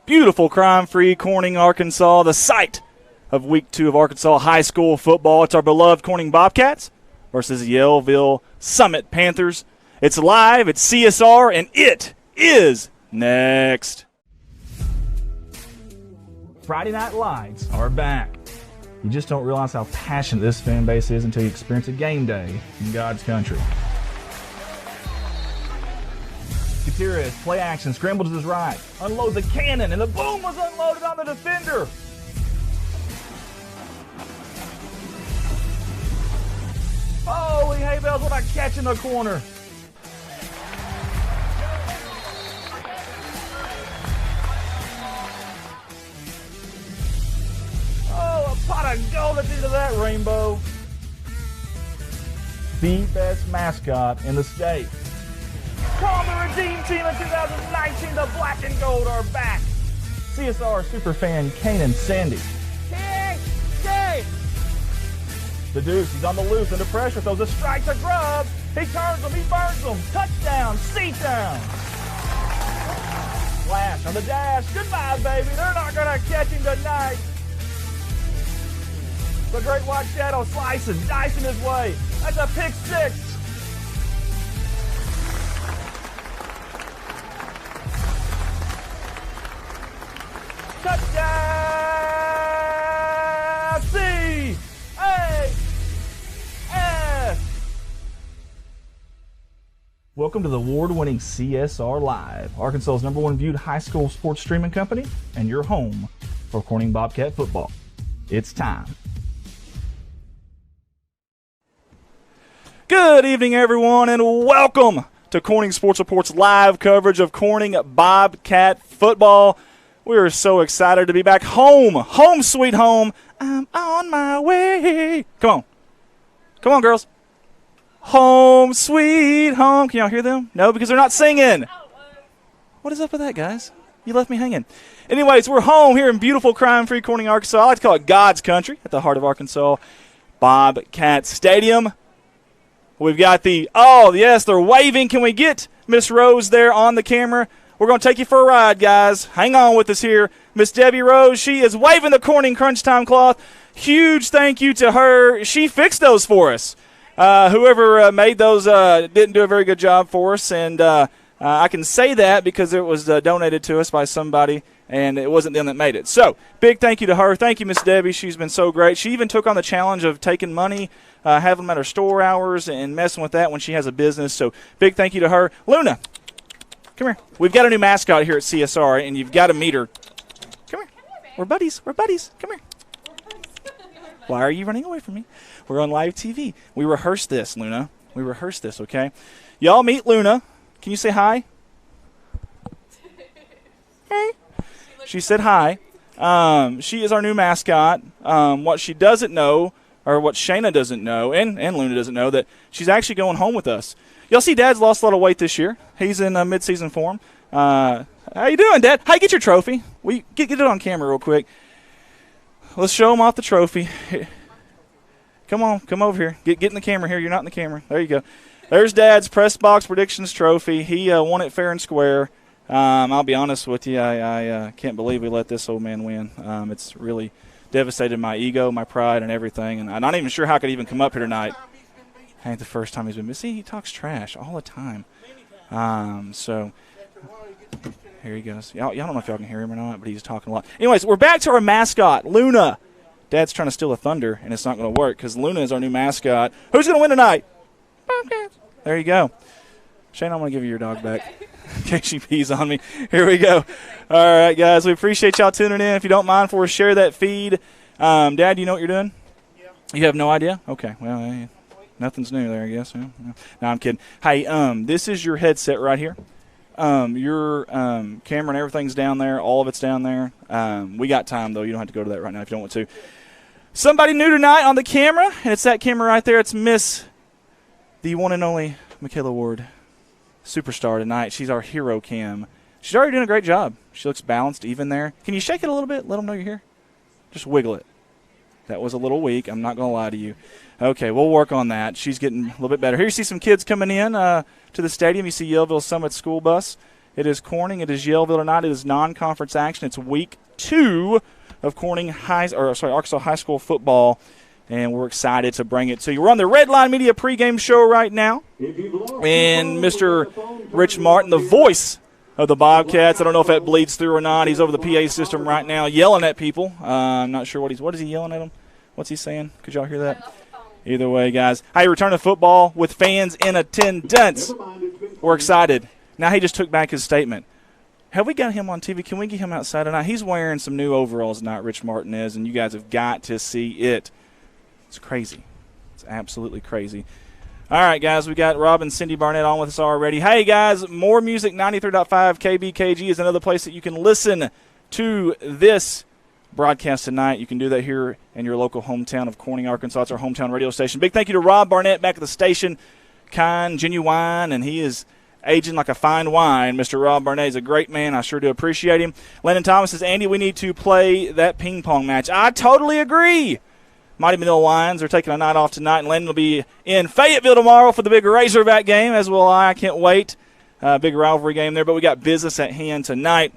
beautiful crime-free Corning, Arkansas, the site of Week 2 of Arkansas high school football. It's our beloved Corning Bobcats versus Yellville-Summit Panthers. It's live, it's CSR, and it is next. Friday Night Lights are back. You just don't realize how passionate this fan base is until you experience a game day in God's country. Gutierrez, play action, scrambled to his right, unloads the cannon, and the boom was unloaded on the defender. Holy hay bells, what a catch in the corner. Oh, a pot of gold at the end of that rainbow. The best mascot in the state. Call the Redeem Team in 2019, the black and gold are back. CSR superfan Kane and Sandy. Kane! The Deuce, he's on the loose, under pressure, throws a strike to Grubb. He turns them, he burns them. Touchdown, C-Town. Flash on the dash. Goodbye, baby. They're not going to catch him tonight. The great white shadow slicing, dicing his way. That's a pick six. Touchdown! C-A-S! Welcome to the award-winning CSR Live, Arkansas's #1 viewed high school sports streaming company, and your home for Corning Bobcat football. It's time. Good evening, everyone, and welcome to Corning Sports Report's live coverage of Corning Bobcat football. We are so excited to be back home. Home sweet home. I'm on my way. Come on. Come on, girls. Home sweet home. Can y'all hear them? No, because they're not singing. What is up with that, guys? You left me hanging. Anyways, we're home here in beautiful crime-free Corning, Arkansas. I like to call it God's country at the heart of Arkansas. Bobcat Stadium. We've got oh, yes, they're waving. Can we get Miss Rose there on the camera? We're going to take you for a ride, guys. Hang on with us here. Miss Debbie Rose, she is waving the Corning Crunch Time cloth. Huge thank you to her. She fixed those for us. Whoever made those didn't do a very good job for us, and I can say that because it was donated to us by somebody, and it wasn't them that made it. So, big thank you to her. Thank you, Miss Debbie. She's been so great. She even took on the challenge of taking money, having them at her store hours, and messing with that when she has a business. So, big thank you to her. Luna. Come here. We've got a new mascot here at CSR, and you've got to meet her. Come here. We're buddies. We're buddies. Come here. Why are you running away from me? We're on live TV. We rehearsed this, Luna. We rehearsed this, okay? Y'all meet Luna. Can you say hi? Hey. She said hi. She is our new mascot. What she doesn't know, or what Shayna doesn't know, and Luna doesn't know, that she's actually going home with us. Y'all see Dad's lost a lot of weight this year. He's in mid-season form. How you doing, Dad? Hey, get your trophy. Get it on camera real quick. Let's show him off the trophy. Here. Come on, come over here. Get in the camera here. You're not in the camera. There you go. There's Dad's Press Box Predictions trophy. He won it fair and square. I'll be honest with you. I can't believe we let this old man win. It's really devastated my ego, my pride, and everything. And I'm not even sure how I could even come up here tonight. Ain't the first time he's been missing. He talks trash all the time. So here he goes. Y'all don't know if y'all can hear him or not, but he's talking a lot. Anyways, we're back to our mascot, Luna. Dad's trying to steal the thunder, and it's not going to work because Luna is our new mascot. Who's going to win tonight? Bobcats. There you go. Shane, I'm going to give you your dog back in case she pees on me. Here we go. All right, guys, we appreciate y'all tuning in. If you don't mind for us, share that feed. Dad, do you know what you're doing? Yeah. You have no idea? Okay, well, nothing's new there, I guess. Yeah. No, I'm kidding. Hey, this is your headset right here. Your camera and everything's down there. All of it's down there. We got time, though. You don't have to go to that right now if you don't want to. Somebody new tonight on the camera, and it's that camera right there. It's Miss, the one and only Michaela Ward, superstar tonight. She's our hero cam. She's already doing a great job. She looks balanced, even there. Can you shake it a little bit? Let them know you're here. Just wiggle it. That was a little weak. I'm not going to lie to you. Okay, we'll work on that. She's getting a little bit better. Here you see some kids coming in to the stadium. You see Yellville-Summit school bus It is Corning. It is Yellville tonight. It is non-conference action. It's week 2 of Arkansas High School football, and we're excited to bring it to you. We're on the Red Line Media pregame show right now, and Mr. Rich Martin, the voice of the Bobcats. I don't know if that bleeds through or not. He's over the PA system right now yelling at people. I'm not sure what is he yelling at them? What's he saying? Could y'all hear that? Either way, guys. Hey, return to football with fans in attendance. We're excited. Now he just took back his statement. Have we got him on TV? Can we get him outside tonight? He's wearing some new overalls tonight, Rich Martin is, and you guys have got to see it. It's crazy. It's absolutely crazy. All right, guys, we got Rob and Cindy Barnett on with us already. Hey, guys, more music, 93.5 KBKG is another place that you can listen to this broadcast tonight. You can do that here in your local hometown of Corning, Arkansas. It's our hometown radio station. Big thank you to Rob Barnett back at the station. Kind, genuine, and he is aging like a fine wine. Mr. Rob Barnett is a great man. I sure do appreciate him. Landon Thomas says, Andy, we need to play that ping pong match. I totally agree. Mighty Manila Lions are taking a night off tonight, and Landon will be in Fayetteville tomorrow for the big Razorback game, as will I. I can't wait. Big rivalry game there, but we got business at hand tonight.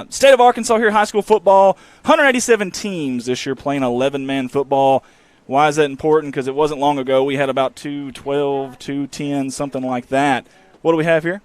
State of Arkansas here, high school football, 187 teams this year playing 11-man football. Why is that important? Because it wasn't long ago. We had about 212, 210, something like that. What do we have here?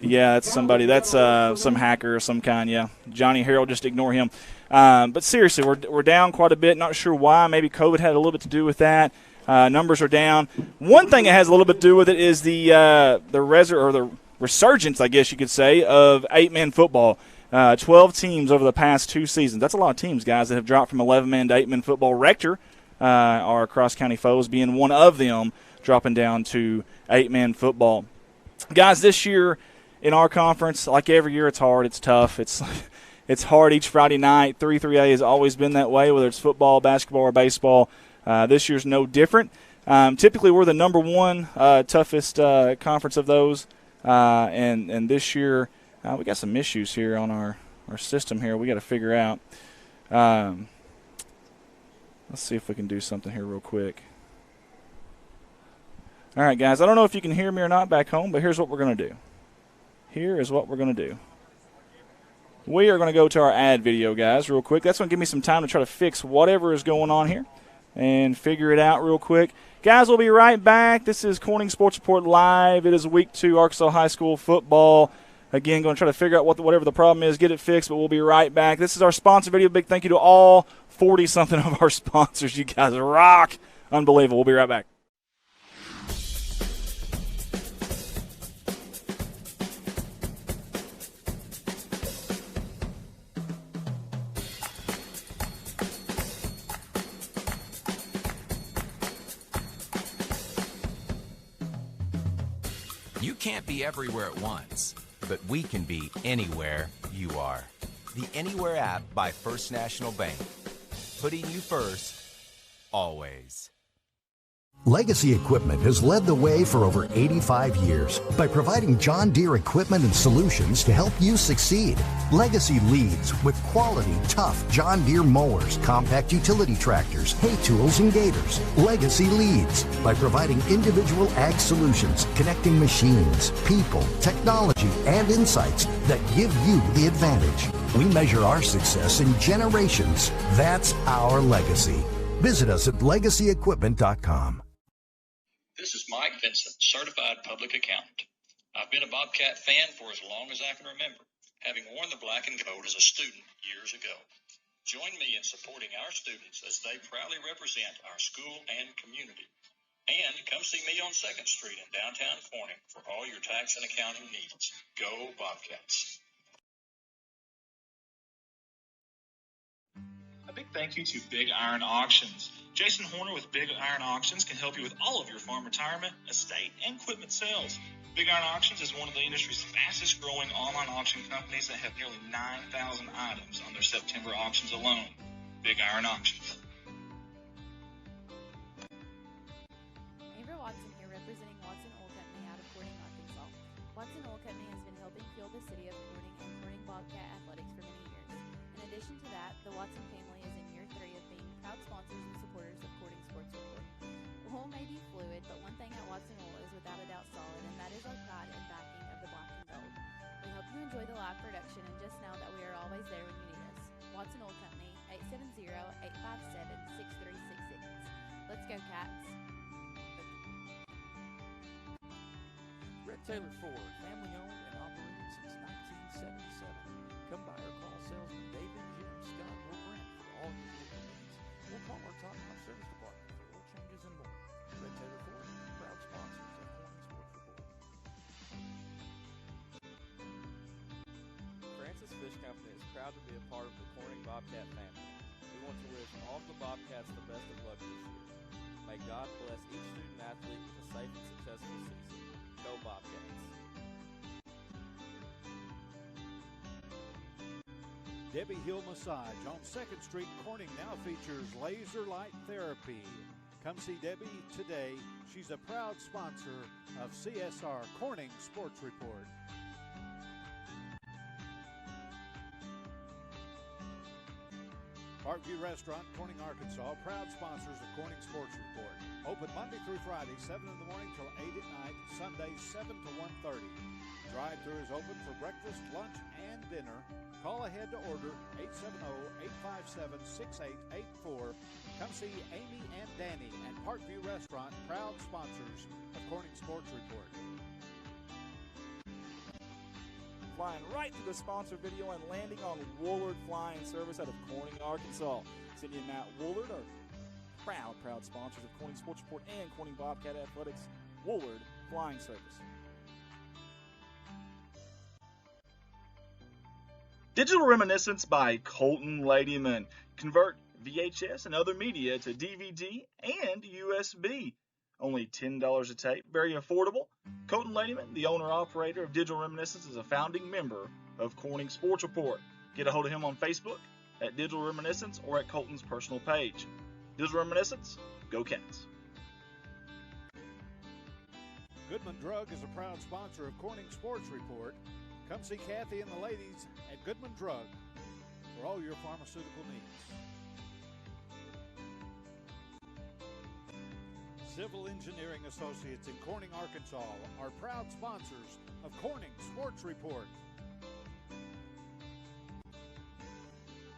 Yeah, that's somebody. That's some hacker of some kind, yeah. Johnny Harrell, just ignore him. But seriously, we're down quite a bit. Not sure why. Maybe COVID had a little bit to do with that. Numbers are down. One thing that has a little bit to do with it is the resurgence, I guess you could say, of 8-man football. 12 teams over the past 2 seasons. That's a lot of teams, guys, that have dropped from 11-man to 8-man football. Rector, our cross-county foes, being one of them, dropping down to 8-man football. Guys, this year in our conference, like every year, it's hard. It's tough. It's hard each Friday night. 3-3A has always been that way, whether it's football, basketball, or baseball. This year's no different. Typically, we're the number 1 toughest conference of those. And this year, we got some issues here on our system here we got to figure out. Let's see if we can do something here real quick. All right, guys, I don't know if you can hear me or not back home, but here's what we're going to do. Here is what we're going to do. We are going to go to our ad video, guys, real quick. That's going to give me some time to try to fix whatever is going on here and figure it out real quick. Guys, we'll be right back. This is Corning Sports Report Live. It is week 2 Arkansas High School football. Again, going to try to figure out whatever the problem is, get it fixed, but we'll be right back. This is our sponsor video. Big thank you to all 40-something of our sponsors. You guys rock. Unbelievable. We'll be right back. You can't be everywhere at once, but we can be anywhere you are. The Anywhere app by First National Bank. Putting you first, always. Legacy Equipment has led the way for over 85 years by providing John Deere equipment and solutions to help you succeed. Legacy leads with quality, tough John Deere mowers, compact utility tractors, hay tools, and gators. Legacy leads by providing individual ag solutions, connecting machines, people, technology, and insights that give you the advantage. We measure our success in generations. That's our legacy. Visit us at legacyequipment.com. This is Mike Vincent, certified public accountant. I've been a Bobcat fan for as long as I can remember, having worn the black and gold as a student years ago. Join me in supporting our students as they proudly represent our school and community. And come see me on 2nd Street in downtown Corning for all your tax and accounting needs. Go Bobcats. A big thank you to Big Iron Auctions. Jason Horner with Big Iron Auctions can help you with all of your farm retirement, estate, and equipment sales. Big Iron Auctions is one of the industry's fastest growing online auction companies that have nearly 9,000 items on their September auctions alone. Big Iron Auctions. Amber Watson here, representing Watson Oil Company out of Corning, Arkansas. Watson Oil Company has been helping fuel the city of Corning and Corning Bobcat athletics for many years. In addition to that, the Watson family is in year 3 of being proud sponsors and supporters of Corning Sports Report. Oil may be fluid, but one thing at Watson Oil is without a doubt solid, and that is our pride and backing of the Black information and just know that we are always there when you need us. Watson Oil Company, 870-857-6366. Let's go, Cats. Red Taylor Ford, family owned and operated since 1977. Come by or call salesman David, Jim, Scott, or Brent for all your vehicle needs. We'll call our top-notch service department for oil changes and more. Red Taylor Ford, proud sponsors of Corning Sports Report. Francis Fish Company is proud to be a part of the Corning Bobcat family. We want to wish all of the Bobcats the best of luck this year. May God bless each student athlete with a safe and successful season. Go Bobcats. Debbie Hill Massage on 2nd Street, Corning now features laser light therapy. Come see Debbie today. She's a proud sponsor of CSR Corning Sports Report. Parkview Restaurant, Corning, Arkansas, proud sponsors of Corning Sports Report. Open Monday through Friday, 7 in the morning till 8 at night, Sundays 7 to 1:30. Drive-thru is open for breakfast, lunch, and dinner. Call ahead to order 870-857-6884. Come see Amy and Danny at Parkview Restaurant, proud sponsors of Corning Sports Report. Flying right to the sponsor video and landing on Woolard Flying Service out of Corning, Arkansas. Cindy and Matt Woolard are proud sponsors of Corning Sports Report and Corning Bobcat Athletics. Woolard Flying Service. Digital Reminiscence by Colton Ladyman. Convert VHS and other media to DVD and USB. Only $10 a tape, very affordable. Colton Ladyman, the owner-operator of Digital Reminiscence, is a founding member of Corning Sports Report. Get a hold of him on Facebook at Digital Reminiscence or at Colton's personal page. Digital Reminiscence, go Cats. Goodman Drug is a proud sponsor of Corning Sports Report. Come see Kathy and the ladies at Goodman Drug for all your pharmaceutical needs. Civil Engineering Associates in Corning, Arkansas are proud sponsors of Corning Sports Report.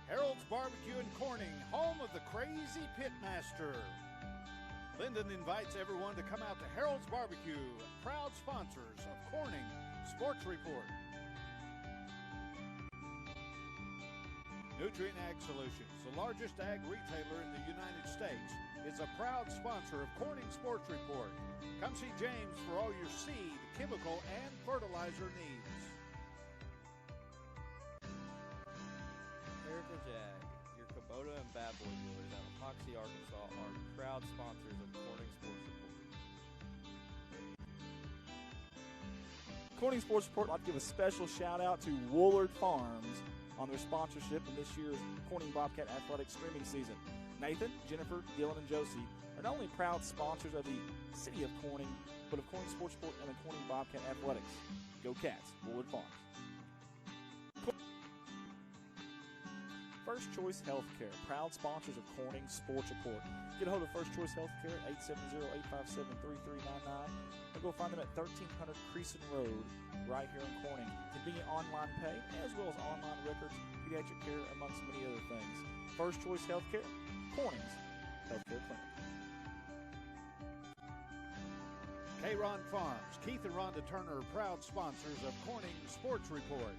Harold's Barbecue in Corning, home of the Crazy Pitmaster. Linden invites everyone to come out to Harold's Barbecue, proud sponsors of Corning Sports Report. Nutrient Ag Solutions, the largest ag retailer in the United States, is a proud sponsor of Corning Sports Report. Come see James for all your seed, chemical, and fertilizer needs. Heritage Ag, your Kubota and Bad Boy dealers out of Hoxie, Arkansas, are proud sponsors of Corning Sports Report. Corning Sports Report, I'd like to give a special shout out to Woolard Farms on their sponsorship in this year's Corning Bobcat Athletics streaming season. Nathan, Jennifer, Dylan, and Josie are not only proud sponsors of the city of Corning, but of Corning Sports Report and the Corning Bobcat Athletics. Go Cats, Woolard Farms. First Choice Healthcare, proud sponsors of Corning Sports Report. Get a hold of First Choice Healthcare at 870-857-3399. Or go find them at 1300 Creason Road, right here in Corning. Convenient online pay, as well as online records, pediatric care, amongst many other things. First Choice Healthcare, Corning's Healthcare Clinic. K-Ron Farms, Keith and Rhonda Turner are proud sponsors of Corning Sports Report.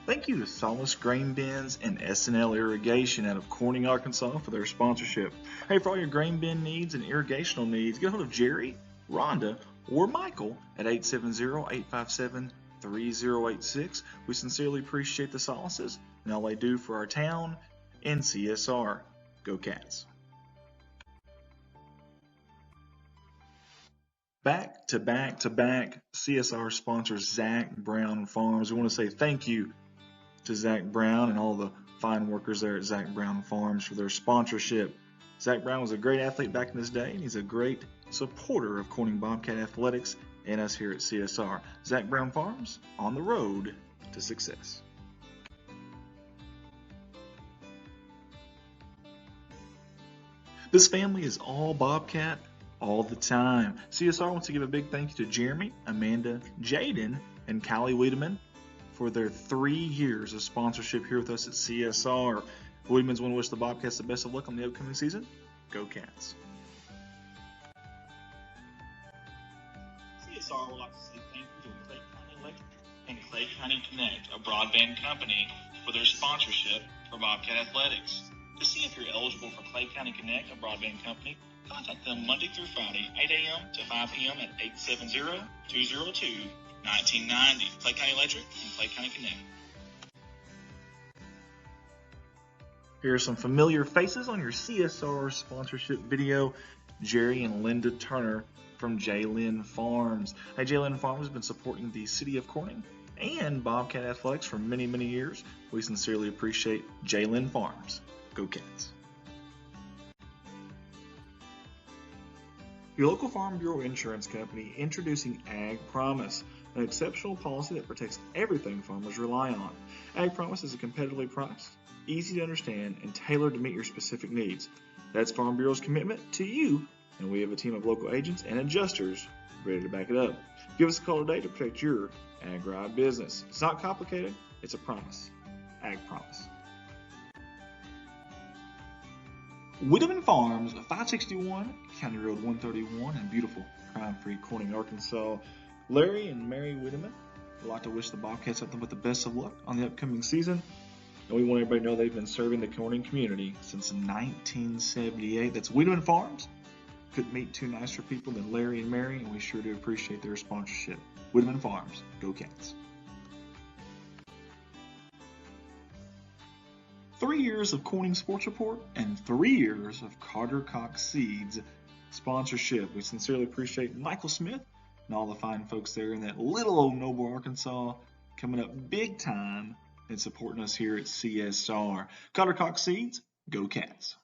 Thank you to Solace Grain Bins and S&L Irrigation out of Corning, Arkansas for their sponsorship. Hey, for all your grain bin needs and irrigational needs, get a hold of Jerry, Rhonda, or Michael at 870-857-3086. We sincerely appreciate the Solaces and all they do for our town and CSR. Go Cats. Back to back to back CSR sponsors Zach Brown Farms. We want to say thank you to Zach Brown and all the fine workers there at Zach Brown Farms for their sponsorship. Zach Brown was a great athlete back in his day, and he's a great supporter of Corning Bobcat Athletics and us here at CSR. Zach Brown Farms, on the road to success. This family is all Bobcat, all the time. CSR wants to give a big thank you to Jeremy, Amanda, Jaden, and Callie Wiedemann for their 3 years of sponsorship here with us at CSR. Wiedemann's want to wish the Bobcats the best of luck on the upcoming season. Go Cats. CSR would like to say thank you to Clay County Electric and Clay County Connect, a broadband company, for their sponsorship for Bobcat Athletics. To see if you're eligible for Clay County Connect, a broadband company, contact them Monday through Friday, 8 a.m. to 5 p.m. at 870-202-1990. Clay County Electric and Clay County Connect. Here are some familiar faces on your CSR sponsorship video. Jerry and Linda Turner from J-Lynn Farms. Hey, J-Lynn Farms has been supporting the city of Corning and Bobcat Athletics for many, many years. We sincerely appreciate J-Lynn Farms. Go Cats. Your local Farm Bureau insurance company introducing Ag Promise, an exceptional policy that protects everything farmers rely on. Ag Promise is a competitively priced, easy to understand, and tailored to meet your specific needs. That's Farm Bureau's commitment to you, and we have a team of local agents and adjusters ready to back it up. Give us a call today to protect your agri business. It's not complicated, it's a promise. Ag Promise. Wiedemann Farms, 561 County Road 131 in beautiful crime-free Corning, Arkansas. Larry and Mary Wiedemann would like to wish the Bobcats something with the best of luck on the upcoming season. And we want everybody to know they've been serving the Corning community since 1978. That's Wiedemann Farms. Couldn't meet two nicer people than Larry and Mary, and we sure do appreciate their sponsorship. Wiedemann Farms, go Cats. 3 years of Corning Sports Report and 3 years of Carter Cox Seeds sponsorship. We sincerely appreciate Michael Smith and all the fine folks there in that little old Noble, Arkansas, coming up big time and supporting us here at CSR. Carter Cox Seeds, go Cats.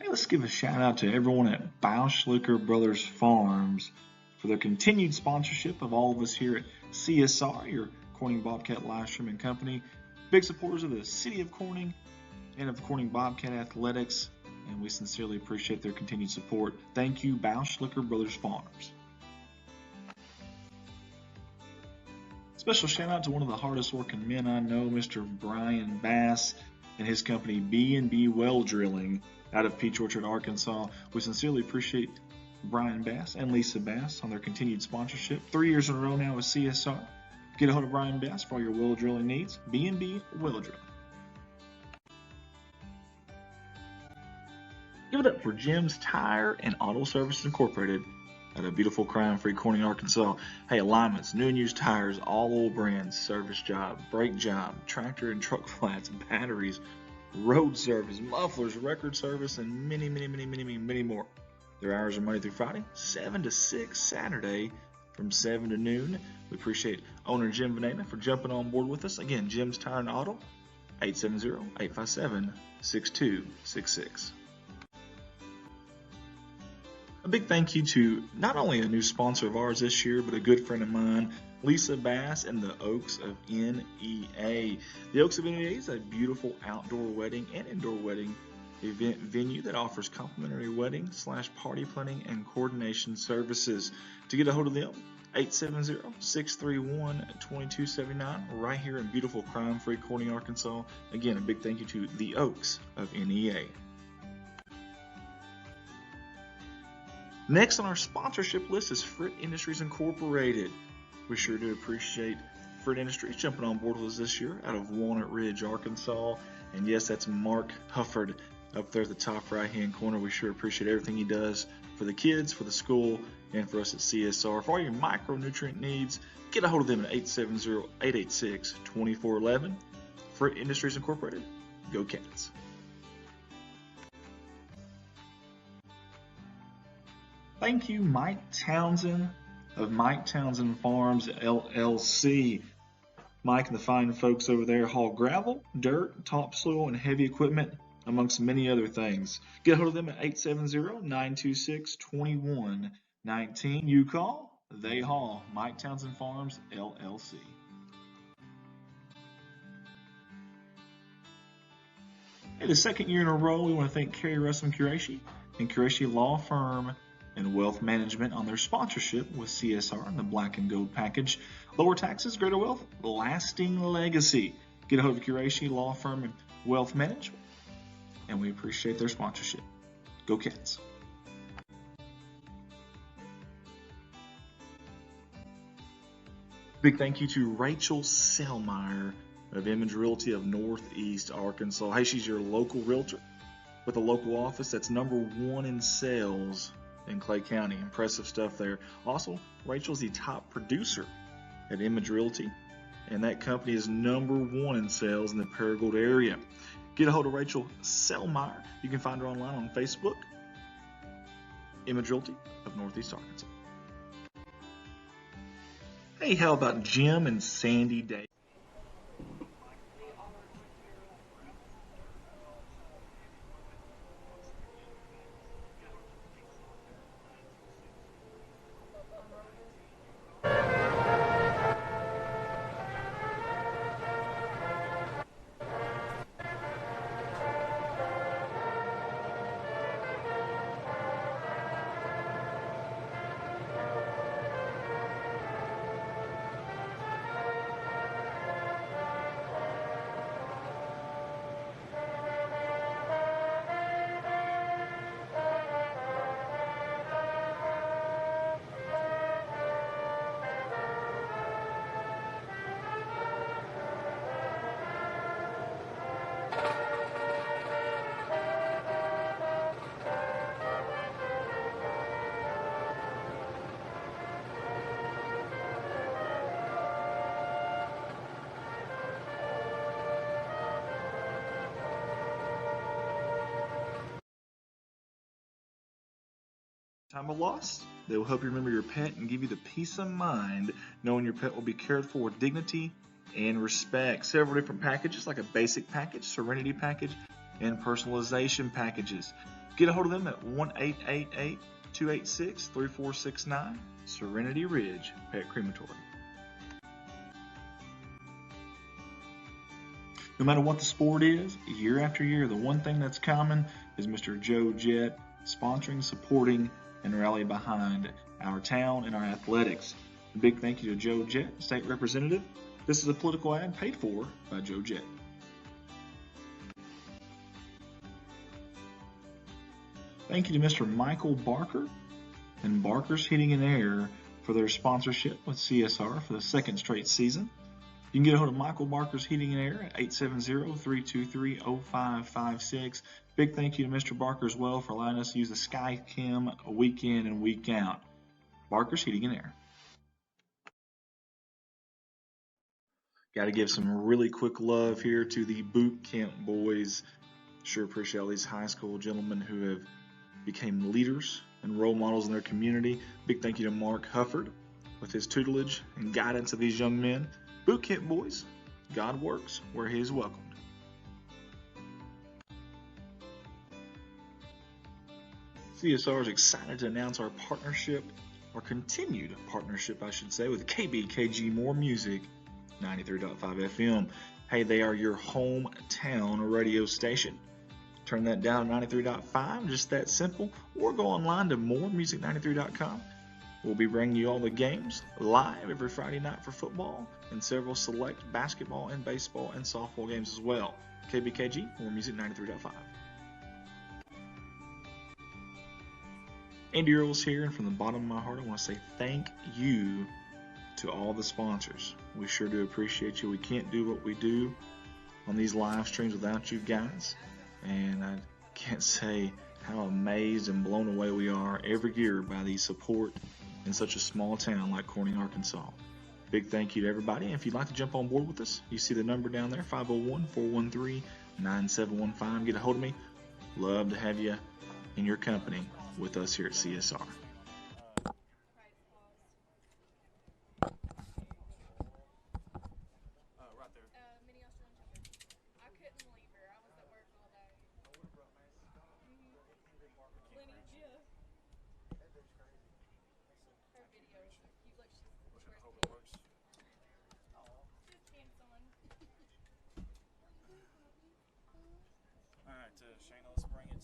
Hey, let's give a shout out to everyone at Bauschlicker Brothers Farms for their continued sponsorship of all of us here at CSR, your Corning Bobcat live streaming company. Big supporters of the city of Corning and of Corning Bobcat Athletics, and we sincerely appreciate their continued support. Thank you, Bauschlicker Brothers Farms. Special shout out to one of the hardest working men I know, Mr. Brian Bass and his company B&B Well Drilling out of Peach Orchard, Arkansas. We sincerely appreciate Brian Bass and Lisa Bass on their continued sponsorship. 3 years in a row now with CSR. Get a hold of Brian Bass for all your well drilling needs. B&B Well Drilling. Give it up for Jim's Tire and Auto Services Incorporated at a beautiful crime-free Corning, Arkansas. Hey, alignments, new and used tires, all old brands, service job, brake job, tractor and truck flats, batteries, road service, mufflers, record service, and many, many, many, many, many, many more. Their hours are Monday through Friday, 7 to 6, Saturday from 7 to noon. We appreciate owner Jim Venena for jumping on board with us. Again, Jim's Tire and Auto, 870-857-6266. A big thank you to not only a new sponsor of ours this year, but a good friend of mine, Lisa Bass and the Oaks of NEA. The Oaks of NEA is a beautiful outdoor wedding and indoor wedding event venue that offers complimentary wedding / party planning and coordination services. To get a hold of them, 870-631-2279, right here in beautiful crime-free Corning, Arkansas. Again, a big thank you to the Oaks of NEA. Next on our sponsorship list is Fritt Industries Incorporated. We sure do appreciate Fritt Industries jumping on board with us this year out of Walnut Ridge, Arkansas. And yes, that's Mark Hufford up there at the top right-hand corner. We sure appreciate everything he does for the kids, for the school, and for us at CSR. For all your micronutrient needs, get a hold of them at 870-886-2411. Fritt Industries Incorporated, go Cats. Thank you, Mike Townsend of Mike Townsend Farms, LLC. Mike and the fine folks over there haul gravel, dirt, topsoil, and heavy equipment, amongst many other things. Get a hold of them at 870-926-2119. You call, they haul. Mike Townsend Farms, LLC. Hey, the second year in a row, we want to thank Kerry Russell Qureshi and Qureshi Law Firm and Wealth Management on their sponsorship with CSR and the Black and Gold package. Lower taxes, greater wealth, lasting legacy. Get a hold of Qureshi Law Firm and Wealth Management, and we appreciate their sponsorship. Go Cats. Big thank you to Rachel Selmeyer of Image Realty of Northeast Arkansas. Hey, she's your local realtor with a local office that's #1 in sales in Clay County. Impressive stuff there. Also, Rachel's the top producer at Image Realty, and that company is #1 in sales in the Paragould area. Get a hold of Rachel Selmeyer. You can find her online on Facebook, Image Realty of Northeast Arkansas. Hey, how about Jim and Sandy Day? Time of loss, they will help you remember your pet and give you the peace of mind knowing your pet will be cared for with dignity and respect. Several different packages like a basic package, serenity package, and personalization packages. Get a hold of them at 1-888-286-3469, Serenity Ridge Pet Crematory. No matter what the sport is, year after year, the one thing that's common is Mr. Joe Jett sponsoring, supporting, and rally behind our town and our athletics. A big thank you to Joe Jett, State Representative. This is a political ad paid for by Joe Jett. Thank you to Mr. Michael Barker and Barker's Heating and Air for their sponsorship with CSR for the second straight season. You can get a hold of Michael Barker's Heating and Air at 870-323-0556. Big thank you to Mr. Barker as well for allowing us to use the SkyCam week in and week out. Barker's Heating and Air. Got to give some really quick love here to the boot camp boys. Sure appreciate all these high school gentlemen who have became leaders and role models in their community. Big thank you to Mark Hufford with his tutelage and guidance of these young men. Boot camp boys, God works where he is welcomed. CSR is excited to announce our partnership, our continued partnership, I should say, with KBKG More Music 93.5 FM. Hey, they are your hometown radio station. Turn that down to 93.5, just that simple, or go online to moremusic93.com. We'll be bringing you all the games live every Friday night for football and several select basketball and baseball and softball games as well. KBKG, More Music 93.5. Andy Earls here, and from the bottom of my heart, I want to say thank you to all the sponsors. We sure do appreciate you. We can't do what we do on these live streams without you guys, and I can't say how amazed and blown away we are every year by the support in such a small town like Corning, Arkansas. Big thank you to everybody. And if you'd like to jump on board with us, you see the number down there, 501-413-9715. Get a hold of me. Love to have you in your company with us here at CSR.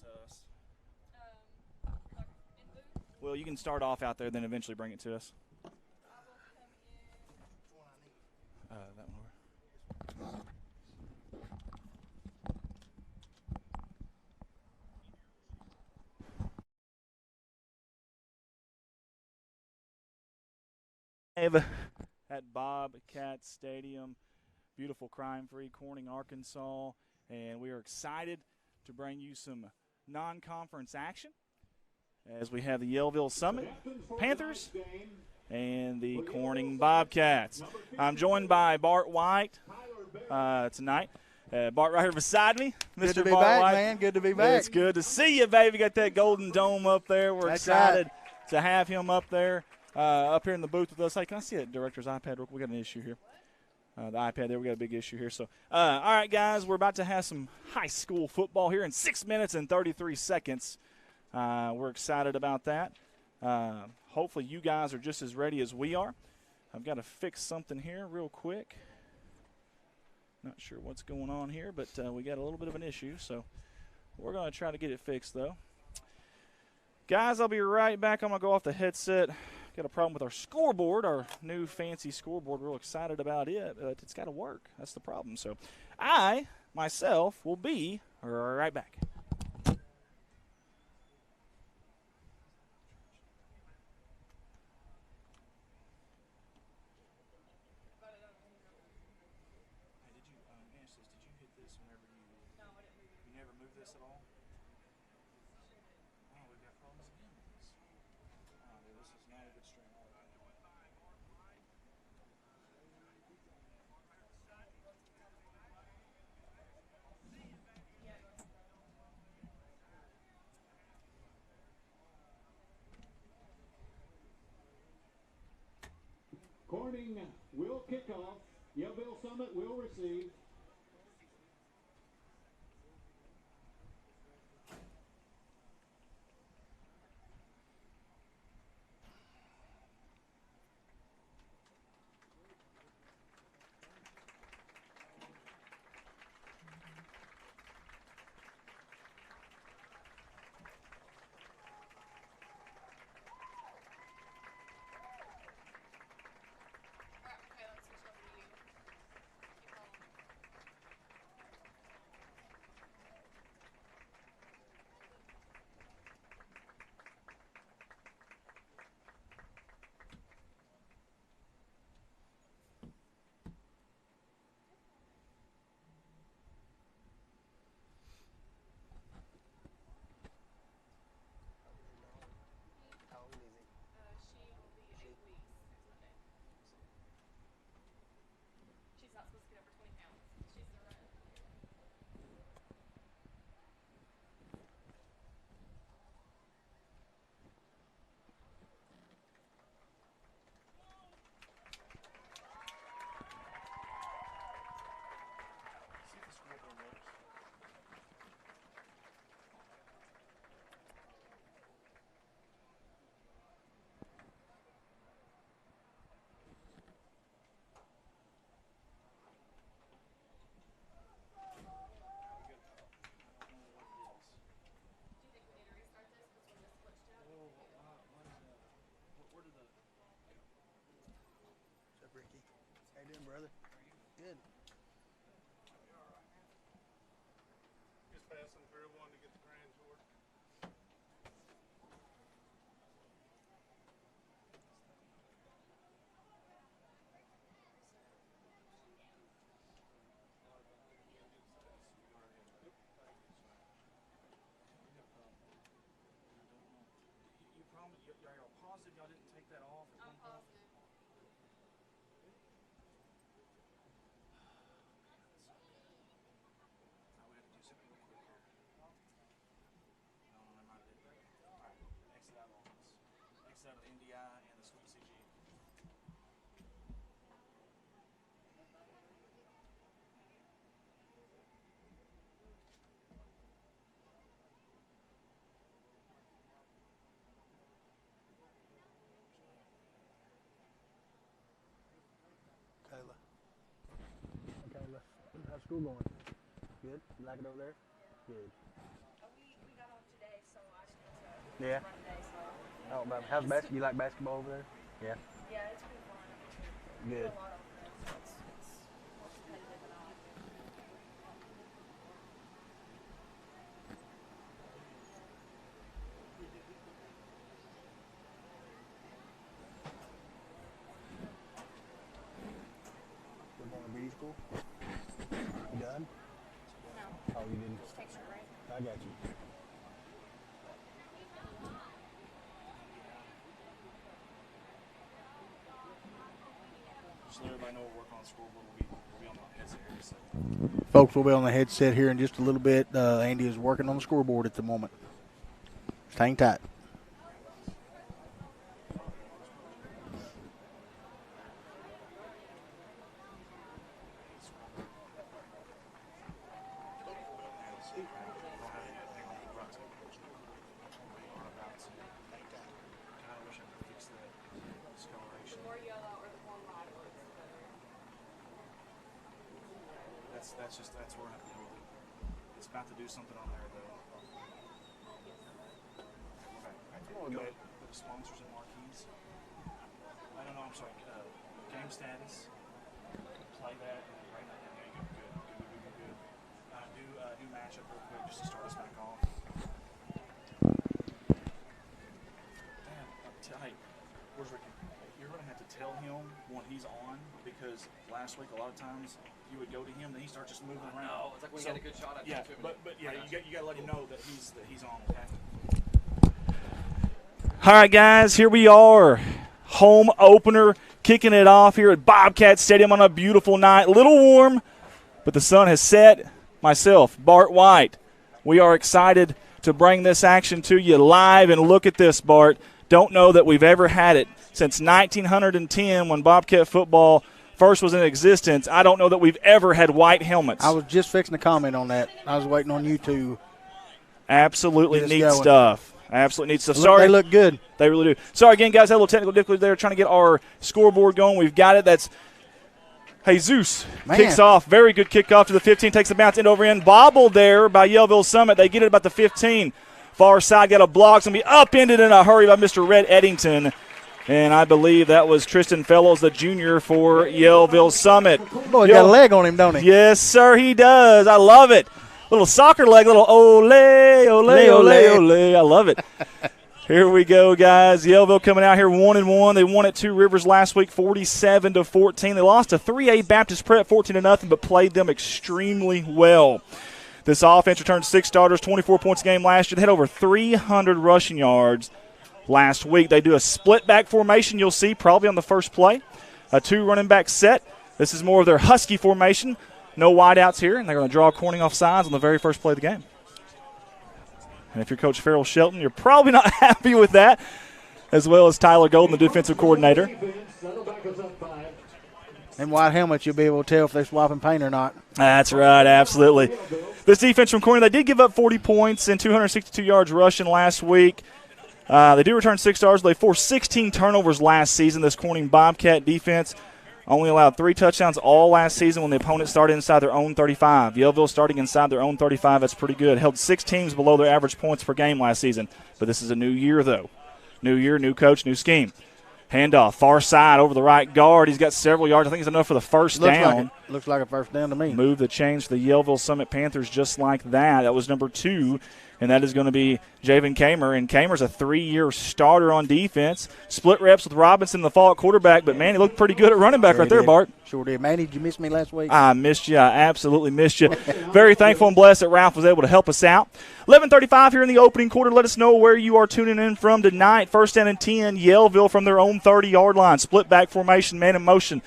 to us? Well, you can start off out there, then eventually bring it to us. That one over. At Bobcat Stadium, beautiful crime-free Corning, Arkansas, and we are excited to bring you some non-conference action as we have the Yellville-Summit Panthers and the Corning Bobcats. I'm joined by Bart White tonight. Bart right here beside me. Mr. Good to be Bart back, White. man. Good to be back. It's good to see you, baby. Got that golden dome up there. We're That's excited right. to have him up there, up here in the booth with us. Hey, can I see that director's iPad? We got an issue here. The iPad there, we got a big issue here. So, all right, guys, we're about to have some high school football here in 6 minutes and 33 seconds. We're excited about that. Hopefully you guys are just as ready as we are. I've got to fix something here real quick. Not sure what's going on here, but we got a little bit of an issue, so we're going to try to get it fixed, though. Guys, I'll be right back. I'm going to go off the headset. Got a problem with our scoreboard, our new fancy scoreboard. Real excited about it, but it's got to work. That's the problem. So I, myself, will be right back. This at all? Oh, we've got problems again with this. Oh, dude, this is not a good stream. All right. Corning will kick off. Yellville-Summit will receive. Ricky. How you doing, brother? Good. Just passing through, wanted to get the grand tour. You promise, are y'all positive y'all didn't take that off? I'm positive. Exit out of NDI and the Sweet CG. Kayla. Kayla, how's school going? Good? You like it over there? Good. We got Yeah. Oh, how's basketball? You like basketball over there? Yeah. Yeah, it's pretty fun. Good. We're going to beauty school. You done? No, Oh, you didn't. just takes your break. I got you. Just let everybody know we're working on the scoreboard. We'll be on the headset here in a second. Folks will be on the headset here in just a little bit. Andy is working on the scoreboard at the moment. Hang tight. That's where we're going to deal with it. It's about to do something on there, though. Okay. Go ahead. Go to sponsors and marquees. I don't know, I'm sorry. Game status. Play that. Right now. There you go. Good. Do matchup real quick just to start us back off. Damn, hey, where's Ricky? You're going to have to tell him when he's on, because last week a lot of times you would go to him, then he starts just moving around. No, it's like we had a good shot at yeah, him. but yeah, you got to let him know that he's on. Okay. All right, guys, here we are, home opener, kicking it off here at Bobcat Stadium on a beautiful night. A little warm, but the sun has set. Myself, Bart White, we are excited to bring this action to you live. And look at this, Bart. Don't know that we've ever had it since 1910 when Bobcat football first was in existence. I don't know that we've ever had white helmets. I was just fixing to comment on that. I was waiting on you to. Absolutely neat stuff. Absolutely neat stuff. Sorry. They look good. They really do. Sorry again, guys. Had a little technical difficulty there trying to get our scoreboard going. We've got it. That's Jesus. Kicks off. Very good kickoff to the 15. Takes the bounce end over end. Bobbled there by Yellville-Summit. They get it about the 15. Far side got a block. It's going to be upended in a hurry by Mr. Red Eddington. And I believe that was Tristan Fellows, the junior for Yellville-Summit. Boy, he got a leg on him, don't he? Yes, sir, he does. I love it. Little soccer leg, little ole, ole, ole, ole. I love it. Here we go, guys. Yellville coming out here 1-1. They won at Two Rivers last week, 47-14. They lost to 3A Baptist Prep 14-0, but played them extremely well. This offense returned 6 starters, 24 points a game last year. They had over 300 rushing yards last week. They do a split back formation, you'll see probably on the first play. A 2 running back set. This is more of their Husky formation. No wideouts here, and they're going to draw corning off sides on the very first play of the game. And if you're Coach Farrell Shelton, you're probably not happy with that, as well as Tyler Golden, the defensive coordinator. And white helmets, you'll be able to tell if they're swapping paint or not. That's right, absolutely. This defense from Corning, they did give up 40 points and 262 yards rushing last week. They do return 6 stars. They forced 16 turnovers last season. This Corning Bobcat defense only allowed 3 touchdowns all last season when the opponent started inside their own 35. Yellville starting inside their own 35, that's pretty good. Held 6 teams below their average points per game last season. But this is a new year, though. New year, new coach, new scheme. Handoff, far side over the right guard. He's got several yards. I think it's enough for the first down. Looks like a first down to me. Move the change for the Yellville-Summit Panthers just like that. That was number 2. And that is going to be Javen Kamer. And Kamer's a 3-year starter on defense. Split reps with Robinson, the fall at quarterback. But, man, he looked pretty good at running back right there, Bart. Sure did. Manny, did you miss me last week? I missed you. I absolutely missed you. Very thankful and blessed that Ralph was able to help us out. 11:35 here in the opening quarter. Let us know where you are tuning in from tonight. First down and 10, Yellville from their own 30-yard line. Split back formation, man in motion.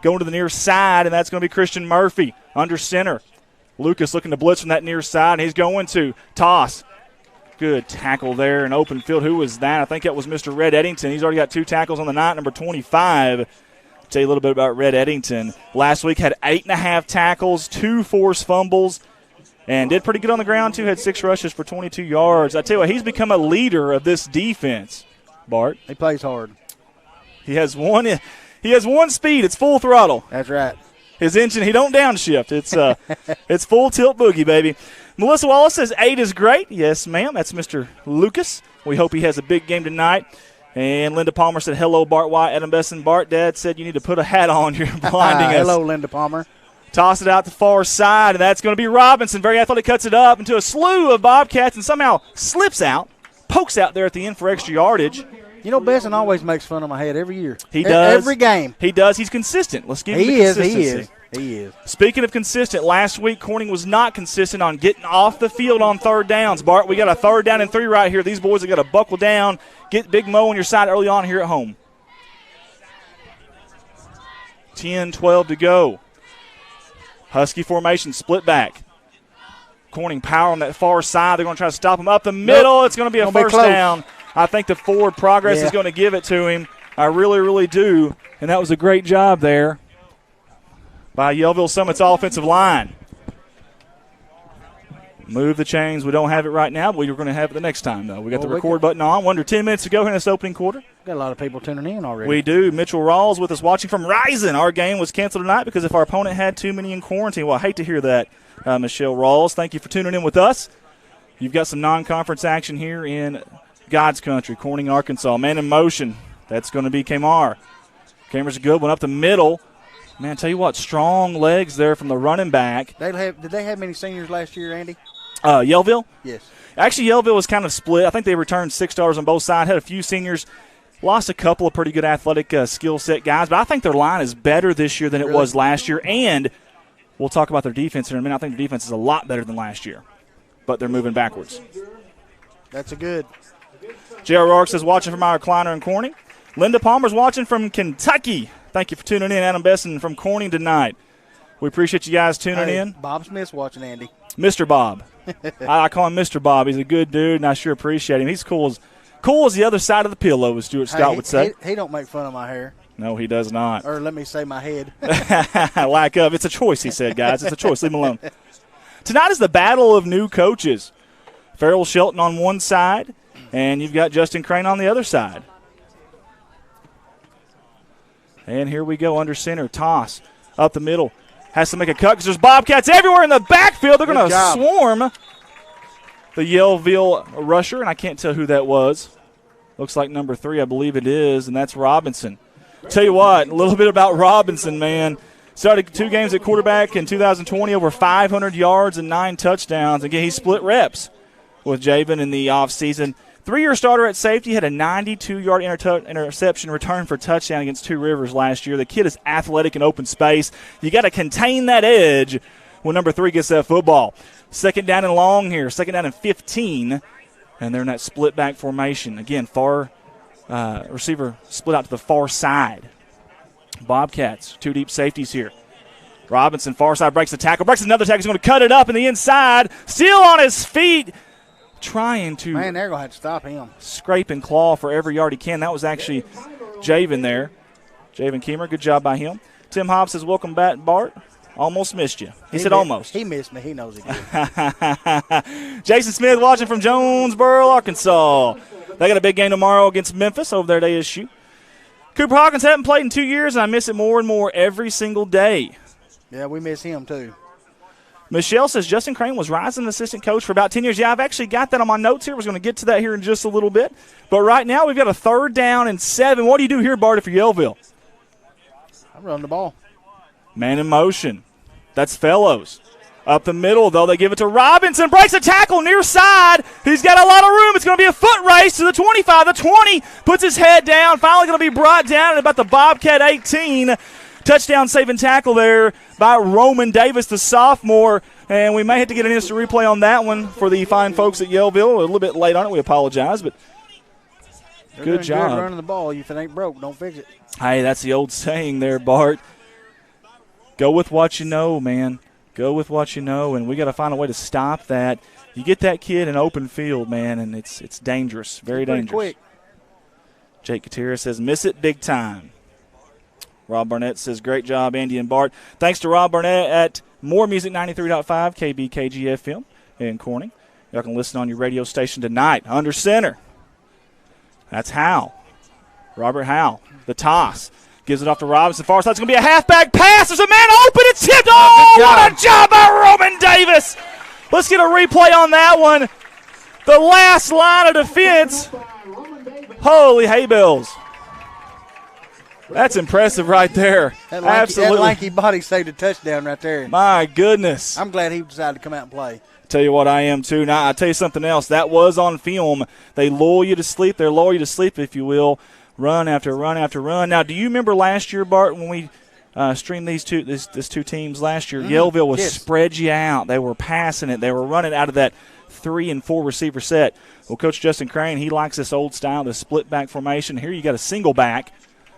Going to the near side, and that's going to be Christian Murphy under center. Lucas looking to blitz from that near side, and he's going to toss. Good tackle there in open field. Who was that? I think that was Mr. Red Eddington. He's already got 2 tackles on the night, number 25. I'll tell you a little bit about Red Eddington. Last week had 8.5 tackles, 2 forced fumbles, and did pretty good on the ground, too. Had 6 rushes for 22 yards. I tell you what, he's become a leader of this defense, Bart. He plays hard. He has one speed. It's full throttle. That's right. His engine, he don't downshift. It's full tilt boogie, baby. Melissa Wallace says 8 is great. Yes, ma'am. That's Mr. Lucas. We hope he has a big game tonight. And Linda Palmer said, hello, Bart White, Adam Besson. Bart, Dad said you need to put a hat on. You're blinding us. Hello, Linda Palmer. Toss it out the far side, and that's going to be Robinson. Very athletic, cuts it up into a slew of Bobcats and somehow slips out, pokes out there at the end for extra yardage. You know, Besson always makes fun of my head every year. He does. Every game. He does. He's consistent. Let's give him the consistency. He is. Speaking of consistent, last week Corning was not consistent on getting off the field on third downs. Bart, we got a 3rd down and 3 right here. These boys have got to buckle down, get Big Mo on your side early on here at home. 10-12 to go. Husky formation, split back. Corning power on that far side. They're going to try to stop him up the middle. Nope. It's going to be a first down. I think the forward progress is going to give it to him. I really, really do. And that was a great job there by Yellville-Summit's offensive line. Move the chains. We don't have it right now, but we're going to have it the next time, though. We got the record button on. Under 10 minutes to go here in this opening quarter. Got a lot of people tuning in already. We do. Mitchell Rawls with us watching from Rising. Our game was canceled tonight because if our opponent had too many in quarantine. Well, I hate to hear that, Michelle Rawls. Thank you for tuning in with us. You've got some non-conference action here in God's country, Corning, Arkansas. Man in motion. That's going to be Kamar. Kamar's a good one up the middle. Man, tell you what, strong legs there from the running back. Did they have many seniors last year, Andy? Yellville? Yes. Actually, Yellville was kind of split. I think they returned 6 stars on both sides, had a few seniors, lost a couple of pretty good athletic skill set guys, but I think their line is better this year than it was last year, and we'll talk about their defense in a minute. I think their defense is a lot better than last year, but they're moving backwards. That's a good. J.R. Rourke says, watching from our recliner in Corning. Linda Palmer's watching from Kentucky. Thank you for tuning in. Adam Besson from Corning tonight. We appreciate you guys tuning in. Bob Smith's watching Andy. Mr. Bob. I call him Mr. Bob. He's a good dude, and I sure appreciate him. He's cool as the other side of the pillow, as Stuart Scott would say. He don't make fun of my hair. No, he does not. Or let me say my head. Lack of. It's a choice, he said, guys. It's a choice. Leave him alone. Tonight is the battle of new coaches. Farrell Shelton on one side, and you've got Justin Crane on the other side. And here we go under center. Toss up the middle. Has to make a cut because there's Bobcats everywhere in the backfield. They're going to swarm the Yellville rusher, and I can't tell who that was. Looks like number 3, I believe it is, and that's Robinson. Tell you what, a little bit about Robinson, man. Started 2 games at quarterback in 2020, over 500 yards and 9 touchdowns. Again, he split reps with Javen in the offseason. 3-year starter at safety, had a 92-yard interception return for touchdown against Two Rivers last year. The kid is athletic in open space. You got to contain that edge when number 3 gets that football. 2nd down and long here, 2nd down and 15, and they're in that split back formation. Again, far receiver split out to the far side. Bobcats, 2 deep safeties here. Robinson, far side, breaks the tackle, breaks another tackle. He's going to cut it up in the inside, still on his feet. Trying to they're going to have to stop him. Scrape and claw for every yard he can. That was actually Javen there. Javen Keemer, good job by him. Tim Hobbs says, welcome back, Bart. Almost missed you. He said almost. He missed me. He knows he did. Jason Smith watching from Jonesboro, Arkansas. They got a big game tomorrow against Memphis over there at ASU. Cooper Hawkins haven't played in 2 years, and I miss it more and more every single day. Yeah, we miss him too. Michelle says Justin Crane was Rising assistant coach for about 10 years. Yeah, I've actually got that on my notes here. We're going to get to that here in just a little bit. But right now we've got a 3rd down and 7. What do you do here, Barty, for Yellville? I run the ball. Man in motion. That's Fellows. Up the middle, though, they give it to Robinson. Breaks a tackle near side. He's got a lot of room. It's going to be a foot race to the 25. The 20 puts his head down. Finally going to be brought down at about the Bobcat 18. Touchdown saving tackle there by Roman Davis, the sophomore. And we may have to get an instant replay on that one for the fine folks at Yellville. A little bit late on it. We apologize, but good job. Good running the ball. If it ain't broke, don't fix it. Hey, that's the old saying there, Bart. Go with what you know, man. Go with what you know, and we got to find a way to stop that. You get that kid in open field, man, and it's dangerous, very dangerous. Quick. Jake Gutierrez says, miss it big time. Rob Barnett says, great job, Andy and Bart. Thanks to Rob Barnett at More Music 93.5 KBKG FM in Corning. Y'all can listen on your radio station tonight. Under center. That's Howe. Robert Howe. The toss. Gives it off to Robinson. Far side. It's going to be a halfback pass. There's a man open. It's tipped. Oh, what a job by Roman Davis. Let's get a replay on that one. The last line of defense. Holy hay bells. That's impressive right there. Absolutely. That lanky body saved a touchdown right there. My goodness. I'm glad he decided to come out and play. Tell you what, I am too. Now, I'll tell you something else. That was on film. They lull you to sleep. They lull you to sleep, if you will. Run after run after run. Now, do you remember last year, Bart, when we streamed these two teams last year? Yellville was spread you out. They were passing it. They were running out of that 3 and 4 receiver set. Well, Coach Justin Crane, he likes this old style, this split back formation. Here you got a single back,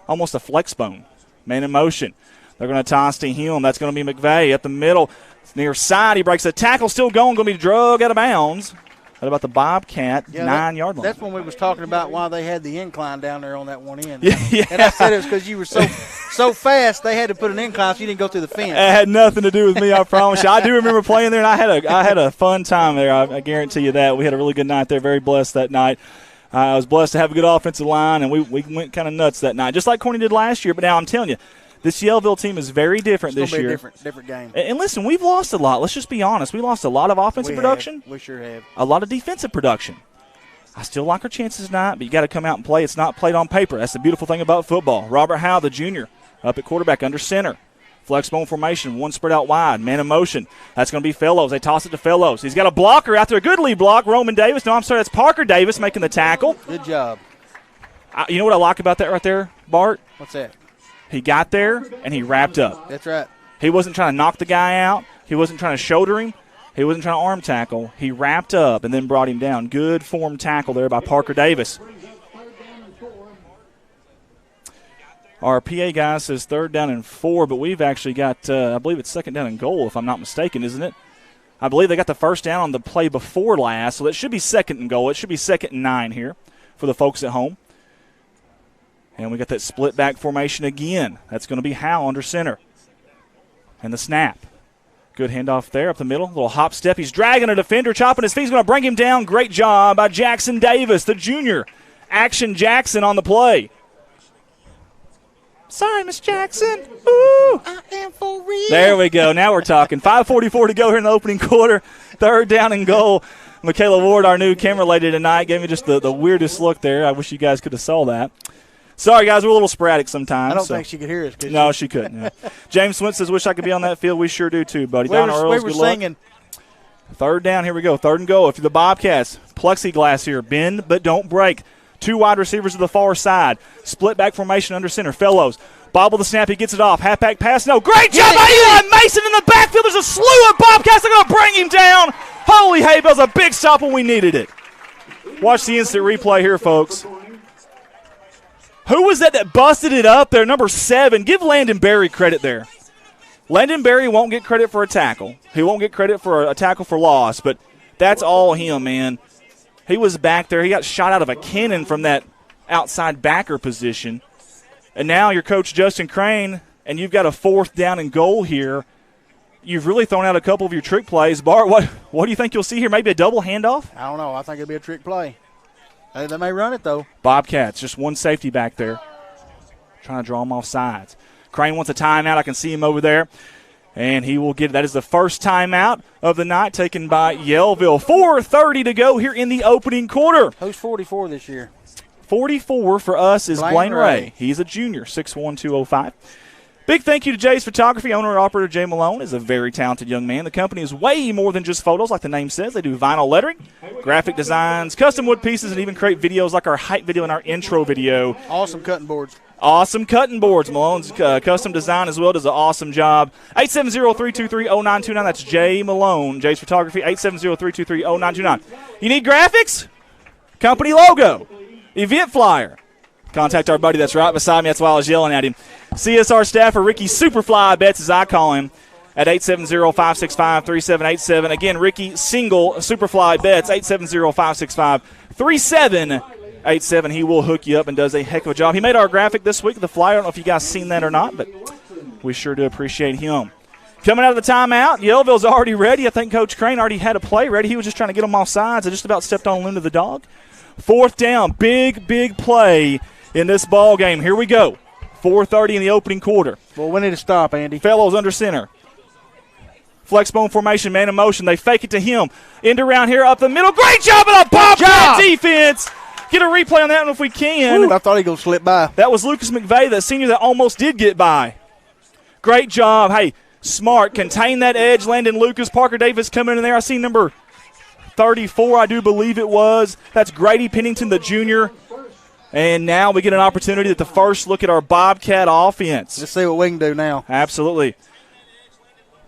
almost a flex bone, man in motion. They're going to toss to him. That's going to be McVeigh up the middle. It's near side. He breaks the tackle, still going to be drug out of bounds. What about the Bobcat 9-yard line? That's when we was talking about why they had the incline down there on that one end. Yeah. And I said it was because you were so fast they had to put an incline so you didn't go through the fence. It had nothing to do with me, I promise you. I do remember playing there, and I had a fun time there. I guarantee you that. We had a really good night there. Very blessed that night. I was blessed to have a good offensive line, and we went kind of nuts that night, just like Corny did last year. But now I'm telling you, this Yellville team is very different this year. Different game. And listen, we've lost a lot. Let's just be honest. We lost a lot of offensive production. We sure have. A lot of defensive production. I still like our chances tonight, but you got to come out and play. It's not played on paper. That's the beautiful thing about football. Robert Howe, the junior, up at quarterback under center. Flex bone formation, one spread out wide, man in motion. That's going to be Fellows. They toss it to Fellows. He's got a blocker out there, a good lead block. Roman Davis. No, I'm sorry, that's Parker Davis making the tackle. Good job. You know what I like about that right there, Bart? What's that? He got there, and he wrapped up. That's right. He wasn't trying to knock the guy out. He wasn't trying to shoulder him. He wasn't trying to arm tackle. He wrapped up and then brought him down. Good form tackle there by Parker Davis. Our PA guy says 3rd down and 4, but we've actually got, I believe it's 2nd down and goal, if I'm not mistaken, isn't it? I believe they got the 1st down on the play before last, so that should be 2nd and goal. It should be 2nd and 9 here for the folks at home. And we got that split back formation again. That's going to be Howe under center. And the snap. Good handoff there up the middle. Little hop step. He's dragging a defender, chopping his feet. He's going to bring him down. Great job by Jackson Davis, the junior. Action Jackson on the play. Sorry, Miss Jackson. Ooh. I am for real. There we go. Now we're talking. 5:44 to go here in the opening quarter. 3rd down and goal. Michaela Ward, our new camera lady tonight, gave me just the weirdest look there. I wish you guys could have saw that. Sorry, guys, we're a little sporadic sometimes. I don't think she could hear us. No, she couldn't. No. James Swint says, wish I could be on that field. We sure do, too, buddy. We were singing. 3rd down, here we go. 3rd and goal. If you're the Bobcats, plexiglass here. Bend, but don't break. 2 wide receivers to the far side. Split back formation under center. Fellows. Bobble the snap. He gets it off. Halfback pass. No. Great job by Eli Mason in the backfield. There's a slew of Bobcats. They're going to bring him down. Holy hay bells. A big stop when we needed it. Watch the instant replay here, folks. Who was that busted it up there? Number 7. Give Landon Berry credit there. Landon Berry won't get credit for a tackle. He won't get credit for a tackle for loss, but that's all him, man. He was back there. He got shot out of a cannon from that outside backer position. And now you're Coach Justin Crane, and you've got a 4th down and goal here. You've really thrown out a couple of your trick plays. Bart, what do you think you'll see here? Maybe a double handoff? I don't know. I think it'll be a trick play. They may run it, though. Bobcats, just one safety back there. Trying to draw him off sides. Crane wants a timeout. I can see him over there. And he will get it. That is the first timeout of the night taken by Yellville. 4:30 to go here in the opening quarter. Who's 44 this year? 44 for us is Blaine Ray. He's a junior, 6'1", 205. Big thank you to Jay's Photography. Owner and operator Jay Malone is a very talented young man. The company is way more than just photos, like the name says. They do vinyl lettering, graphic designs, custom wood pieces, and even create videos like our hype video and our intro video. Awesome cutting boards. Awesome cutting boards. Malone's custom design as well does an awesome job. 870-323-0929. That's Jay Malone. Jay's Photography, 870-323-0929. You need graphics? Company logo. Event flyer. Contact our buddy that's right beside me. That's why I was yelling at him. CSR staffer Ricky Superfly Betts, as I call him, at 870-565-3787. Again, Ricky Single Superfly Betts, 870-565-3787. He will hook you up and does a heck of a job. He made our graphic this week, the flyer. I don't know if you guys seen that or not, but we sure do appreciate him. Coming out of the timeout, Yellville's already ready. I think Coach Crane already had a play ready. He was just trying to get them off sides. I just about stepped on Luna the dog. 4th down, big play in this ball game. Here we go. 4:30 in the opening quarter. Well, we need to stop, Andy. Fellows under center. Flex bone formation, man in motion. They fake it to him. End around here, up the middle. Great job of the Bobcat defense. Get a replay on that one if we can. Ooh, I thought he was going to slip by. That was Lucas McVeigh, the senior that almost did get by. Great job. Hey, smart. Contain that edge. Landon Lucas. Parker Davis coming in there. I see number 34, I do believe it was. That's Grady Pennington, the junior. And now we get an opportunity at the first look at our Bobcat offense. Let's see what we can do now. Absolutely.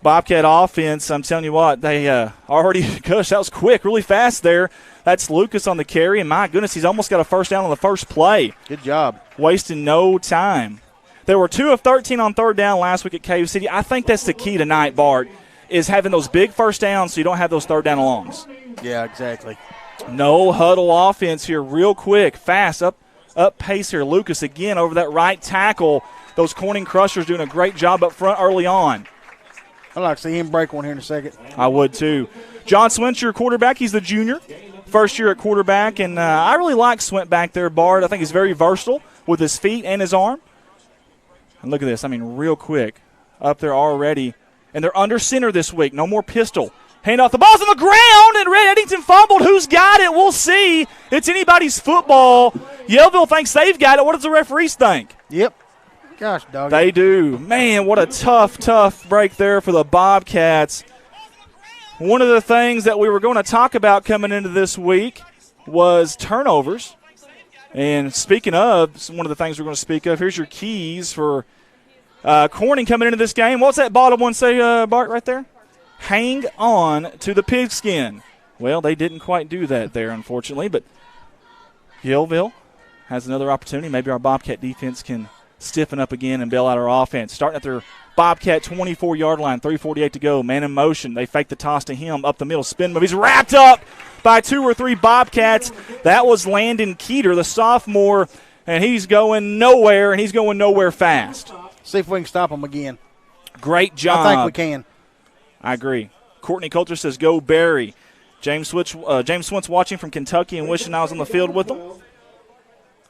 Bobcat offense, I'm telling you what, they already, gosh, that was quick, really fast there. That's Lucas on the carry, and my goodness, he's almost got a first down on the first play. Good job. Wasting no time. There were 2 of 13 on third down last week at KU City. I think that's the key tonight, Bart, is having those big first downs so you don't have those third down and longs. Yeah, exactly. No huddle offense here, real quick, fast, up pace here. Lucas again over that right tackle. Those Corning Crushers doing a great job up front early on. I'd like to see him break one here in a second. I would too. John Swint's your quarterback. He's the junior, first year at quarterback, and I really like Swint back there, Bart. I think he's very versatile with his feet and his arm. And look at this. I mean, real quick. Up there already. And they're under center this week. No more pistol. Hand off. The ball's on the ground, and Red Eddington fumbled. Who's got it? We'll see. It's anybody's football. Yellville thinks they've got it. What does the referees think? Yep. Gosh, dog. They do. Man, what a tough break there for the Bobcats. One of the things that we were going to talk about coming into this week was turnovers. And speaking of, one of the things we're going to speak of, here's your keys for Corning coming into this game. What's that bottom one say, Bart, right there? Hang on to the pigskin. Well, they didn't quite do that there, unfortunately, but Yellville has another opportunity. Maybe our Bobcat defense can stiffen up again and bail out our offense. Starting at their Bobcat 24-yard line, 3:48 to go. Man in motion. They fake the toss to him up the middle. Spin move. He's wrapped up by 2 or 3 Bobcats. That was Landon Keeter, the sophomore, and he's going nowhere, and he's going nowhere fast. See if we can stop him again. Great job. I think we can. I agree. Courtney Coulter says, go Barry. James Swint's watching from Kentucky and wishing I was on the field with them.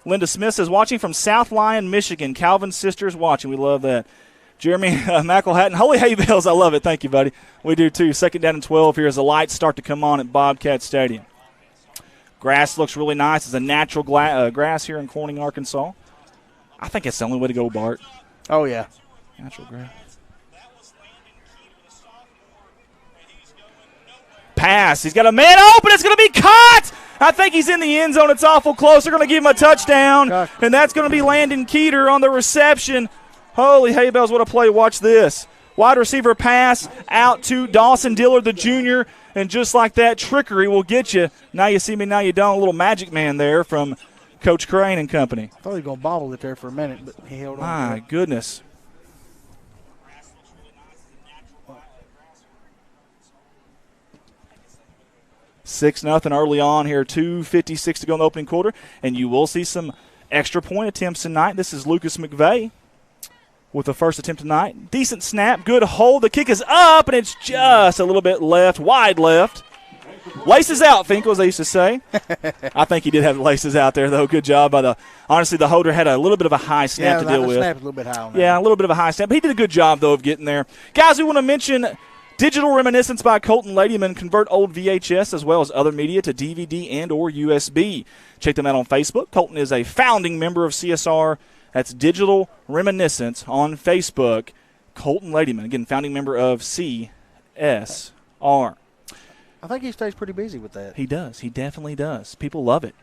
Linda Smith says, watching from South Lyon, Michigan. Calvin's sister's watching. We love that. Jeremy McElhatton, holy hay bales. I love it. Thank you, buddy. We do, too. 2nd down and 12 here as the lights start to come on at Bobcat Stadium. Grass looks really nice. It's a natural grass here in Corning, Arkansas. I think it's the only way to go, Bart. Oh, yeah. Natural grass. Pass. He's got a man open. It's going to be caught. I think he's in the end zone. It's awful close. They're going to give him a touchdown, and that's going to be Landon Keeter on the reception. Holy hay bales, what a play. Watch this. Wide receiver pass out to Dawson Dillard, the junior, and just like that, trickery will get you. Now you see me, now you don't. A little magic man there from Coach Crane and company. I thought he was going to bobble it there for a minute, but he held on. My goodness. Six nothing early on here, 2:56 to go in the opening quarter, and you will see some extra point attempts tonight. This is Lucas McVeigh with the first attempt tonight. Decent snap, good hold. The kick is up, and it's just a little bit left, wide left. Laces out, Finkel, as they used to say. I think he did have the laces out there, though. Good job by the – honestly, the holder had a little bit of a high snap to deal with. Snap a little bit high on that. Yeah, a little bit of a high snap. But he did a good job, though, of getting there. Guys, we want to mention – Digital Reminiscence by Colton Ladyman. Convert old VHS as well as other media to DVD and or USB. Check them out on Facebook. Colton is a founding member of CSR. That's Digital Reminiscence on Facebook. Colton Ladyman, again, founding member of CSR. I think he stays pretty busy with that. He does. He definitely does. People love it.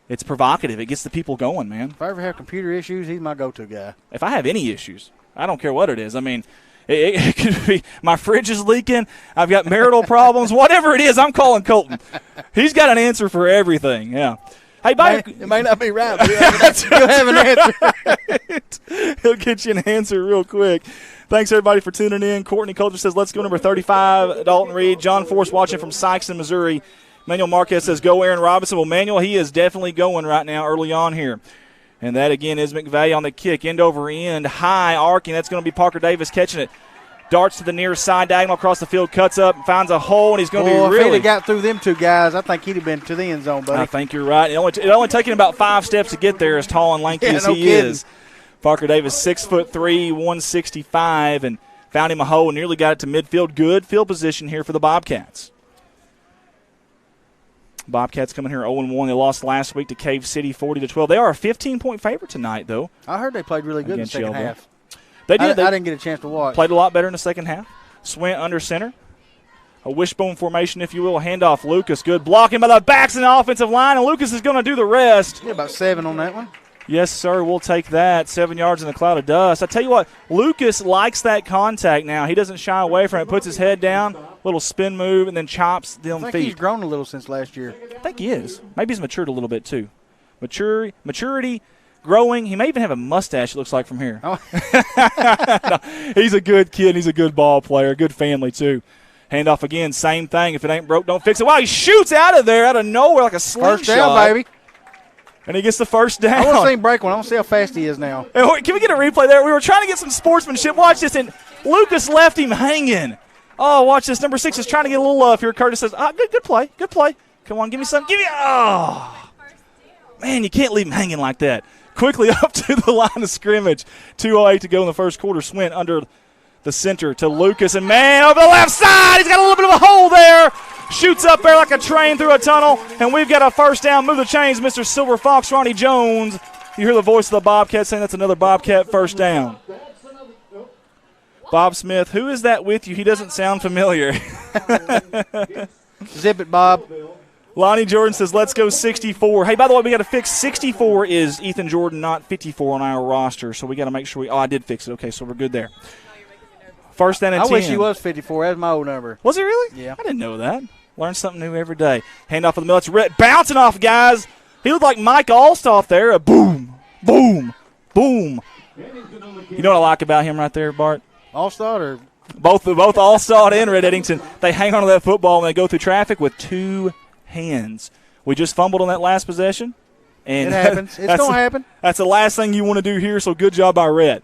It's provocative. It gets the people going, man. If I ever have computer issues, he's my go-to guy. If I have any issues, I don't care what it is. I mean, it could be my fridge is leaking, I've got marital problems, whatever it is, I'm calling Colton. He's got an answer for everything, yeah. Hey, it may not be right, but he'll have an answer. He'll get you an answer real quick. Thanks, everybody, for tuning in. Courtney Coulter says, let's go number 35, Dalton Reed. John Force watching from Sykeston, Missouri. Manuel Marquez says, go Aaron Robinson. Well, Manuel, he is definitely going right now early on here. And that, again, is McVeigh on the kick. End over end, high arcing. That's going to be Parker Davis catching it. Darts to the near side, diagonal across the field, cuts up, finds a hole, and he's going to be really. If he'd have got through them two guys, I think he'd have been to the end zone, buddy. I think you're right. It only taken about 5 steps to get there, as tall and lanky as he is. Parker Davis, 6'3", 165, and Found him a hole and nearly got it to midfield. Good field position here for the Bobcats. Bobcats coming here 0-1. They lost last week to Cave City 40-12. They are a 15-point favorite tonight, though. I heard they played really good in the second half. They did. I didn't get a chance to watch. Played a lot better in the second half. Swint under center. A wishbone formation, if you will. Handoff, Lucas. Good blocking by the backs in the offensive line, and Lucas is going to do the rest. Yeah, about 7 on that one. Yes, sir. We'll take that. 7 yards in the cloud of dust. I tell you what, Lucas likes that contact now. He doesn't shy away from it. Puts his head down, little spin move, and then chops them feet. I think he's grown a little since last year. I think he is. Maybe he's matured a little bit, too. Maturity, growing. He may even have a mustache, it looks like, from here. Oh. No, he's a good kid. He's a good ball player, good family, too. Handoff again, same thing. If it ain't broke, don't fix it. Wow, he shoots out of there, out of nowhere, like a slingshot. First down, baby. And he gets the first down. I want to see him break one. I want to see how fast he is now. Can we get a replay there? We were trying to get some sportsmanship. Watch this, and Lucas left him hanging. Oh, watch this. Number 6 is trying to get a little love here. Curtis says, good play, good play. Come on, give me some. Oh. Man, you can't leave him hanging like that. Quickly up to the line of scrimmage. 2:08 to go in the first quarter. Swint under the center to Lucas, and man, over the left side, he's got a little bit of a hole there. Shoots up there like a train through a tunnel, and we've got a first down. Move the chains, Mr. Silver Fox, Ronnie Jones. You hear the voice of the Bobcat saying that's another Bobcat first down. Bob Smith, who is that with you? He doesn't sound familiar. Zip it, Bob. Lonnie Jordan says, let's go 64. Hey, by the way, we got to fix 64 is Ethan Jordan, not 54 on our roster, so we got to make sure I did fix it. Okay, so we're good there. First down and 10. I wish he was 54. That's my old number. Was he really? Yeah. I didn't know that. Learn something new every day. Hand off of the middle. It's bouncing off, guys. He looked like Mike Allstott there. A boom, boom, boom. You know what I like about him right there, Bart? Allstott or? Both Allstott and Red Eddington. They hang on to that football and they go through traffic with 2 hands. We just fumbled on that last possession. And it happens. It's going to happen. That's the last thing you want to do here, so good job by Red.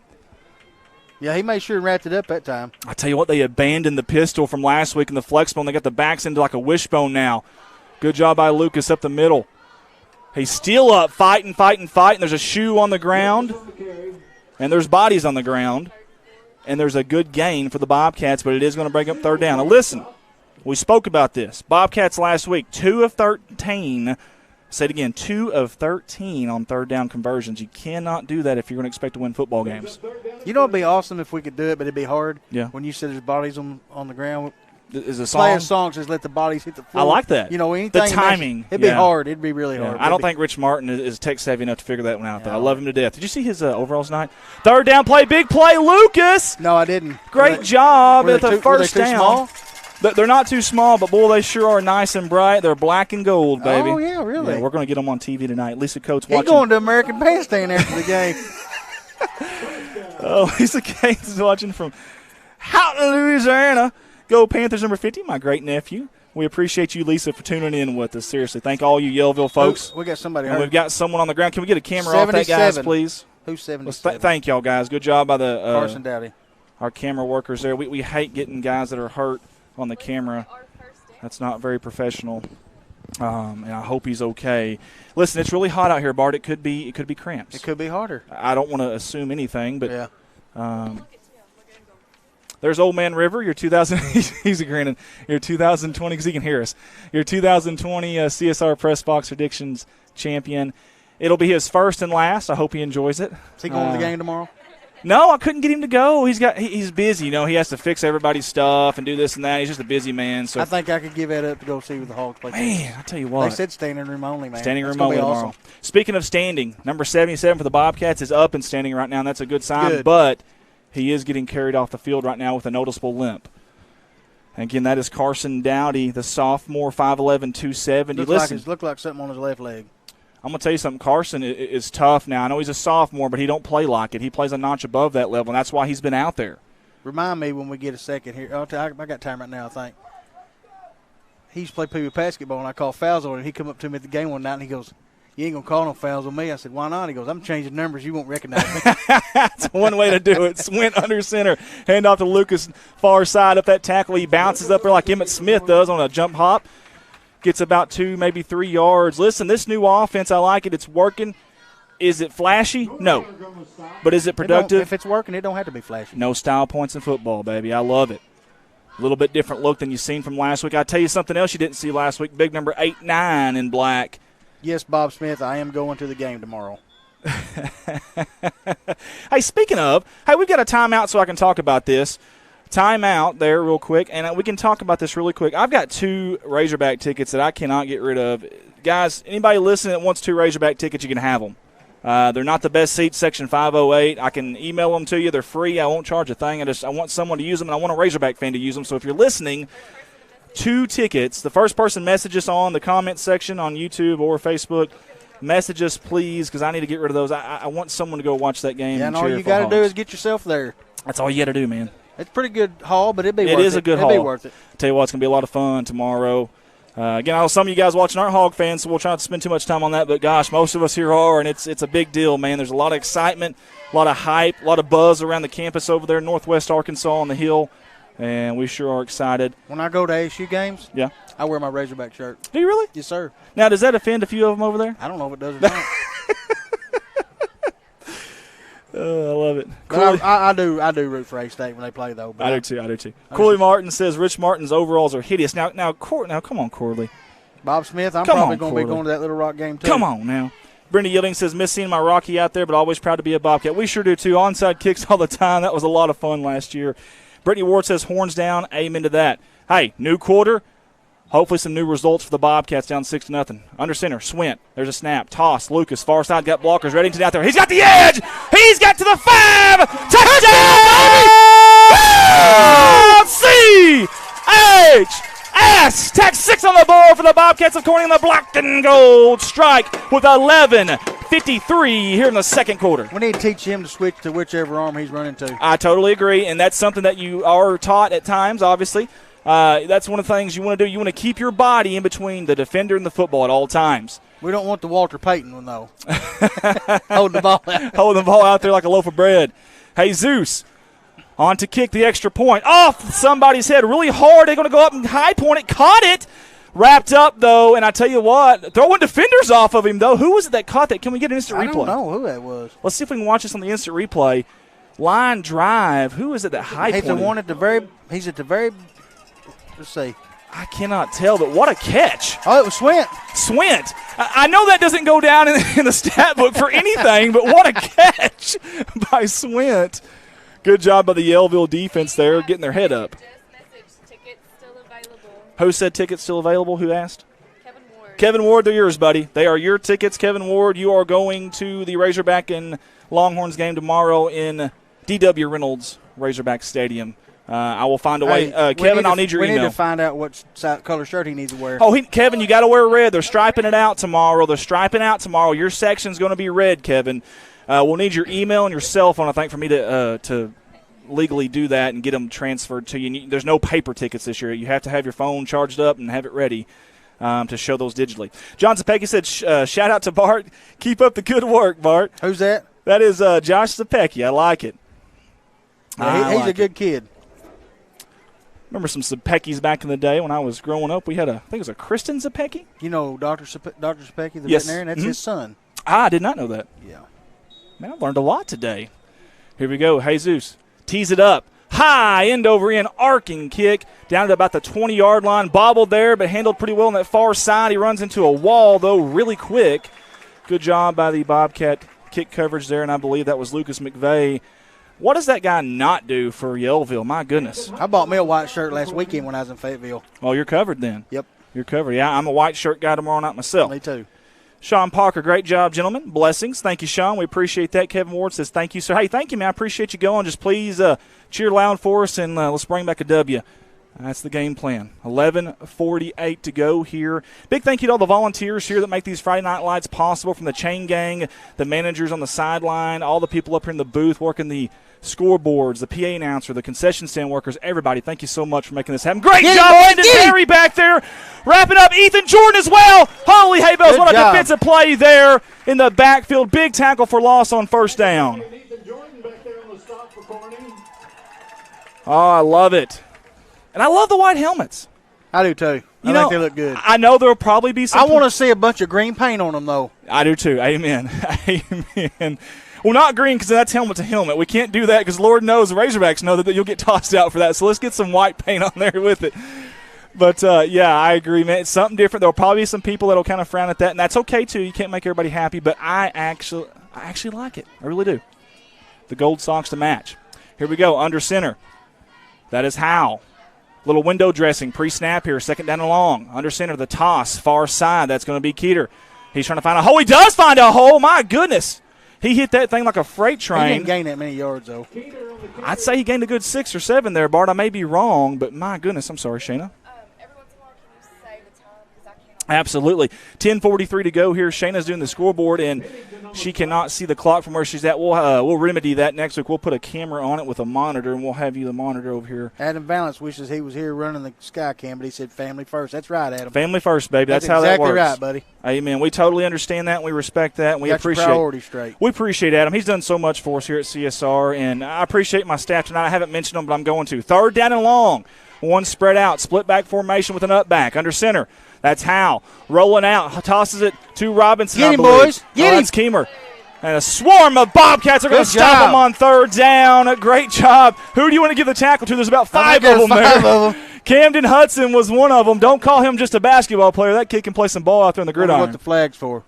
Yeah, he made sure and wrapped it up that time. I tell you what, they abandoned the pistol from last week in the flex bone. They got the backs into like a wishbone now. Good job by Lucas up the middle. He's still up, fighting. There's a shoe on the ground, and there's bodies on the ground, and there's a good gain for the Bobcats, but it is going to break up third down. Now, listen, we spoke about this. Bobcats last week, 2 of 13. Say it again, 2 of 13 on third down conversions. You cannot do that if you're going to expect to win football games. You know, it'd be awesome if we could do it, but it'd be hard. Yeah. When you said there's bodies on the ground. Is a song? Play a song, just let the bodies hit the floor. I like that. You know, anything. The timing. It'd be hard. It'd be really hard. I don't think Rich Martin is tech savvy enough to figure that one out, though. I love him to death. Did you see his overalls tonight? Third down play, big play, Lucas. No, I didn't. Great job at the first down. Small? They're not too small, but, boy, they sure are nice and bright. They're black and gold, baby. Oh, yeah, really? Yeah, we're going to get them on TV tonight. Lisa Coates watching. He's going to American Bandstand after the game. Oh, Lisa Coates is watching from Houghton, Louisiana. Go Panthers number 50, my great nephew. We appreciate you, Lisa, for tuning in with us. Seriously, thank all you Yellville folks. We got somebody and hurt. We've got someone on the ground. Can we get a camera off that, guys, please? Who's 77? Thank y'all, guys. Good job by the Carson Dowdy. Our camera workers there. We hate getting guys that are hurt on the camera. That's not very professional. And I hope he's okay. Listen, it's really hot out here, Bart. It could be cramps. It could be harder. I don't want to assume anything, but yeah. There's Old Man River, your 2000. He's grinning. Your 2020, because he can hear us. Your 2020 CSR Press Box Predictions champion. It'll be his first and last. I hope he enjoys it. Is he going to the game tomorrow? No, I couldn't get him to go. He's busy. You know, he has to fix everybody's stuff and do this and that. He's just a busy man. So I think I could give that up to go see with the Hawks play. Man, I tell you what. They said standing room only, man. Standing room only tomorrow. Awesome. Speaking of standing, number 77 for the Bobcats is up and standing right now, and that's a good sign. Good. But he is getting carried off the field right now with a noticeable limp. And again, that is Carson Dowdy, the sophomore, 5'11", 270. Looked like something on his left leg. I'm going to tell you something. Carson is tough now. I know he's a sophomore, but he don't play like it. He plays a notch above that level, and that's why he's been out there. Remind me when we get a second here. I got time right now, I think. He used to play PB basketball, and I called fouls on him. He come up to me at the game one night, and he goes, "You ain't going to call no fouls on me." I said, "Why not?" He goes, "I'm changing numbers. You won't recognize me." That's one way to do it. Swint under center. Hand off to Lucas, far side up that tackle. He bounces up there like Emmitt Smith does on a jump hop. Gets about 2, maybe 3 yards. Listen, this new offense, I like it. It's working. Is it flashy? No. But is it productive? If it's working, it don't have to be flashy. No style points in football, baby. I love it. A little bit different look than you've seen from last week. I'll tell you something else you didn't see last week. Big number 8-9 in black. Yes, Bob Smith, I am going to the game tomorrow. Hey, speaking of, we've got a timeout so I can talk about this. Timeout there real quick, and we can talk about this really quick. I've got 2 Razorback tickets that I cannot get rid of. Guys, anybody listening that wants 2 Razorback tickets, you can have them. They're not the best seats, Section 508. I can email them to you. They're free. I won't charge a thing. I want someone to use them, and I want a Razorback fan to use them. So if you're listening, 2 tickets. The first person message us on the comment section on YouTube or Facebook. Message us, please, because I need to get rid of those. I want someone to go watch that game. Yeah, and and all cheer you for got to Hogs. do is get yourself there. That's all you got to do, man. It's a pretty good haul, but it'd be worth it. It is a good haul. It'd be worth it. Tell you what, it's going to be a lot of fun tomorrow. Again, I know some of you guys watching aren't Hog fans, so we'll try not to spend too much time on that. But, gosh, most of us here are, and it's a big deal, man. There's a lot of excitement, a lot of hype, a lot of buzz around the campus over there in northwest Arkansas on the hill, and we sure are excited. When I go to ASU games, yeah, I wear my Razorback shirt. Do you really? Yes, sir. Now, does that offend a few of them over there? I don't know if it does or not. I love it. But I do root for A-State when they play, though. I do too. Corley Martin says Rich Martin's overalls are hideous. Now, come on, Corley. Bob Smith, I'm probably going to be going to that Little Rock game, too. Come on now. Brenda Yielding says, miss seeing my Rocky out there, but always proud to be a Bobcat. We sure do, too. Onside kicks all the time. That was a lot of fun last year. Brittany Ward says, horns down. Amen to that. Hey, new quarter. Hopefully some new results for the Bobcats down 6-0. Under center, Swint. There's a snap. Toss. Lucas, far side, got blockers. Reddington out there. He's got the edge. He's got to the 5. Touchdown! C-H-S. Tag 6 on the board for the Bobcats of Corning, the black and gold strike with 11:53 here in the second quarter. We need to teach him to switch to whichever arm he's running to. I totally agree, and that's something that you are taught at times, obviously. That's one of the things you want to do. You want to keep your body in between the defender and the football at all times. We don't want the Walter Payton one, though. Holding the ball out. Holding the ball out there like a loaf of bread. Hey, Zeus, on to kick the extra point. Off somebody's head really hard. They're going to go up and high point it. Caught it. Wrapped up, though, and I tell you what, throwing defenders off of him, though. Who was it that caught that? Can we get an instant replay? I don't know who that was. Let's see if we can watch this on the instant replay. Line drive. Who is it that high pointed? He's at the very – let's see. I cannot tell, but what a catch. Oh, it was Swint. Swint. I know that doesn't go down in the stat book for anything, but what a catch by Swint. Good job by the Yellville defense there, getting their head up. Who said tickets still available? Who asked? Kevin Ward. Kevin Ward, they're yours, buddy. They are your tickets. Kevin Ward, you are going to the Razorback and Longhorns game tomorrow in D.W. Reynolds Razorback Stadium. I will find a way. Kevin, I'll need your email. We need to find out what color shirt he needs to wear. Oh, Kevin, you got to wear red. They're striping it out tomorrow. Your section's going to be red, Kevin. We'll need your email and your cell phone, I think, for me to legally do that and get them transferred to you. There's no paper tickets this year. You have to have your phone charged up and have it ready to show those digitally. John Zapecki said, shout out to Bart. Keep up the good work, Bart. Who's that? That is Josh Zapecki. I like it. Yeah, he's a good kid. Remember some Zapeckis back in the day when I was growing up. We had I think it was a Kristen Zapecki. You know Dr. Zapecki, the yes. veterinarian? That's his son. I did not know that. Yeah. Man, I learned a lot today. Here we go. Jesus tees it up. High, end over end, arcing kick down to about the 20-yard line. Bobbled there, but handled pretty well on that far side. He runs into a wall, though, really quick. Good job by the Bobcat kick coverage there, and I believe that was Lucas McVeigh. What does that guy not do for Yellville? My goodness. I bought me a white shirt last weekend when I was in Fayetteville. Oh, you're covered then. Yep. You're covered. Yeah, I'm a white shirt guy tomorrow night myself. Me too. Sean Parker, great job, gentlemen. Blessings. Thank you, Sean. We appreciate that. Kevin Ward says thank you, sir. Hey, thank you, man. I appreciate you going. Just please cheer loud for us, and let's bring back a W. That's the game plan. 11:48 to go here. Big thank you to all the volunteers here that make these Friday Night Lights possible, from the chain gang, the managers on the sideline, all the people up here in the booth working the scoreboards, the PA announcer, the concession stand workers, everybody. Thank you so much for making this happen. Great job, Landon Perry back there. Wrapping up Ethan Jordan as well. Holy hay bells, what a defensive play there in the backfield. Big tackle for loss on first down. Oh, I love it. And I love the white helmets. I do too. I think they look good. I know there will probably be some. I want to see a bunch of green paint on them, though. I do too. Amen. Amen. Well, not green because that's helmet to helmet. We can't do that because Lord knows the Razorbacks know that you'll get tossed out for that. So let's get some white paint on there with it. But, yeah, I agree, man. It's something different. There will probably be some people that will kind of frown at that, and that's okay too. You can't make everybody happy, but I actually like it. I really do. The gold socks to match. Here we go, under center. That is Howell. Little window dressing, pre-snap here, second down and long. Under center, the toss, far side. That's going to be Keeter. He's trying to find a hole. He does find a hole. My goodness. He hit that thing like a freight train. He didn't gain that many yards, though. I'd say he gained a good 6 or 7 there, Bart. I may be wrong, but my goodness. I'm sorry, Shayna. Absolutely. 10:43 to go here. Shayna's doing the scoreboard, and she cannot see the clock from where she's at. We'll remedy that next week. We'll put a camera on it with a monitor, and we'll have you the monitor over here. Adam Valance wishes he was here running the sky cam, but he said family first. That's right, Adam. Family first, baby. That's how exactly that works. Right, buddy. Amen. We totally understand that, and we respect that, and we appreciate your priorities straight. We appreciate Adam. He's done so much for us here at CSR, and I appreciate my staff tonight. I haven't mentioned them, but I'm going to. Third down and long. One spread out, split back formation with an up back. Under center. That's Howell. Rolling out. Tosses it to Robinson. Get him, boys. Get him. That's Keemer. And a swarm of Bobcats are going to stop him on third down. Great job. Who do you want to give the tackle to? There's about 5 of them there. Camden Hudson was one of them. Don't call him just a basketball player. That kid can play some ball out there in the gridiron. What the flag's for?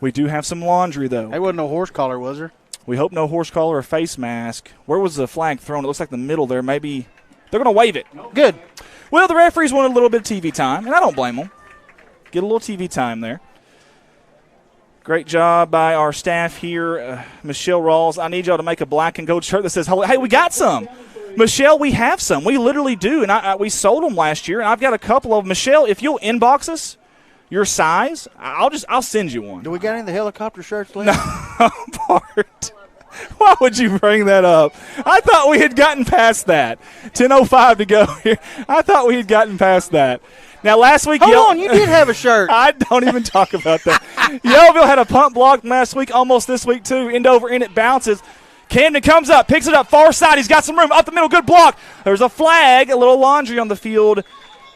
We do have some laundry, though. There wasn't no horse collar, was there? We hope no horse collar or face mask. Where was the flag thrown? It looks like the middle there. Maybe they're going to wave it. Good. Well, the referees wanted a little bit of TV time, and I don't blame them. Get a little TV time there. Great job by our staff here. Michelle Rawls, I need y'all to make a black and gold shirt that says, hey, we got some. Michelle, we have some. We literally do, and we sold them last year, and I've got a couple of them. Michelle, if you'll inbox us your size, I'll send you one. Do we got any of the helicopter shirts left? No, Bart. Why would you bring that up? I thought we had gotten past that. 10:05 to go here. I thought we had gotten past that. Now, last week, hold on, you did have a shirt. I don't even talk about that. Yellville had a punt block last week, almost this week, too. End over, in it bounces. Camden comes up, picks it up, far side. He's got some room. Up the middle, good block. There's a flag, a little laundry on the field.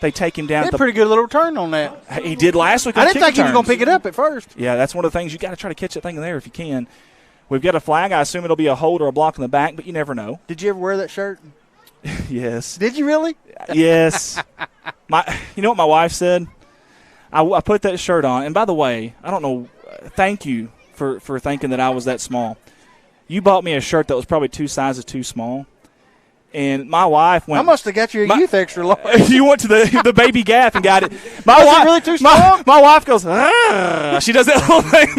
They take him down. He had a pretty good little return on that. He did last week. I didn't think he was going to pick it up at first. Yeah, that's one of the things. You got to try to catch that thing in there if you can. We've got a flag. I assume it'll be a hold or a block in the back, but you never know. Did you ever wear that shirt? Yes. Did you really? Yes. You know what my wife said? I put that shirt on, and by the way, I don't know. Thank you for thinking that I was that small. You bought me a shirt that was probably 2 sizes too small, and my wife went. I must have got you a youth extra large. You went to the baby Gap and got it. My wife really too small. My wife goes. She does that little thing.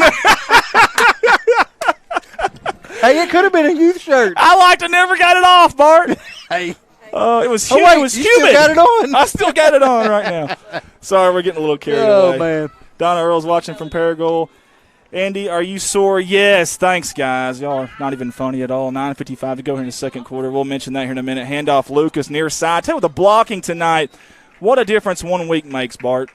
Hey, it could have been a youth shirt. I liked it. Never got it off, Bart. Hey. It was humid. It was humid. Still got it on. I still got it on right now. Sorry, we're getting a little carried away. Oh, man. Donna Earl's watching from Paragould. Andy, are you sore? Yes. Thanks, guys. Y'all are not even funny at all. 9:55 to go here in the second quarter. We'll mention that here in a minute. Handoff Lucas near side. Tell you what, the blocking tonight, what a difference 1 week makes, Bart.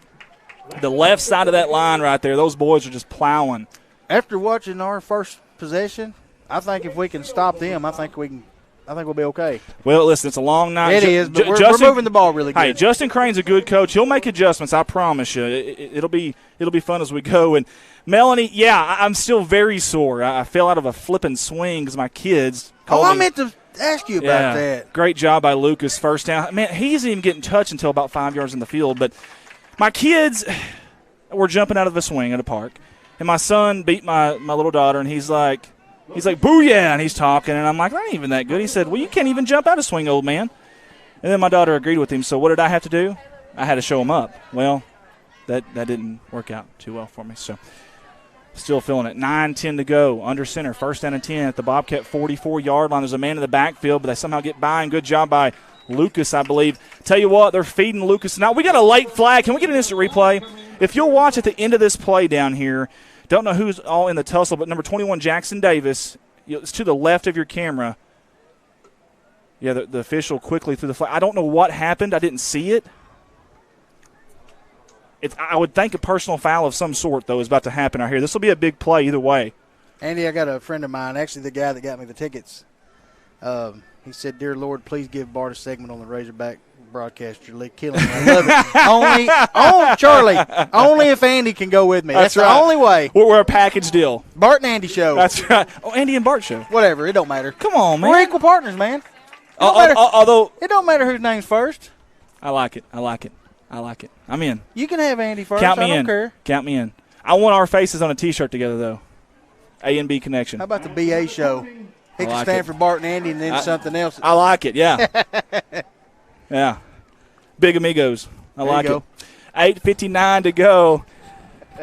The left side of that line right there, those boys are just plowing. After watching our first possession, I think if we can stop them, I think we'll be okay. Well, listen, it's a long night. It is, but we're moving the ball really good. Hey, Justin Crane's a good coach. He'll make adjustments, I promise you. It'll be fun as we go. And Melanie, yeah, I'm still very sore. I fell out of a flipping swing because my kids called me. I meant to ask you about that. Great job by Lucas, first down. Man, he isn't even getting touched until about 5 yards in the field. But my kids were jumping out of the swing at a park, and my son beat my little daughter, and he's like, booyah, and he's talking, and I'm like, I ain't even that good. He said, well, you can't even jump out of swing, old man. And then my daughter agreed with him, so what did I have to do? I had to show him up. Well, that didn't work out too well for me, so still feeling it. 9:10 to go, under center, first down and 10 at the Bobcat 44-yard line. There's a man in the backfield, but they somehow get by, and good job by Lucas, I believe. Tell you what, they're feeding Lucas. Now, we got a late flag. Can we get an instant replay? If you'll watch at the end of this play down here, don't know who's all in the tussle, but number 21, Jackson Davis, it's to the left of your camera. Yeah, the official quickly threw the flag. I don't know what happened. I didn't see it. I would think a personal foul of some sort, though, is about to happen out here. This will be a big play either way. Andy, I got a friend of mine, actually the guy that got me the tickets. He said, dear Lord, please give Bart a segment on the Razorback broadcaster, you're killing me. I love it. Charlie, only if Andy can go with me. That's right. The only way. We're a package deal. Bart and Andy show. That's right. Oh, Andy and Bart show. Whatever. It don't matter. Come on, man. We're equal partners, man. Although it don't matter whose name's first. I like it. I'm in. You can have Andy first. Count me I don't in. care. Count me in. I want our faces on a T-shirt together, though. A and B connection. How about the BA show? He can stand for Bart and Andy and then something else. I like it, yeah. Yeah. Big Amigos. I like it. 8:59 to go.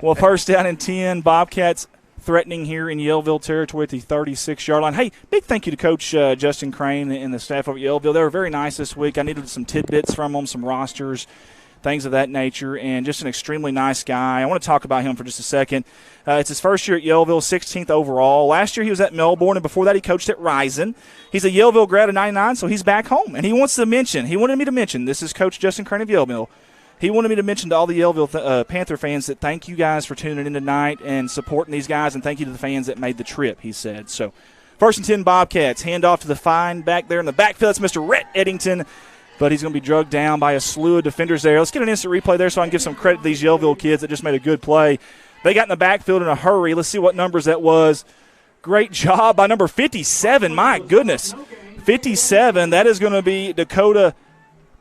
Well, first down and 10. Bobcats threatening here in Yellville territory at the 36-yard line. Hey, big thank you to Coach Justin Crane and the staff over at Yellville. They were very nice this week. I needed some tidbits from them, some rosters, things of that nature, and just an extremely nice guy. I want to talk about him for just a second. It's his first year at Yellville, 16th overall. Last year he was at Melbourne, and before that he coached at Risen. He's a Yellville grad of 99, so he's back home. And he wanted me to mention, this is Coach Justin Crane of Yellville. He wanted me to mention to all the Yellville Panther fans that thank you guys for tuning in tonight and supporting these guys, and thank you to the fans that made the trip, he said. So, first and 10 Bobcats. Hand off to the fine back there in the backfield. That's Mr. Rhett Eddington. But he's going to be drugged down by a slew of defenders there. Let's get an instant replay there so I can give some credit to these Yellville kids that just made a good play. They got in the backfield in a hurry. Let's see what numbers that was. Great job by number 57. My goodness. 57. That is going to be Dakota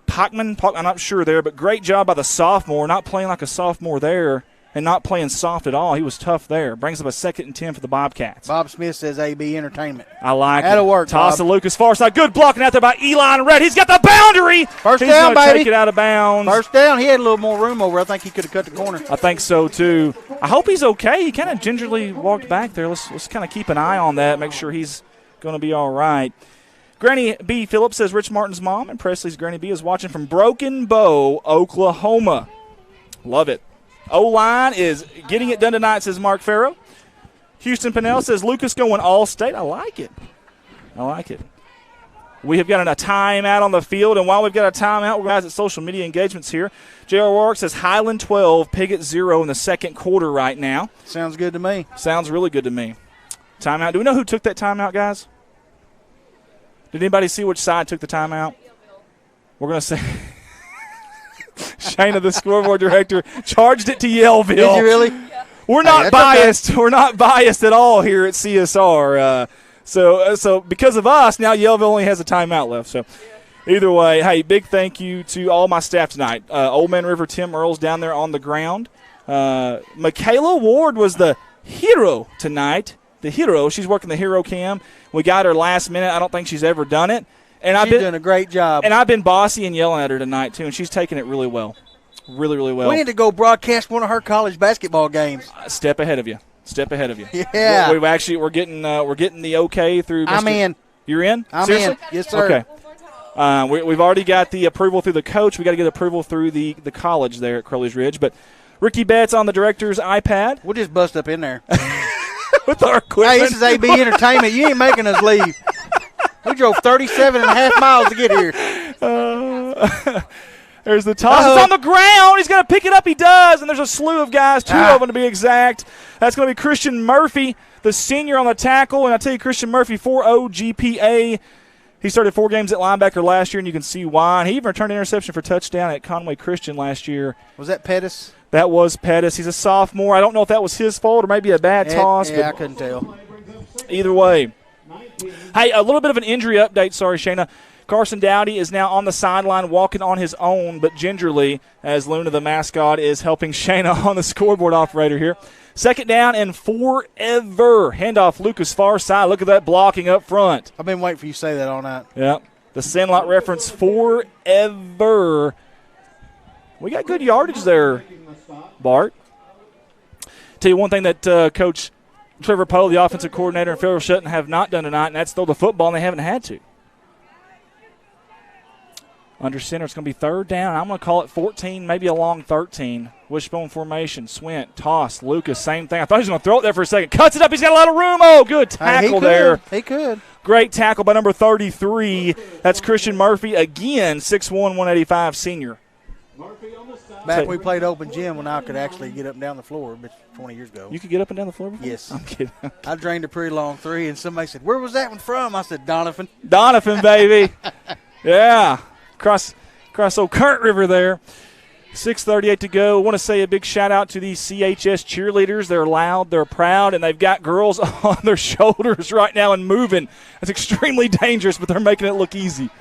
Pockman. I'm not sure there, but great job by the sophomore. Not playing like a sophomore there and not playing soft at all. He was tough there. Brings up a 2nd and 10 for the Bobcats. Bob Smith says AB Entertainment. I like That'll it. work, Toss Bob. to Lucas far side. Good blocking out there by Eli and Red. He's got the boundary. First He's down, gonna baby. Take it out of bounds. First down. He had a little more room over. I think he could have cut the corner. I think so, too. I hope he's okay. He kind of gingerly walked back there. Let's kind of keep an eye on that, make sure he's going to be all right. Granny B. Phillips says Rich Martin's mom and Presley's Granny B is watching from Broken Bow, Oklahoma. Love it. O-line is getting it done tonight, says Mark Farrow. Houston Pinnell says Lucas going all-state. I like it. We have got a timeout on the field, and while we've got a timeout, we're guys at social media engagements here. J.R. Warwick says Highland 12, Piggott 0 in the second quarter right now. Sounds good to me. Sounds really good to me. Timeout. Do we know who took that timeout, guys? Did anybody see which side took the timeout? We're going to say Shayna, the scoreboard director, charged it to Yellville. Did you really? We're not biased. Okay. We're not biased at all here at CSR. So because of us, now Yellville only has a timeout left. So either way, hey, big thank you to all my staff tonight. Old Man River Tim Earls down there on the ground. Michaela Ward was the hero tonight. The hero. She's working the hero cam. We got her last minute. I don't think she's ever done it. And she's doing a great job. And I've been bossy and yelling at her tonight, too, and she's taking it really well. Really, really well. We need to go broadcast one of her college basketball games. Step ahead of you. Yeah. We're getting the okay through Mr. I'm in. You're in? I'm Seriously? in. Yes, sir. Okay. We've already got the approval through the coach. We got to get approval through the college there at Crowley's Ridge. But Ricky Betts on the director's iPad. We'll just bust up in there. With our equipment. Hey, this is AB Entertainment. You ain't making us leave. We drove 37 and a half miles to get here. There's the toss. It's on the ground. He's going to pick it up. He does. And there's a slew of guys, two of them to be exact. That's going to be Christian Murphy, the senior on the tackle. And I tell you, Christian Murphy, 4.0 GPA. He started 4 games at linebacker last year, and you can see why. And he even returned an interception for touchdown at Conway Christian last year. Was that Pettis? That was Pettis. He's a sophomore. I don't know if that was his fault or maybe a bad toss. Yeah, I couldn't tell. Either way. Hey, a little bit of an injury update. Sorry, Shayna. Carson Dowdy is now on the sideline walking on his own, but gingerly, as Luna, the mascot, is helping Shayna on the scoreboard operator here. Second down and forever. Handoff Lucas far side. Look at that blocking up front. I've been waiting for you to say that all night. Yep. The Sandlot reference forever. We got good yardage there, Bart. Tell you one thing that Coach Trevor Poe, the offensive coordinator, and Phil Shutton have not done tonight, and that's throw the football, and they haven't had to. Under center, it's going to be third down. I'm going to call it 14, maybe a long 13. Wishbone formation, Swint, toss, Lucas, same thing. I thought he was going to throw it there for a second. Cuts it up. He's got a lot of room. Oh, good tackle there. He could. Great tackle by number 33. That's Christian Murphy again, 6'1", 185 senior. Back when we played open gym when I could actually get up and down the floor, but 20 years ago. You could get up and down the floor before? Yes. I'm kidding. I drained a pretty long 3, and somebody said, "Where was that one from?" I said, "Donovan." Donovan, baby. Yeah. across old Current River there. 6:38 to go. I want to say a big shout-out to these CHS cheerleaders. They're loud, they're proud, and they've got girls on their shoulders right now and moving. That's extremely dangerous, but they're making it look easy.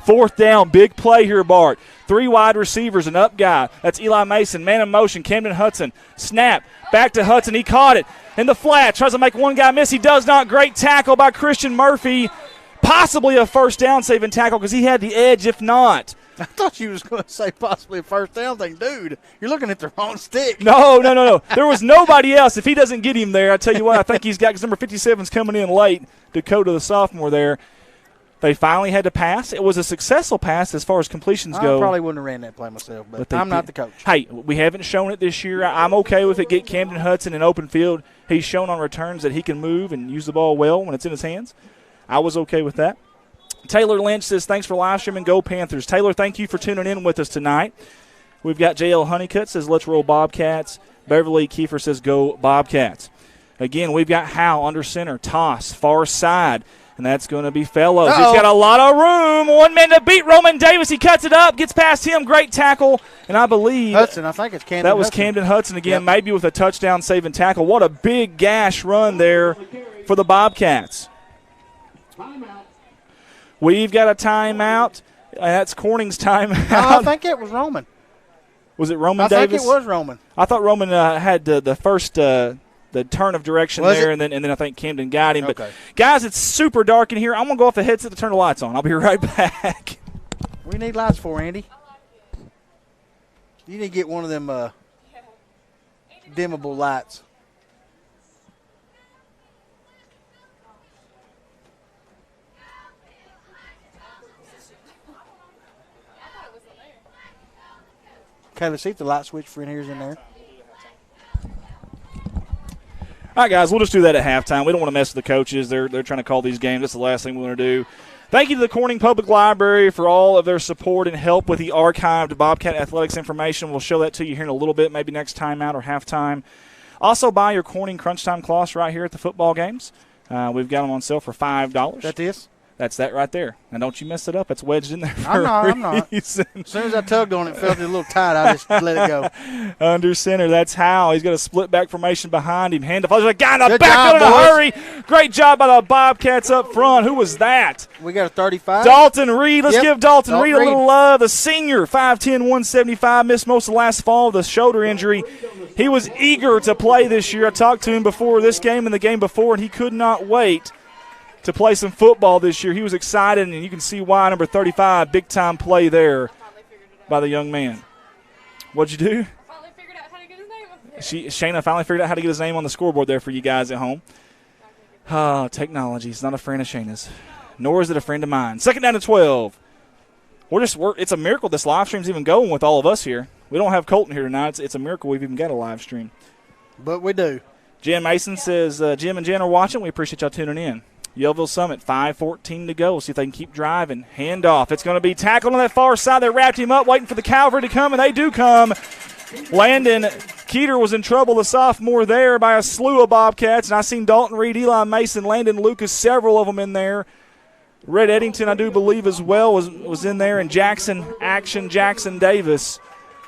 4th down, big play here, Bart. 3 wide receivers, an up guy. That's Eli Mason, man in motion, Camden Hudson. Snap, back to Hudson. He caught it in the flat. Tries to make one guy miss. He does not. Great tackle by Christian Murphy. Possibly a first down saving tackle because he had the edge if not. I thought you was going to say possibly a first down thing. Dude, you're looking at the wrong stick. No. There was nobody else. If he doesn't get him there, I tell you what, I think he's got, because number 57's coming in late, Dakota, the sophomore there. They finally had to pass. It was a successful pass as far as completions go. I probably wouldn't have ran that play myself, but I'm not the coach. Hey, we haven't shown it this year. I'm okay with it. Get Camden Hudson in open field. He's shown on returns that he can move and use the ball well when it's in his hands. I was okay with that. Taylor Lynch says, thanks for live streaming. Go Panthers. Taylor, thank you for tuning in with us tonight. We've got JL Honeycutt says, let's roll Bobcats. Beverly Kiefer says, go Bobcats. Again, we've got Howe under center, toss, far side, and that's going to be Fellows. Uh-oh. He's got a lot of room. 1 man to beat Roman Davis. He cuts it up, gets past him. Great tackle, and I believe Hudson. I think it's Camden that was Hudson. Camden Hudson again, maybe with a touchdown saving tackle. What a big gash run there for the Bobcats. We've got a timeout. That's Corning's timeout. I think it was Roman. Was it Roman Davis? Davis? I think it was Roman. I thought Roman had the first the turn of direction was there, it? and then I think Camden got him. Okay. But, guys, it's super dark in here. I'm going to go off the headset to turn the lights on. I'll be right back. We need lights for Andy. You need to get one of them dimmable lights. Okay, let's see if the light switch for in here is in there. All right, guys, we'll just do that at halftime. We don't want to mess with the coaches. They're trying to call these games. That's the last thing we want to do. Thank you to the Corning Public Library for all of their support and help with the archived Bobcat Athletics information. We'll show that to you here in a little bit, maybe next timeout or halftime. Also, buy your Corning Crunch Time cloths right here at the football games. We've got them on sale for $5. That is? That's that right there. And don't you mess it up. It's wedged in there for I'm not. a As reason. soon as I tugged on it, felt it a little tight. I just let it go. Under center, that's Howe. He's got a split back formation behind him. Handoff. There's a guy in the Good backfield job, in a boys. hurry. Great job by the Bobcats up front. Who was that? We got a 35. Dalton Reed. Let's give Dalton Reed a Reed. little love. The senior, 5'10", 175, missed most of last fall with a shoulder injury. He was eager to play this year. I talked to him before this game and the game before, and he could not wait to play some football this year. He was excited, and you can see why. Number 35, big-time play there by the young man. What'd you do? Finally figured out how to get his name up there. Shayna finally figured out how to get his name on the scoreboard there for you guys at home. Technology is not a friend of Shayna's, nor is it a friend of mine. 2nd down to 12. It's a miracle this live stream's even going with all of us here. We don't have Colton here tonight. It's a miracle we've even got a live stream. But we do. Jim Mason says, Jim and Jen are watching. We appreciate y'all tuning in. Yellville-Summit, 5:14 to go. See if they can keep driving. Handoff. It's going to be tackled on that far side. They wrapped him up, waiting for the cavalry to come, and they do come. Landon Keeter was in trouble, the sophomore there, by a slew of Bobcats. And I seen Dalton Reed, Eli Mason, Landon Lucas, several of them in there. Red Eddington, I do believe, as well, was in there. And Jackson Davis.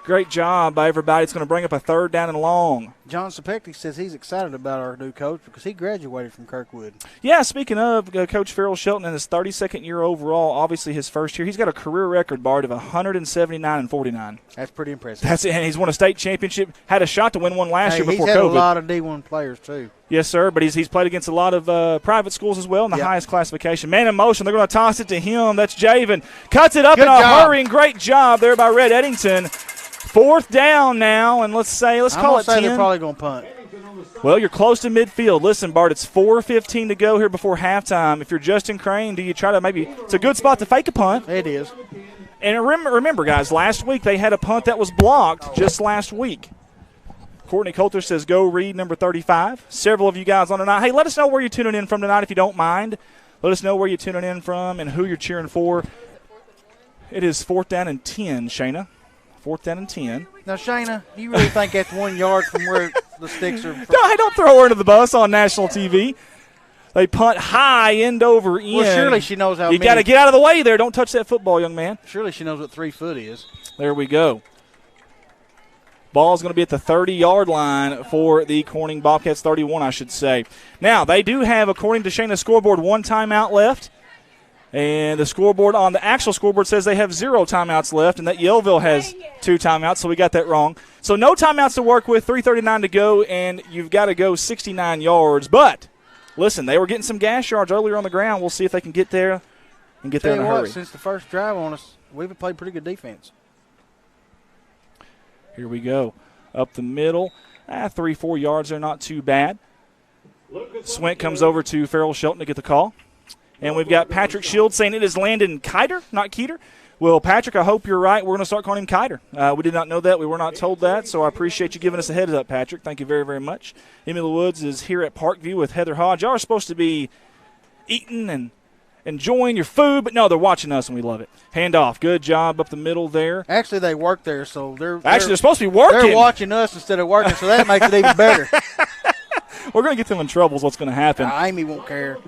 Great job by everybody. It's going to bring up a 3rd down and long. John Sapecki says he's excited about our new coach because he graduated from Kirkwood. Yeah, speaking of Coach Farrell Shelton in his 32nd year overall, obviously his first year, he's got a career record, Bart, of 179-49. That's pretty impressive. That's it, and he's won a state championship, had a shot to win one last year before he's had COVID. a lot of D1 players, too. Yes, sir, but he's played against a lot of private schools as well in the highest classification. Man in motion, they're going to toss it to him. That's Javen. Cuts it up in a hurry, and great job there by Red Eddington. 4th down now, and let's call it 10. They're probably going to punt. Well, you're close to midfield. Listen, Bart, it's 4:15 to go here before halftime. If you're Justin Crane, do you try to it's a good spot to fake a punt. It is. And remember, guys, last week they had a punt that was blocked just last week. Courtney Coulter says, go Reed, number 35. Several of you guys on tonight. Hey, let us know where you're tuning in from tonight if you don't mind. Let us know where you're tuning in from and who you're cheering for. It is 4th down and 10, Shayna. 4th down and 10. Now, Shayna, do you really think that's 1 yard from where the sticks are? Don't throw her into the bus on national TV. They punt high, end over end. Well, surely she knows how You got to get out of the way there. Don't touch that football, young man. Surely she knows what 3 foot is. There we go. Ball's going to be at the 30-yard line for the Corning Bobcats, 31, I should say. Now, they do have, according to Shayna's scoreboard, 1 timeout left. And the scoreboard on the actual scoreboard says they have 0 timeouts left, and that Yellville has 2 timeouts, so we got that wrong. So no timeouts to work with, 3:39 to go, and you've got to go 69 yards. But, listen, they were getting some gas yards earlier on the ground. We'll see if they can get there and get there in a hurry. Since the first drive on us, we've played pretty good defense. Here we go. Up the middle. 3-4 yards are not too bad. Swint comes over to Farrell Shelton to get the call. And we've got Patrick Shields saying it is Landon Kiter, not Keeter. Well, Patrick, I hope you're right. We're going to start calling him Kiter. We did not know that. We were not told that, so I appreciate you giving us a heads up, Patrick. Thank you very, very much. Emily Woods is here at Parkview with Heather Hodge. Y'all are supposed to be eating and enjoying your food, but no, they're watching us, and we love it. Hand off. Good job up the middle there. Actually, they work there, so they're supposed to be working. They're watching us instead of working, so that makes it even better. We're going to get them in trouble is what's going to happen. Amy won't care.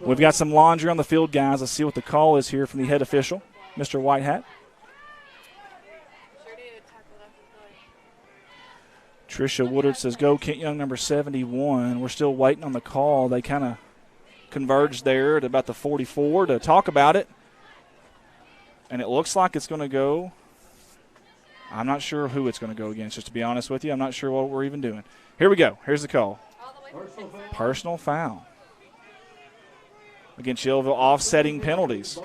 We've got some laundry on the field, guys. Let's see what the call is here from the head official, Mr. Whitehat. Tricia Woodard says, go Kent Young, number 71. We're still waiting on the call. They kind of converged there at about the 44 to talk about it. And it looks like it's going to go. I'm not sure who it's going to go against, just to be honest with you. I'm not sure what we're even doing. Here we go. Here's the call. Personal foul. Against Yellville, offsetting penalties.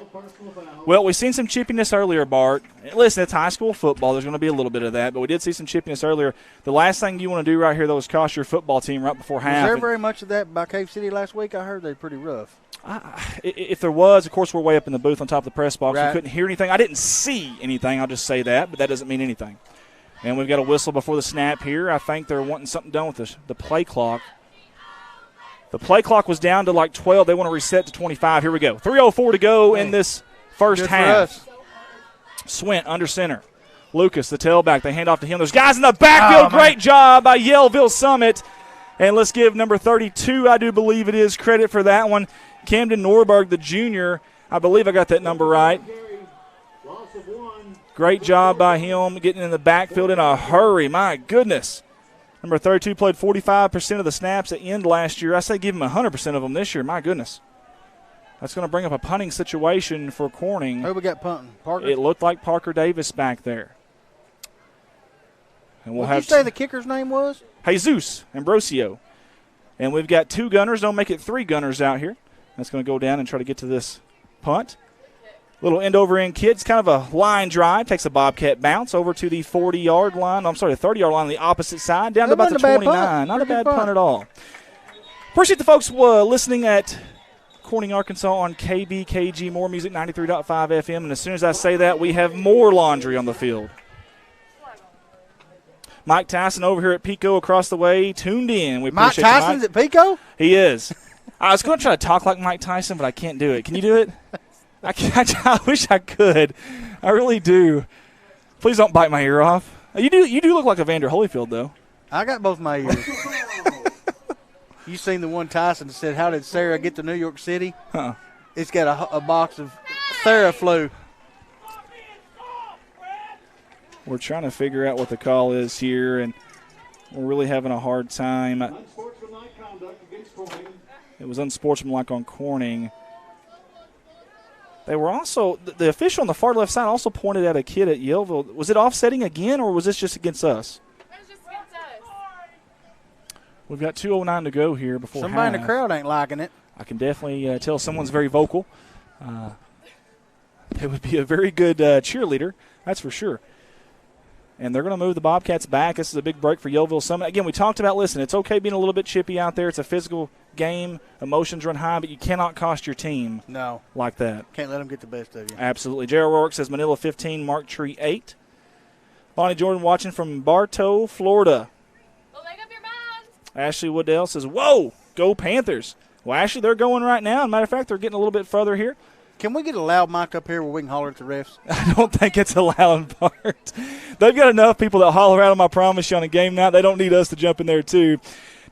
Well, we've seen some chippiness earlier, Bart. Listen, it's high school football. There's going to be a little bit of that, but we did see some chippiness earlier. The last thing you want to do right here, though, is cost your football team right before half. Was there very much of that by Cave City last week? I heard they're pretty rough. If there was, of course, we're way up in the booth on top of the press box. Right. We couldn't hear anything. I didn't see anything. I'll just say that, but that doesn't mean anything. And we've got a whistle before the snap here. I think they're wanting something done with the play clock. The play clock was down to like 12. They want to reset to 25. Here we go. 3:04 to go in this first half. Swint under center. Lucas, the tailback. They hand off to him. There's guys in the backfield. Great job by Yellville-Summit. And let's give number 32, I do believe it is, credit for that one. Camden Norberg, the junior. I believe I got that number right. Great job by him getting in the backfield in a hurry. My goodness. Number 32 played 45% of the snaps at end last year. I say give him 100% of them this year. My goodness. That's going to bring up a punting situation for Corning. Who we got punting? Parker? It looked like Parker Davis back there. And what did you say the kicker's name was? Jesus Ambrosio. And we've got 2 gunners. Don't make it 3 gunners out here. That's going to go down and try to get to this punt. Little end-over-end kick. It's kind of a line drive. Takes a Bobcat bounce over to the 40-yard line. I'm sorry, the 30-yard line on the opposite side. Down to about the 29. Not a bad punt at all. Appreciate the folks listening at Corning, Arkansas on KBKG. More Music 93.5 FM. And as soon as I say that, we have more laundry on the field. Mike Tyson over here at Pico across the way, tuned in. We Mike appreciate Tyson's Mike. at Pico? He is. I was going to try to talk like Mike Tyson, but I can't do it. Can you do it? I wish I could. I really do. Please don't bite my ear off. You do look like Evander Holyfield, though. I got both my ears. You seen the one Tyson that said, how did Sarah get to New York City? Huh. It's got a box of Theraflu. We're trying to figure out what the call is here, and we're really having a hard time. It was unsportsmanlike on Corning. They were also – the official on the far left side also pointed at a kid at Yellville. Was it offsetting again, or was this just against us? It was just against us. We've got 2:09 to go here before Somebody half. in the crowd ain't liking it. I can definitely tell someone's very vocal. It would be a very good cheerleader, that's for sure. And they're going to move the Bobcats back. This is a big break for Yellville-Summit. Again, we talked about, listen, it's okay being a little bit chippy out there. It's a physical game. Emotions run high, but you cannot cost your team like that. Can't let them get the best of you. Absolutely. J.R. Rourke says Manila 15, Mark Tree 8. Bonnie Jordan watching from Bartow, Florida. Well, make up your minds. Ashley Woodell says, whoa, go Panthers. Well, Ashley, they're going right now. As a matter of fact, they're getting a little bit further here. Can we get a loud mic up here where we can holler at the refs? I don't think it's a loud part. They've got enough people that holler out on my promise you on a game night. They don't need us to jump in there, too.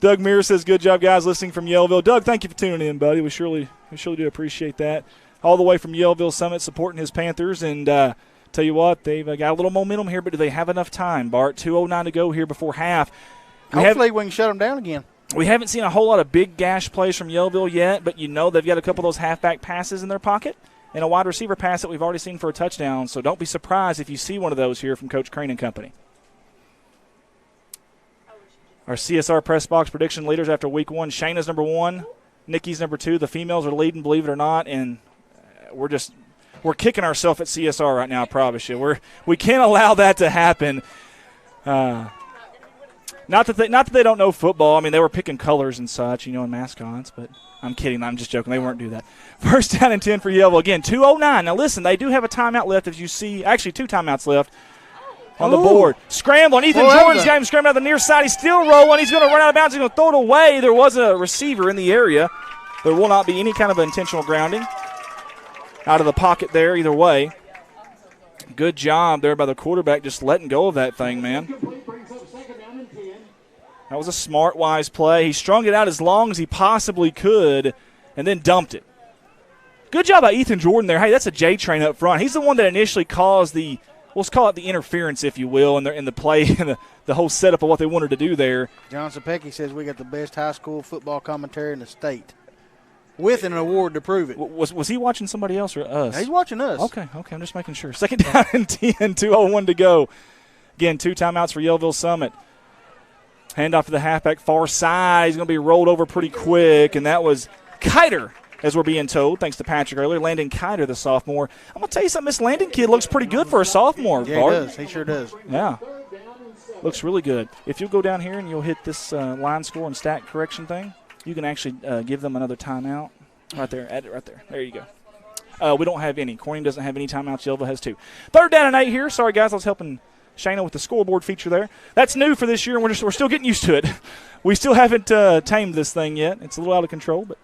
Doug Mears says, good job, guys, listening from Yellville. Doug, thank you for tuning in, buddy. We surely do appreciate that. All the way from Yellville-Summit supporting his Panthers. And tell you what, they've got a little momentum here, but do they have enough time, Bart? 2:09 to go here before half. Hopefully we can shut them down again. We haven't seen a whole lot of big gash plays from Yellville yet, but they've got a couple of those halfback passes in their pocket and a wide receiver pass that we've already seen for a touchdown. So don't be surprised if you see one of those here from Coach Crane and company. Our CSR press box prediction leaders after week 1. Shayna's number 1. Nikki's number 2. The females are leading, believe it or not, and we're kicking ourselves at CSR right now, I promise you. We can't allow that to happen. Not that they don't know football. I mean, they were picking colors and such, and mascots, but I'm kidding. I'm just joking. They weren't doing that. First down and 10 for Yellville. Again, 2:09. Now, listen, they do have a timeout left, as you see. Actually, 2 timeouts left on the board. Scrambling. Ethan Jordan's got him scrambling out the near side. He's still rolling. He's going to run out of bounds. He's going to throw it away. There was a receiver in the area. There will not be any kind of intentional grounding out of the pocket there either way. Good job there by the quarterback just letting go of that thing, man. That was a smart, wise play. He strung it out as long as he possibly could and then dumped it. Good job by Ethan Jordan there. Hey, that's a J train up front. He's the one that initially caused let's call it the interference, if you will, in the play and the whole setup of what they wanted to do there. John Sapecki says we got the best high school football commentary in the state, with an award to prove it. Was he watching somebody else or us? He's watching us. Okay, I'm just making sure. Second down and 10, 2:01 to go. Again, 2 timeouts for Yellville-Summit. Handoff to the halfback far side. He's going to be rolled over pretty quick, and that was Kiter, as we're being told, thanks to Patrick earlier. Landon Kiter, the sophomore. I'm going to tell you something, this Landon kid looks pretty good for a sophomore, Yeah, Bart. he does. He sure does. Yeah. Looks really good. If you'll go down here and you'll hit this line score and stat correction thing, you can actually give them another timeout. Right there. Add it right there. There you go. We don't have any. Corning doesn't have any timeouts. Yellville has 2. 3rd down and 8 here. Sorry, guys. I was helping Shayna with the scoreboard feature there. That's new for this year, and we're still getting used to it. We still haven't tamed this thing yet. It's a little out of control, but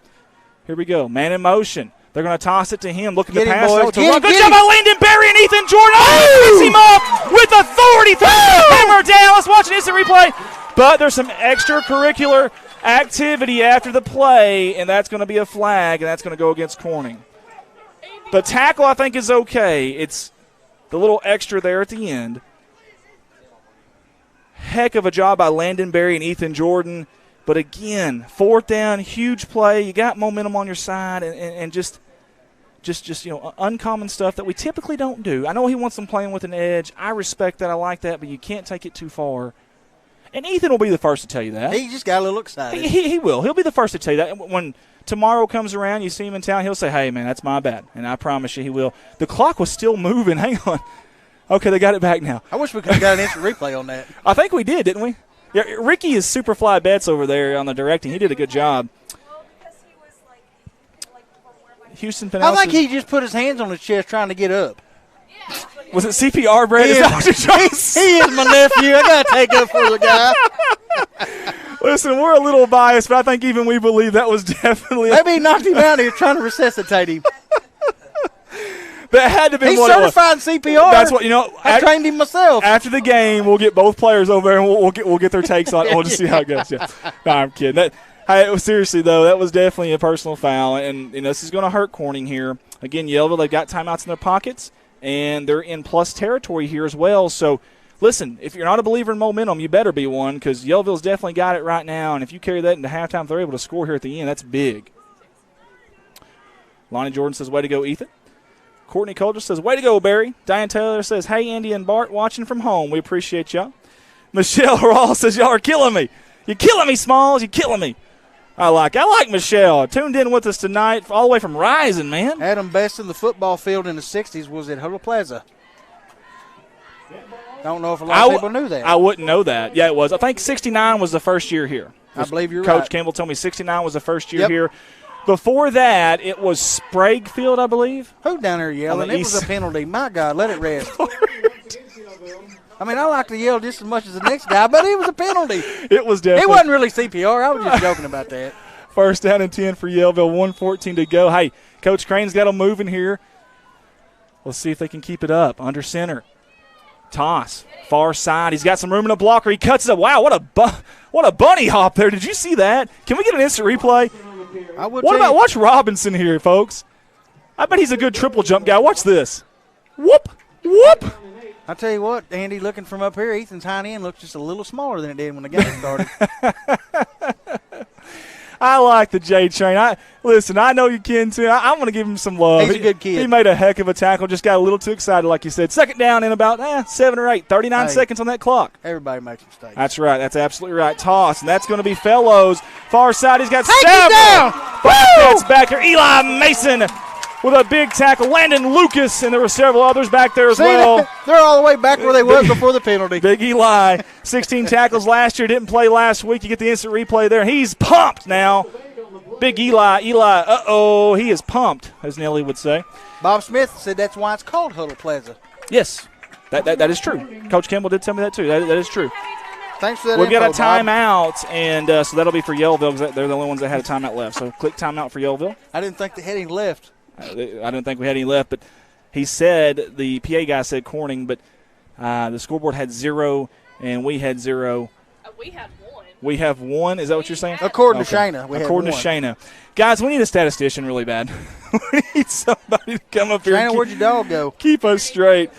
here we go. Man in motion. They're going to toss it to him, looking to pass it to run. Good job by Landon Berry and Ethan Jordan. Picks him up with authority. Hammer down. Let's watch an instant replay. But there's some extracurricular activity after the play, and that's going to be a flag, and that's going to go against Corning. The tackle, I think, is okay. It's the little extra there at the end. Heck of a job by Landon Berry and Ethan Jordan. But again, 4th down, huge play. You got momentum on your side, and just uncommon stuff that we typically don't do. I know he wants them playing with an edge. I respect that. I like that, but you can't take it too far. And Ethan will be the first to tell you that. He just got a little excited. He will. He'll be the first to tell you that. When tomorrow comes around, you see him in town, he'll say, hey, man, that's my bad. And I promise you he will. The clock was still moving. Hang on. Okay, they got it back now. I wish we could have got an instant replay on that. I think we did, didn't we? Yeah, Ricky is Superfly Betts over there on the directing. He did a good job. Houston Pinellas. I think he just put his hands on his chest trying to get up. Was it CPR, Brad? Is that what you're trying to say? He is my nephew. I got to take up for the guy. Listen, we're a little biased, but I think even we believe that was definitely. Maybe he knocked him out here trying to resuscitate him. That had to be He's what certified it was. CPR. That's what I trained him myself. After the game, we'll get both players over there and we'll get their takes on it. We'll just see how it goes. Yeah. No, I'm kidding. Seriously though, that was definitely a personal foul, and this is going to hurt Corning here. Again, Yellville, they've got timeouts in their pockets, and they're in plus territory here as well. So, listen, if you're not a believer in momentum, you better be one, because Yellville's definitely got it right now. And if you carry that into halftime, if they're able to score here at the end, that's big. Lonnie Jordan says, "Way to go, Ethan." Courtney Coulter says, "Way to go, Barry." Diane Taylor says, "Hey, Andy and Bart, watching from home. We appreciate y'all." Michelle Ross says, "Y'all are killing me. You're killing me, Smalls. You're killing me." I like Michelle. Tuned in with us tonight all the way from Rising, man. Adam Best in the football field in the 60s was at Hula Plaza. Don't know if a lot of people knew that. I wouldn't know that. Yeah, it was. I think 69 was the first year here. I believe you're right. Coach Campbell told me 69 was the first year here. Before that, it was Sprague Field, I believe. Who down there yelling? It was a penalty. My God, let it rest. I mean, I like to yell just as much as the next guy, but it was a penalty. It was definitely. It wasn't really CPR. I was just joking about that. First down and 10 for Yellville, 1:14 to go. Hey, Coach Crane's got them moving here. Let's see if they can keep it up. Under center. Toss, far side. He's got some room in the blocker. He cuts it up. Wow, what a bunny hop there. Did you see that? Can we get an instant replay? Watch Robinson here, folks? I bet he's a good triple jump guy. Watch this. Whoop, whoop. I tell you what, Andy, looking from up here, Ethan's hind end looks just a little smaller than it did when the game started. I like the J Train. Listen, I know you can too. I'm going to give him some love. He's a good kid. He made a heck of a tackle. Just got a little too excited, like you said. Second down in about 7 or 8. 39 seconds on that clock. Everybody makes mistakes. That's right. That's absolutely right. Toss, and that's going to be Fellows. Far side, he's got down. Bobcats back here. Eli Mason with a big tackle. Landon Lucas, and there were several others back there as well. They're all the way back where they were before the penalty. Big Eli, 16 tackles last year. Didn't play last week. You get the instant replay there. He's pumped now. Big Eli, he is pumped, as Nelly would say. Bob Smith said that's why it's called Huddle Plaza. Yes, that is true. Coach Campbell did tell me that too. That is true. Thanks for that. We've got a timeout, and so that'll be for Yellville because they're the only ones that had a timeout left. So click timeout for Yellville. I didn't think they had any left. I didn't think we had any left, but he said, the PA guy said Corning, but the scoreboard had 0, and we had 0. We had 1. We have 1. Is that what you're saying? According to Shayna. According to Shayna. Guys, we need a statistician really bad. We need somebody to come up here. Shayna, where'd your dog go? Keep us straight.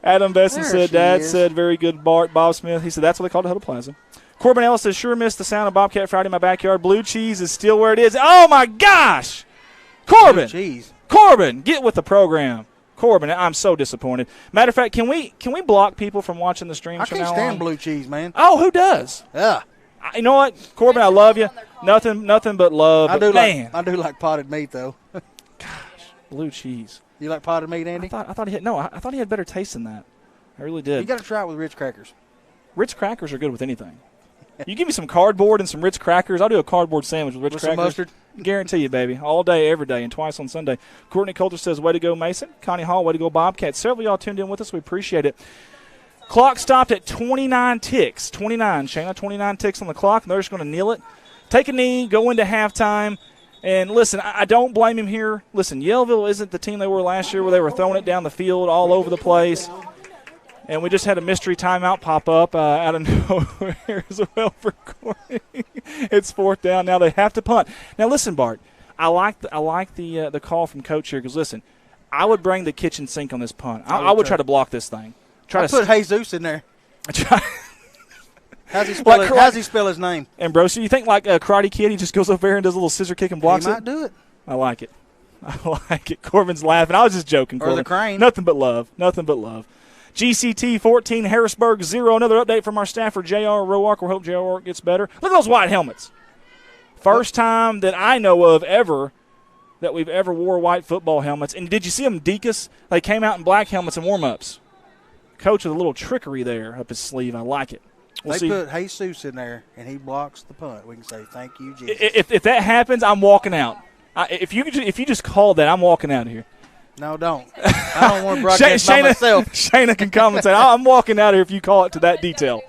Adam Besson There said, she Dad is. said, very good, Bart. Bob Smith, he said, that's what they call it, Huddle Plaza. Corbin Ellis says, sure missed the sound of Bobcat Friday in my backyard. Blue cheese is still where it is. Oh, my gosh. Corbin. Blue cheese. Corbin, get with the program. Corbin, I'm so disappointed. Matter of fact, can we block people from watching the stream? I can't stand blue cheese, man. Oh, who does? Yeah. You know what, Corbin, I love you. Nothing but love. I But do like potted meat though. Gosh, blue cheese. You like potted meat, Andy? I thought he had better taste than that. I really did. You got to try it with Ritz crackers. Ritz crackers are good with anything. You give me some cardboard and some Ritz crackers, I'll do a cardboard sandwich with Ritz crackers. Some mustard. Guarantee you, baby. All day, every day, and twice on Sunday. Courtney Coulter says, way to go, Mason. Connie Hall, way to go, Bobcats. Several of y'all tuned in with us. We appreciate it. Clock stopped at 29 ticks. 29, Shayna, 29 ticks on the clock, and they're just going to kneel it. Take a knee, go into halftime. And listen, I don't blame him here. Listen, Yellville isn't the team they were last year where they were throwing it down the field all over the place. And we just had a mystery timeout pop up out of nowhere as well for Corning. It's 4th down. Now they have to punt. Now listen, Bart, I like the call from Coach here because listen, I would bring the kitchen sink on this punt. I would try to block this thing. I put Jesus in there. How's he spell his name? Ambrosio. You think like a Karate Kid, he just goes over there and does a little scissor kick and blocks it? He might do it. I like it. I like it. Corbin's laughing. I was just joking, Corbin. Or the crane. Nothing but love. Nothing but love. GCT 14, Harrisburg 0. Another update from our staffer, J.R. Roark. We hope J.R. gets better. Look at those white helmets. First time that I know of that we've ever wore white football helmets. And did you see them, Deacus? They came out in black helmets in warm-ups. Coach with a little trickery there up his sleeve. I like it. They put Jesus in there, and he blocks the punt. We can say, thank you, Jesus. If that happens, I'm walking out. If you just call that, I'm walking out of here. No, don't. I don't want to broadcast by myself. Shayna can commentate. I'm walking out of here if you call it to that detail.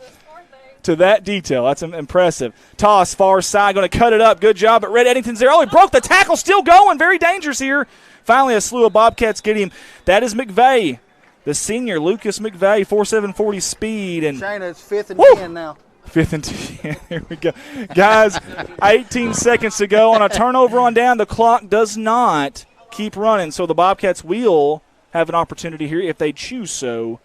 To that detail. That's impressive. Toss, far side, going to cut it up. Good job, but Red Eddington's there. Oh, he broke the tackle. Still going. Very dangerous here. Finally, a slew of Bobcats get him. That is McVeigh. The senior, Lucas McVeigh, 4.740 speed. And Shayna, it's 5th and 10 now. 5th and 10. Here we go. Guys, 18 seconds to go on a turnover on down. The clock does not keep running, so the Bobcats will have an opportunity here if they choose so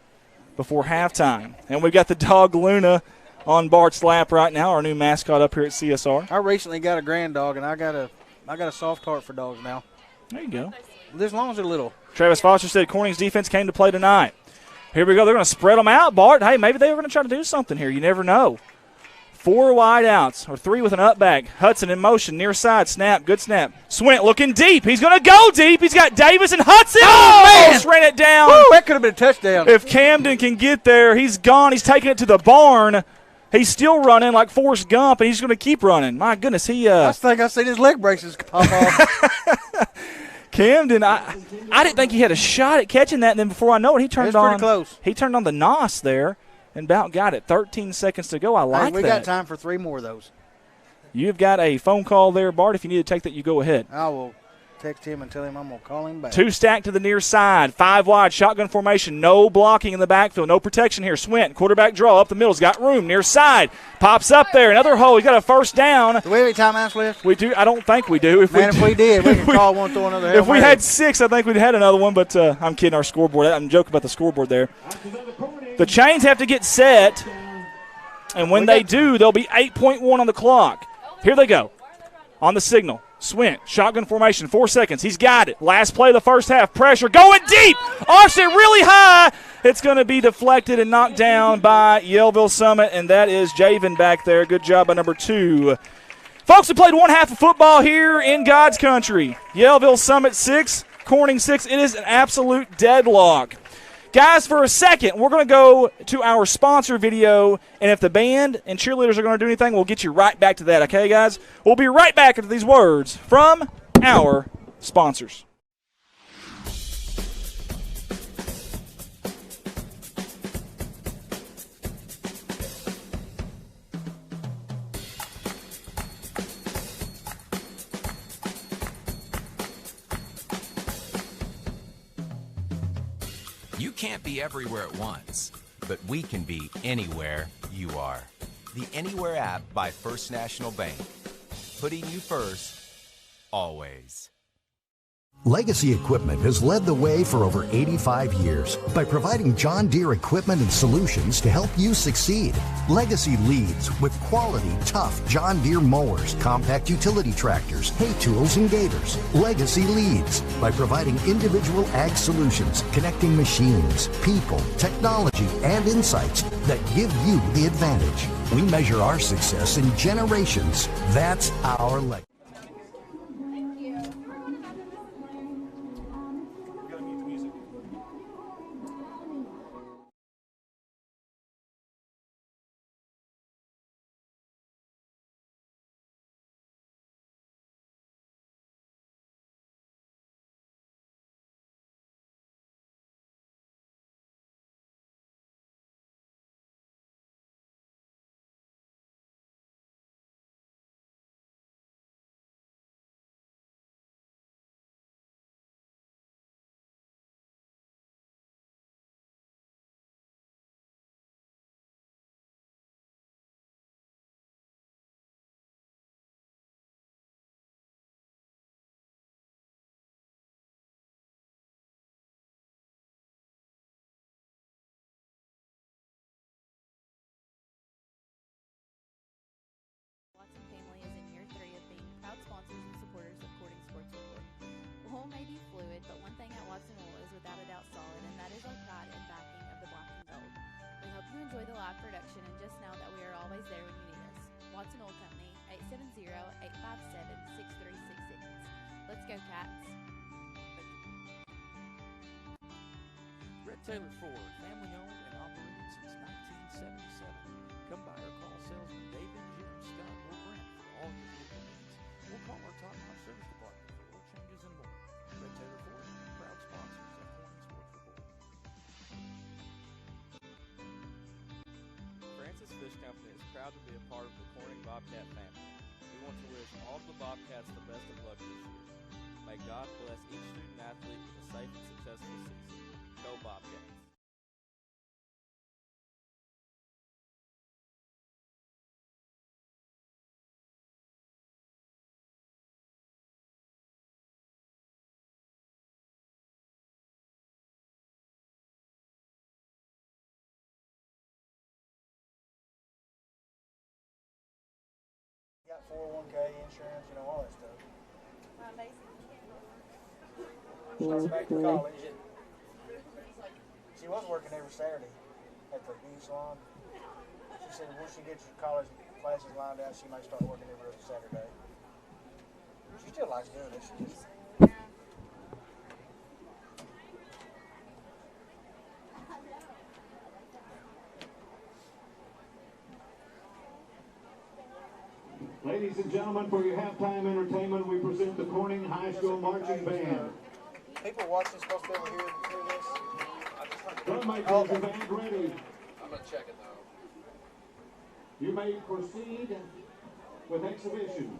before halftime. And we've got the dog Luna on Bart's lap right now, our new mascot up here at CSR. I recently got a grand dog, and I got a soft heart for dogs now. There you go. As long as they're little. Travis Foster said Corning's defense came to play tonight. Here we go. They're going to spread them out, Bart. Hey, maybe they were going to try to do something here. You never know. 4 wide outs, or 3 with an up back. Hudson in motion, near side, snap, good snap. Swint looking deep. He's going to go deep. He's got Davis and Hudson. Almost ran it down. Woo, that could have been a touchdown. If Camden can get there, he's gone. He's taking it to the barn. He's still running like Forrest Gump, and he's going to keep running. My goodness, I think I seen his leg braces pop off. Camden, I didn't think he had a shot at catching that, and then before I know it, he turned on. Pretty close. He turned on the NOS there. And about got it. 13 seconds to go. I like that. We got time for 3 more of those. You've got a phone call there, Bart. If you need to take that, you go ahead. I will text him and tell him I'm going to call him back. 2 stacked to the near side. 5 wide. Shotgun formation. No blocking in the backfield. No protection here. Swint. Quarterback draw up the middle. He's got room. Near side. Pops up there. Another hole. He's got a first down. Do we have any timeouts left? We do. I don't think we do. If we did, we could call one, throw another. If we had 6, I think we'd had another one, but I'm kidding our scoreboard. I'm joking about the scoreboard there. The chains have to get set, and when they do, there'll be 8.1 on the clock. Here they go. On the signal. Swint, shotgun formation, 4 seconds. He's got it. Last play of the first half. Pressure going deep. Offset really high. It's going to be deflected and knocked down by Yellville-Summit, and that is Javen back there. Good job by number 2. Folks, we played one half of football here in God's country. Yellville-Summit 6, Corning 6. It is an absolute deadlock. Guys, for a second, we're going to go to our sponsor video, and if the band and cheerleaders are going to do anything, we'll get you right back to that, okay, guys? We'll be right back after these words from our sponsors. You can't be everywhere at once, but we can be anywhere you are. The Anywhere app by First National Bank. Putting you first, always. Legacy Equipment has led the way for over 85 years by providing John Deere equipment and solutions to help you succeed. Legacy leads with quality, tough John Deere mowers, compact utility tractors, hay tools, and gators. Legacy leads by providing individual ag solutions, connecting machines, people, technology, and insights that give you the advantage. We measure our success in generations. That's our legacy. Watson family is in year 3 of being proud sponsors and supporters of Corning Sports Report. The whole may be fluid, but one thing at Watson Wool is without a doubt solid, and that is our pride and backing of the black and gold. We hope you enjoy the live production and just know that we are always there when you need us. Watson Wool Company, 870-857-6366. Let's go, Cats. Red Taylor Ford, family owned and operated since 1977. Come by or call salesman David, Jim, Scott, or Brent for all your vehicle needs. We'll call our top-notch service department for oil changes and more. Red Taylor Ford, proud sponsors of Corning Sports Report. Francis Fish Company is proud to be a part of the Corning Bobcat family. We want to wish all of the Bobcats the best of luck this year. May God bless each student athlete with a safe and successful season. Go Bobcats. Got 401k insurance, all that stuff. Started back to college. She was working every Saturday at the beauty salon. She said once she gets her college classes lined out, she might start working every other Saturday. She still likes doing it. She just Ladies and gentlemen, for your halftime entertainment, we present the Corning High School Marching Band. People watching supposed to be able to hear this. Drummakers, your band ready. I'm going to check it, though. You may proceed with exhibition.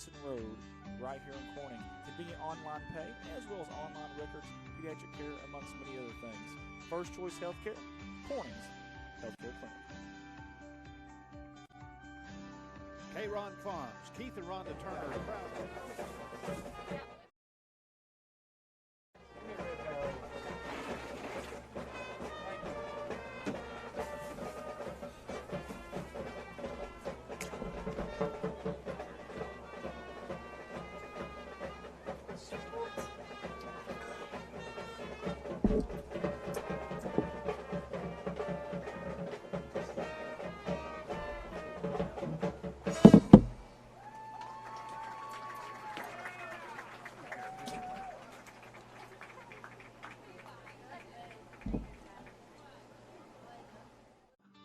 Watson Road, right here in Corning. Convenient online pay, as well as online records, pediatric care, amongst many other things. First Choice Healthcare, Corning's Healthcare Clinic. K-Ron Farms, Keith and Rhonda Turner, proud.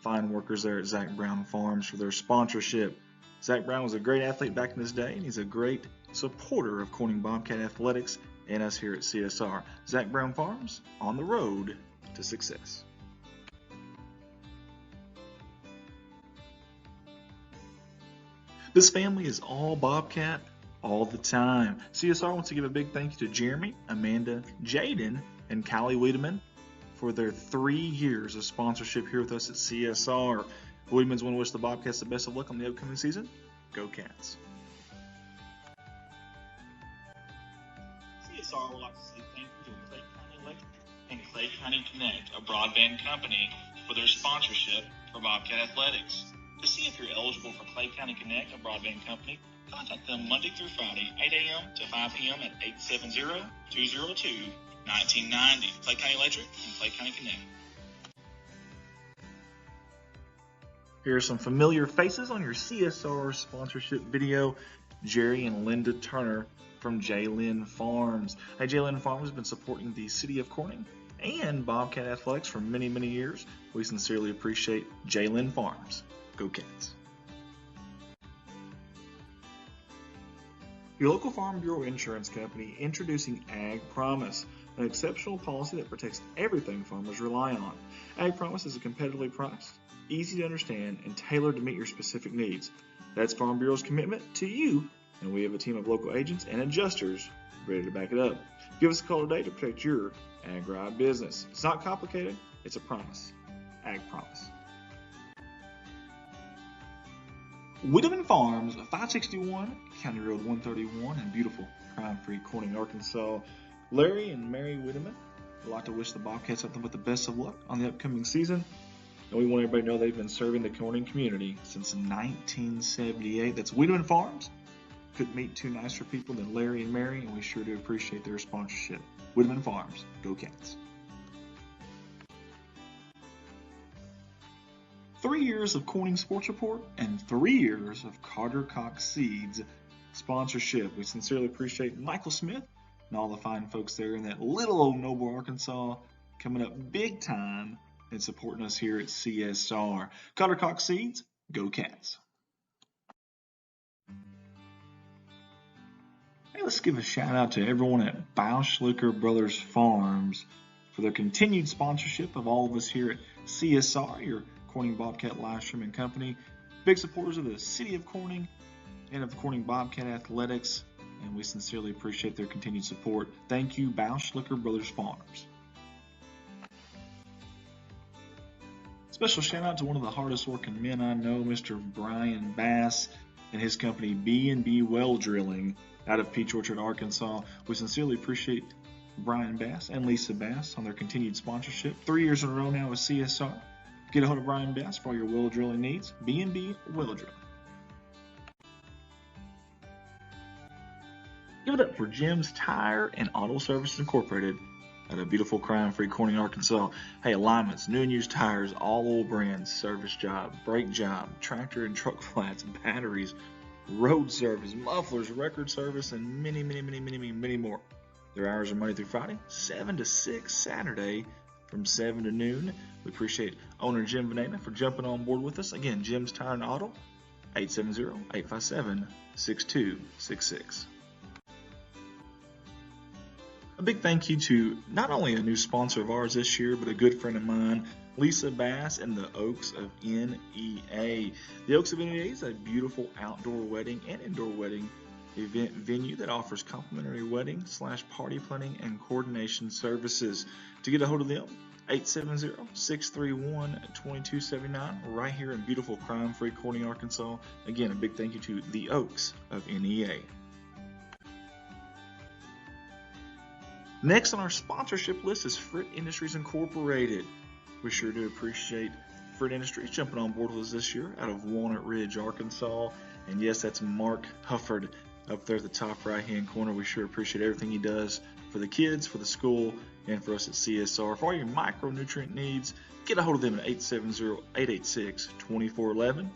Fine workers there at Zach Brown Farms for their sponsorship. Zach Brown was a great athlete back in his day, and he's a great supporter of Corning Bobcat Athletics and us here at CSR. Zach Brown Farms, on the road to success. This family is all Bobcat all the time. CSR wants to give a big thank you to Jeremy, Amanda, Jaden, and Callie Wiedemann for their 3 years of sponsorship here with us at CSR. The Wiedemans want to wish the Bobcats the best of luck on the upcoming season. Go Cats. CSR would like to say thank you to Clay County Electric and Clay County Connect, a broadband company, for their sponsorship for Bobcat Athletics. To see if you're eligible for Clay County Connect, a broadband company, contact them Monday through Friday, 8 a.m. to 5 p.m. at 870-202-1990. Clay County Electric and Clay County Connect. Here are some familiar faces on your CSR sponsorship video. Jerry and Linda Turner from J-Lynn Farms. Hey, J-Lynn Farms has been supporting the city of Corning and Bobcat Athletics for many, many years. We sincerely appreciate J-Lynn Farms. Go Cats. Your local Farm Bureau insurance company introducing Ag Promise, an exceptional policy that protects everything farmers rely on. Ag Promise is a competitively priced, easy to understand, and tailored to meet your specific needs. That's Farm Bureau's commitment to you, and we have a team of local agents and adjusters ready to back it up. Give us a call today to protect your agri business. It's not complicated, it's a promise. Ag Promise. Wiedemann Farms, 561 County Road 131 in beautiful crime-free Corning, Arkansas. Larry and Mary Wiedemann would like to wish the Bobcats something but the best of luck on the upcoming season. And we want everybody to know they've been serving the Corning community since 1978. That's Wiedemann Farms. Couldn't meet two nicer people than Larry and Mary, and we sure do appreciate their sponsorship. Wiedemann Farms, go Cats. 3 years of Corning Sports Report and 3 years of Carter Cox Seeds sponsorship. We sincerely appreciate Michael Smith and all the fine folks there in that little old Noble, Arkansas, coming up big time and supporting us here at CSR. Carter Cox Seeds, go Cats. Hey, let's give a shout out to everyone at Bauschlicker Brothers Farms for their continued sponsorship of all of us here at CSR, your Corning Bobcat live streaming company. Big supporters of the city of Corning and of Corning Bobcat Athletics, and we sincerely appreciate their continued support. Thank you, Bauschlicker Brothers Farms. Special shout out to one of the hardest working men I know, Mr. Brian Bass and his company B&B Well Drilling out of Peach Orchard, Arkansas. We sincerely appreciate Brian Bass and Lisa Bass on their continued sponsorship. 3 years in a row now with CSR. Get a hold of Brian Bass for all your well drilling needs. B&B Well Drilling. Give it up for Jim's Tire and Auto Service Incorporated at a beautiful crime-free Corning, Arkansas. Hey, alignments, new and used tires, all oil brands, service job, brake job, tractor and truck flats, batteries, road service, mufflers, record service, and many, many, many, many, many, many more. Their hours are Monday through Friday, 7 to 6, Saturday from 7 to noon. We appreciate owner Jim Vanena for jumping on board with us. Again, Jim's Tire and Auto, 870-857-6266. A big thank you to not only a new sponsor of ours this year, but a good friend of mine, Lisa Bass and the Oaks of NEA. The Oaks of NEA is a beautiful outdoor wedding and indoor wedding event venue that offers complimentary wedding / party planning and coordination services. To get a hold of them, 870-631-2279, right here in beautiful crime-free Corning, Arkansas. Again, a big thank you to the Oaks of NEA. Next on our sponsorship list is Fritt Industries Incorporated. We sure do appreciate Fritt Industries jumping on board with us this year out of Walnut Ridge, Arkansas. And yes, that's Mark Hufford up there at the top right-hand corner. We sure appreciate everything he does for the kids, for the school, and for us at CSR. For all your micronutrient needs, get a hold of them at 870-886-2411.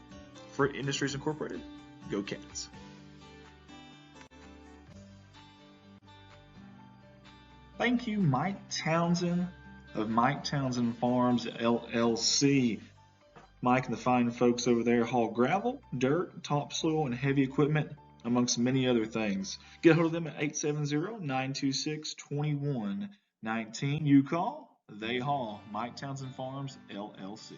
Fritt Industries Incorporated. Go Cats. Thank you, Mike Townsend of Mike Townsend Farms, LLC. Mike and the fine folks over there haul gravel, dirt, topsoil, and heavy equipment, amongst many other things. Get a hold of them at 870-926-2119. You call, they haul. Mike Townsend Farms, LLC.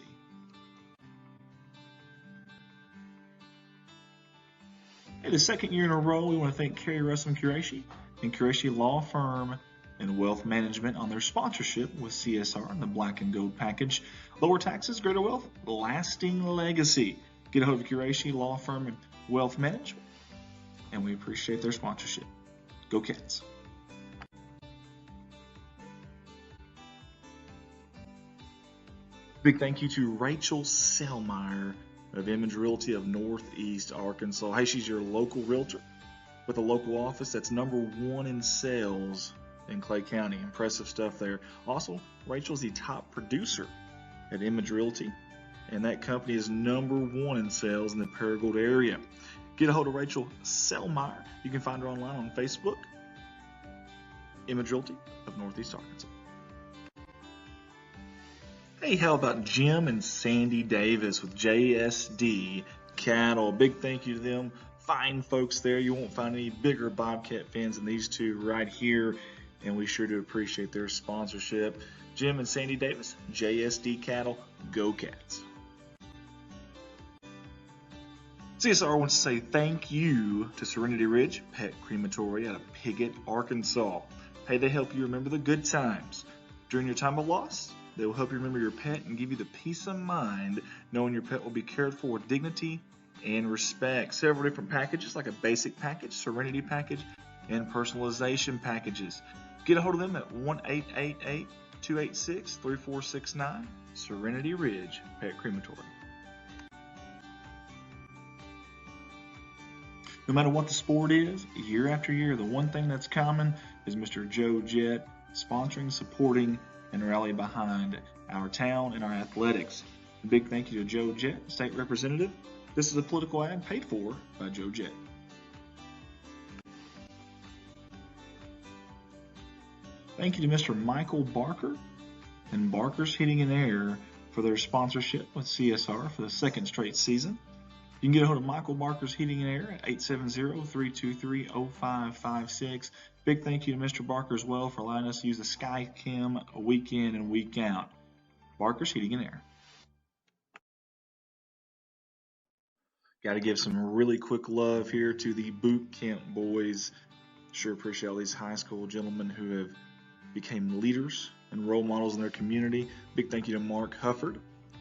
Hey, the second year in a row, we want to thank Kerry Russell Qureshi and Qureshi Law Firm and Wealth Management on their sponsorship with CSR and the Black and Gold package. Lower taxes, greater wealth, lasting legacy. Get a hold of Qureshi Law Firm and Wealth Management, and we appreciate their sponsorship. Go Cats. Big thank you to Rachel Selmeyer of Image Realty of Northeast Arkansas. Hey, she's your local realtor with a local office that's #1 in sales in Clay County. Impressive stuff there. Also, Rachel's the top producer at Image Realty, and that company is #1 in sales in the Paragould area. Get a hold of Rachel Selmeyer. You can find her online on Facebook, Image Realty of Northeast Arkansas. Hey, how about Jim and Sandy Davis with JSD Cattle? Big thank you to them. Fine folks there. You won't find any bigger Bobcat fans than these two right here, and we sure do appreciate their sponsorship. Jim and Sandy Davis, JSD Cattle, Go Cats. CSR wants to say thank you to Serenity Ridge Pet Crematory out of Piggott, Arkansas. Hey, they help you remember the good times. During your time of loss, they will help you remember your pet and give you the peace of mind knowing your pet will be cared for with dignity and respect. Several different packages, like a basic package, Serenity package, and personalization packages. Get a hold of them at 1-888-286-3469, Serenity Ridge Pet Crematory. No matter what the sport is, year after year, the one thing that's common is Mr. Joe Jett sponsoring, supporting, and rally behind our town and our athletics. A big thank you to Joe Jett, State Representative. This is a political ad paid for by Joe Jett. Thank you to Mr. Michael Barker and Barker's Heating and Air for their sponsorship with CSR for the second straight season. You can get a hold of Michael Barker's Heating and Air at 870-323-0556. Big thank you to Mr. Barker as well for allowing us to use the SkyCam week in and week out. Barker's Heating and Air. Got to give some really quick love here to the boot camp boys. Sure appreciate all these high school gentlemen who have became leaders and role models in their community. Big thank you to Mark Hufford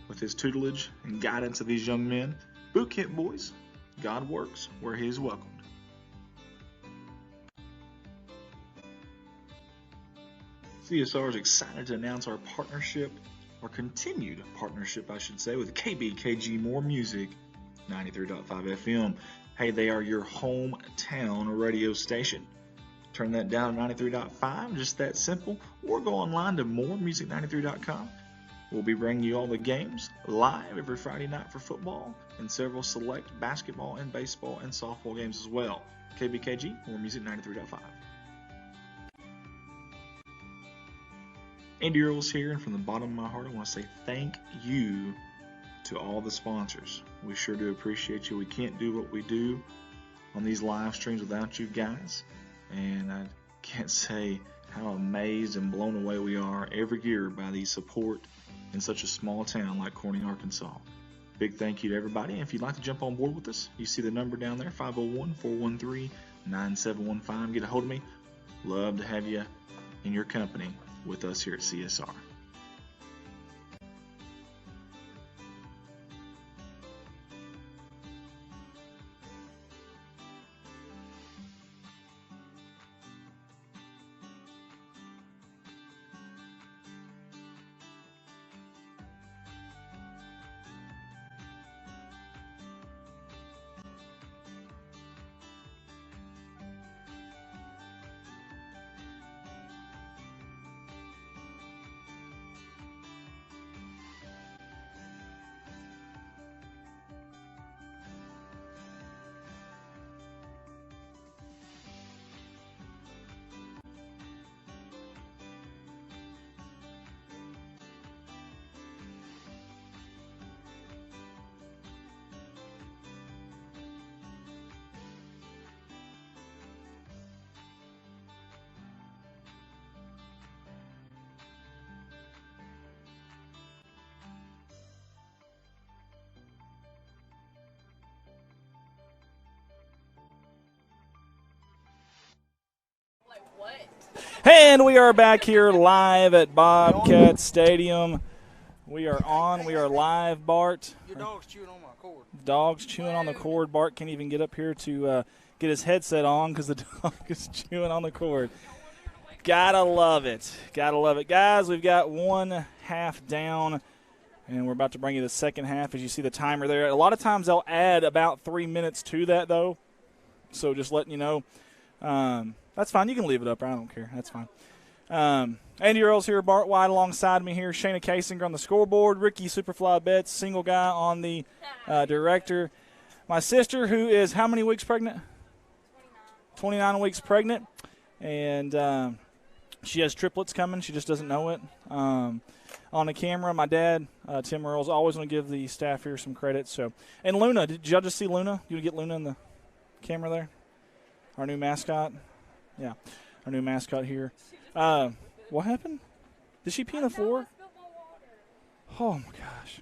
with his tutelage and guidance of these young men. Boot camp boys, God works where he is welcomed. CSR is excited to announce our partnership, or continued partnership, I should say, with KBKG More Music, 93.5 FM. Hey, they are your hometown radio station. Turn that down to 93.5, just that simple, or go online to moremusic93.com. We'll be bringing you all the games live every Friday night for football and several select basketball and baseball and softball games as well. KBKG, More Music 93.5. Andy Earls here, and from the bottom of my heart, I want to say thank you to all the sponsors. We sure do appreciate you. We can't do what we do on these live streams without you guys, and I can't say how amazed and blown away we are every year by the support in such a small town like Corning, Arkansas. Big thank you to everybody. And if you'd like to jump on board with us, you see the number down there, 9715. Get a hold of me. Love to have you in your company with us here at CSR. And we are back here live at Bobcat Stadium. We are on. We are live, Bart. Your dog's chewing on my cord. Dog's chewing on the cord. Bart can't even get up here to get his headset on because the dog is chewing on the cord. Gotta love it. Gotta love it. Guys, we've got one half down, and we're about to bring you the second half as you see the timer there. A lot of times they'll add about 3 minutes to that, though, so just letting you know. That's fine. You can leave it up. I don't care. That's fine. Andy Earls here, Bart White alongside me here. Shayna Kasinger on the scoreboard. Ricky Superfly Betts, single guy on the director. My sister, who is how many weeks pregnant? 29 weeks pregnant. And she has triplets coming. She just doesn't know it. On the camera, my dad, Tim Earls, always want to give the staff here some credit. So, and Luna, did y'all just see Luna? You get Luna in the camera there? Our new mascot. Yeah, our new mascot here. What happened? Did she pee on the floor? Oh, my gosh.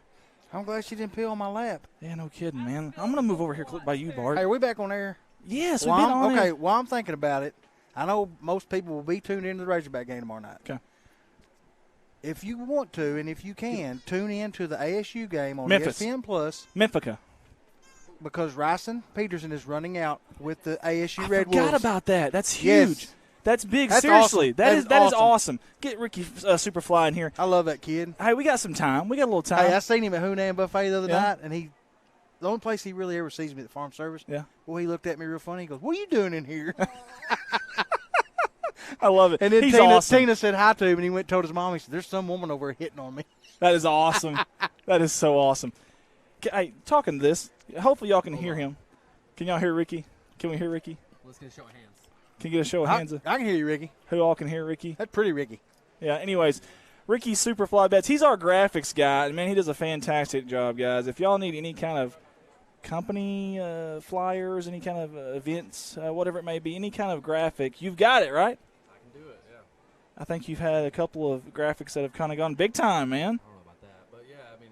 I'm glad she didn't pee on my lap. Yeah, no kidding, man. I'm going to move over here by you, Bart. Hey, are we back on air? Yes, we've been on okay, air. while I'm thinking about it, I know most people will be tuned into the Razorback game tomorrow night. Okay. If you want to and if you can, tune in to the ASU game on Memphis. ESPN Plus. Memphis. Because Ryson Peterson is running out with the ASU I Red Wolves. forgot about that. That's huge. Yes. That's big. That's Seriously, awesome. that is awesome. Get Ricky Superfly in here. I love that kid. Hey, we got some time. We got a little time. Hey, I seen him at Hunan Buffet the other Yeah. night, and the only place he really ever sees me at the farm service. Yeah. Well, he looked at me real funny. He goes, "What are you doing in here?" I love it. And then He's Tina, awesome. Tina said hi to him, and he went and told his mom. He said, "There's some woman over here hitting on me." That is awesome. That is so awesome. Hey, talking to this, hopefully y'all can hear him. Can y'all hear Ricky? Can we hear Ricky? Let's get a show of hands. Can you get a show of hands? I can hear you, Ricky. Who all can hear Ricky? That's pretty Ricky. Yeah, anyways, Ricky Superfly Betts, he's our graphics guy. And, man, he does a fantastic job, guys. If y'all need any kind of company flyers, any kind of events, whatever it may be, any kind of graphic, you've got it, right? I can do it, yeah. I think you've had a couple of graphics that have kind of gone big time, man. I don't know about that, but yeah, I mean,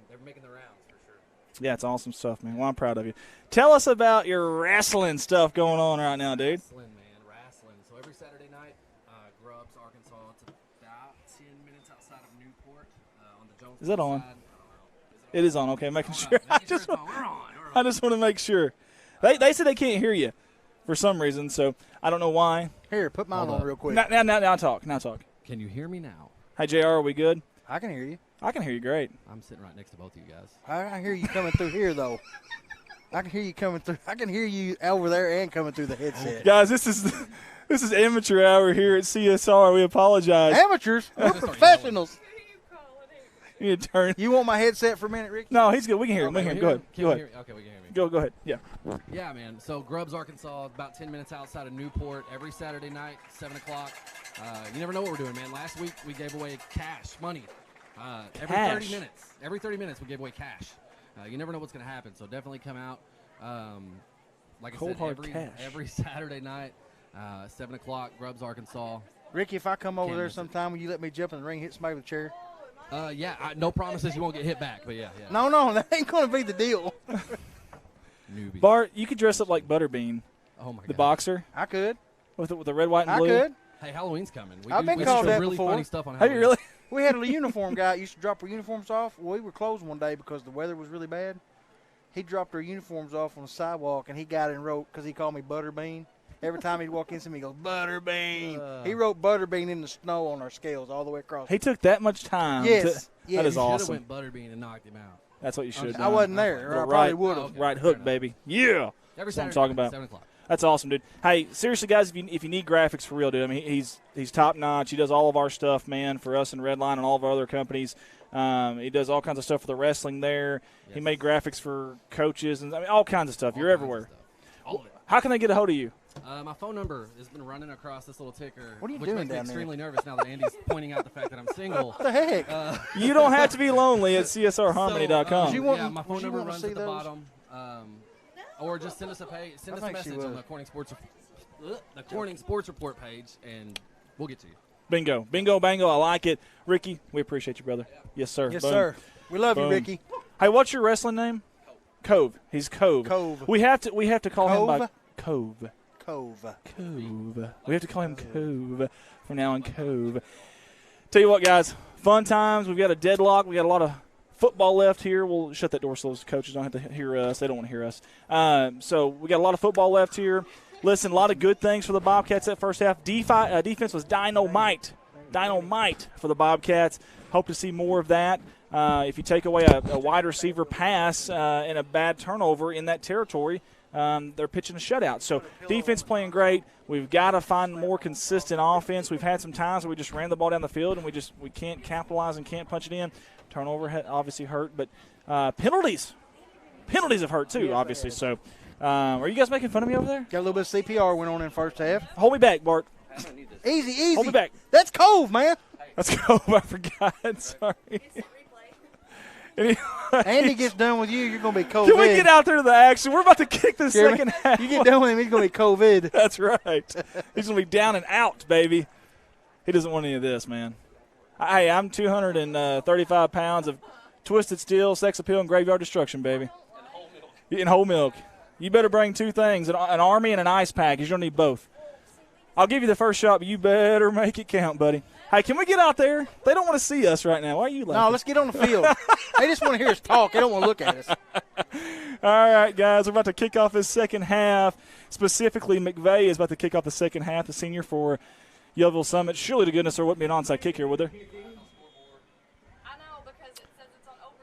they're making the rounds for sure. Yeah, it's awesome stuff, man. Well, I'm proud of you. Tell us about your wrestling stuff going on right now, dude. Wrestling, man, wrestling. So every Saturday night, Grubbs, Arkansas. It's about 10 minutes outside of Newport on the Jones. Is that on? Side. I don't know. It is on. Okay, making sure. We're on. I just want to make sure. They said they can't hear you for some reason, so I don't know why. Here, put mine on real quick. Now talk. Now talk. Can you hear me now? Hey, JR, are we good? I can hear you. I can hear you great. I'm sitting right next to both of you guys. I can hear you coming through here, though. I can hear you coming through. I can hear you over there and coming through the headset. Guys, this is amateur hour here at CSR. We apologize. Amateurs? We're professionals. You turn. You want my headset for a minute, Rick? No, he's good. We can hear him. We can hear him. Go ahead. Go ahead. Okay, we can hear me. Go ahead. Yeah. Yeah, man. So Grubbs, Arkansas, about 10 minutes outside of Newport. Every Saturday night, 7 o'clock. You never know what we're doing, man. Last week we gave away cash, money. Every 30 minutes. Every 30 minutes we gave away cash. You never know what's going to happen, so definitely come out. Like I said, every Saturday night, 7 o'clock, Grubbs, Arkansas. Ricky, if I come over there sometime, will you let me jump in the ring and hit somebody with a chair? Yeah, no promises you won't get hit back, but yeah. No, that ain't going to be the deal. Newbie. Bart, you could dress up like Butterbean Oh, my God. The boxer? I could. With the red, white, and I blue? could. Hey, Halloween's coming. I've been we called do that really before. funny stuff on Have Halloween. you really? We had a uniform guy used to drop our uniforms off. Well, we were closed one day because the weather was really bad. He dropped our uniforms off on the sidewalk, and he got and wrote, because he called me Butterbean. Every time he'd walk into me, he goes, Butterbean. He wrote Butterbean in the snow on our scales all the way across. He took that much time. Yes. That is You awesome. should have went Butterbean and knocked him out. That's what you should have I wasn't there, or I probably would have. Right hook, baby. Yeah. Every That's what I'm Saturday talking night, about. 7 o'clock. That's awesome, dude. Hey, seriously, guys, if you need graphics for real, dude, I mean, he's top notch. He does all of our stuff, man, for us and Redline and all of our other companies. He does all kinds of stuff for the wrestling there. Yes. He made graphics for coaches and all kinds of stuff. You're everywhere. All of it. How can they get a hold of you? My phone number has been running across this little ticker. What are you which doing makes me down there? extremely nervous now that Andy's pointing out the fact that I'm single. What the heck? You don't have to be lonely at CSRharmony.com. Yeah, my phone number runs at the bottom. Or just send us a message on the Corning Sports Report page, and we'll get to you. Bingo. Bingo, bango. I like it. Ricky, we appreciate you, brother. Yes, sir. Yes, Boom. sir. We love Boom. you, Ricky. Hey, what's your wrestling name? Cove. He's Cove. Cove. We have to call him by Cove. Cove. We have to call him Cove from now on. Cove. Tell you what, guys, fun times. We've got a deadlock. We got a lot of football left here. We'll shut that door so those coaches don't have to hear us. They don't want to hear us. So we got a lot of football left here. Listen, a lot of good things for the Bobcats that first half. Defense was dynamite for the Bobcats. Hope to see more of that. If you take away a wide receiver pass and a bad turnover in that territory, they're pitching a shutout. So defense playing great. We've got to find more consistent offense. We've had some times where we just ran the ball down the field and we can't capitalize and can't punch it in. Turnover obviously hurt, but penalties have hurt too, obviously. So are you guys making fun of me over there? Got a little bit of CPR went on in first half. Hold me back, Bart. Easy. Hold me back. That's Cove, man. That's Cove. I forgot. Sorry. Andy gets done with you, you're going to be COVID. Can we get out there to the action? We're about to kick the second half. You get done with him, he's going to be COVID. That's right. He's going to be down and out, baby. He doesn't want any of this, man. Hey, I'm 235 pounds of twisted steel, sex appeal, and graveyard destruction, baby. And whole milk. You better bring two things, an army and an ice pack. You're going to need both. I'll give you the first shot, but you better make it count, buddy. Hey, can we get out there? They don't want to see us right now. Why are you laughing? No, let's get on the field. They just want to hear us talk. They don't want to look at us. All right, guys, we're about to kick off this second half. Specifically, McVeigh is about to kick off the second half, the senior for Yellville-Summit. Surely to goodness there wouldn't be an onside kick here, would there?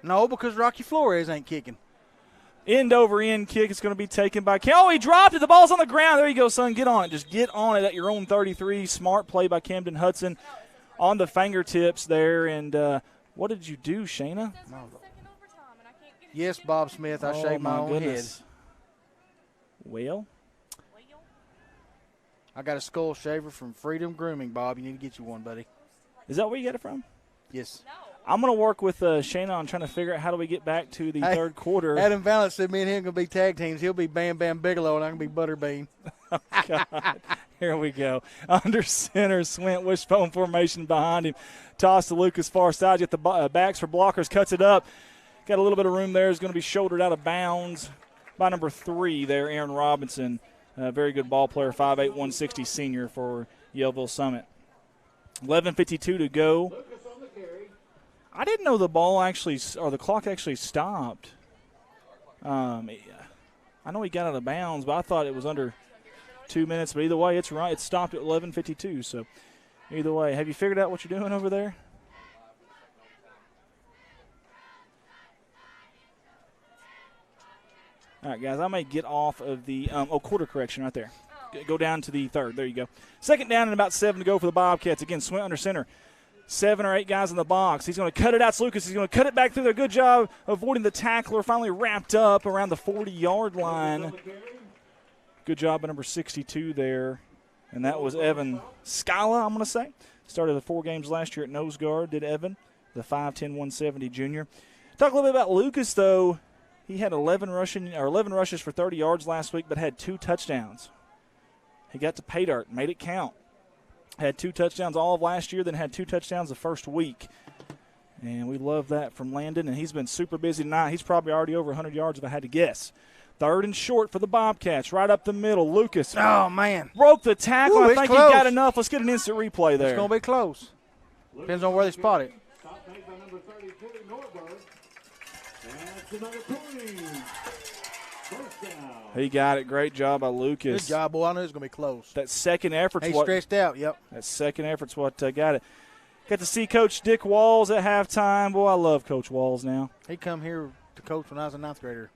No, because Rocky Flores ain't kicking. End over end kick is going to be taken by Cam. Oh, he dropped it. The ball's on the ground. There you go, son. Get on it. Just get on it at your own 33. Smart play by Camden Hudson on the fingertips there. And what did you do, Shayna? Yes, Bob Smith. I shaved my own head. Well, I got a skull shaver from Freedom Grooming, Bob. You need to get you one, buddy. Is that where you get it from? Yes. I'm going to work with Shayna on trying to figure out how do we get back to the third quarter. Adam Valance said me and him are going to be tag teams. He'll be Bam Bam Bigelow, and I'm going to be Butterbean. Oh, God. Here we go. Under center, Swint, wishbone formation behind him. Toss to Lucas far side. Get the backs for blockers. Cuts it up. Got a little bit of room there. Is going to be shouldered out of bounds by number 3 there, Aaron Robinson. Very good ball player, 5'8", 160 senior for Yellville-Summit. 11:52 to go. I didn't know the clock actually stopped. I know he got out of bounds, but I thought it was under 2 minutes. But either way, it's right. It stopped at 11:52. So either way, have you figured out what you're doing over there? All right, guys, I may get off of the quarter correction right there. Go down to the third. There you go. Second down and about 7 to go for the Bobcats. Again, Swint under center. 7 or 8 guys in the box. He's going to cut it out to Lucas. He's going to cut it back through there. Good job avoiding the tackler. Finally wrapped up around the 40-yard line. Good job by number 62 there. And that was Evan Scala, I'm going to say. Started the 4 games last year at nose guard, did Evan, the 5'10", 170 junior. Talk a little bit about Lucas, though. He had 11 rushes for 30 yards last week, but had 2 touchdowns. He got to pay dirt, made it count. Had 2 touchdowns all of last year, then had 2 touchdowns the first week. And we love that from Landon, and he's been super busy tonight. He's probably already over 100 yards if I had to guess. 3rd and short for the Bobcats. Right up the middle. Lucas. Oh, man. Broke the tackle. Ooh, I it's think he close. got enough. Let's get an instant replay there. It's going to be close. Depends on where they spot it. Stop made by number 32, Norberg. That's another point. First down. He got it. Great job by Lucas. Good job, boy. I knew it was going to be close. That second effort's He what stretched out, yep. That second effort's what got it. Got to see Coach Dick Walls at halftime. Boy, I love Coach Walls now. He come here to coach when I was a 9th grader.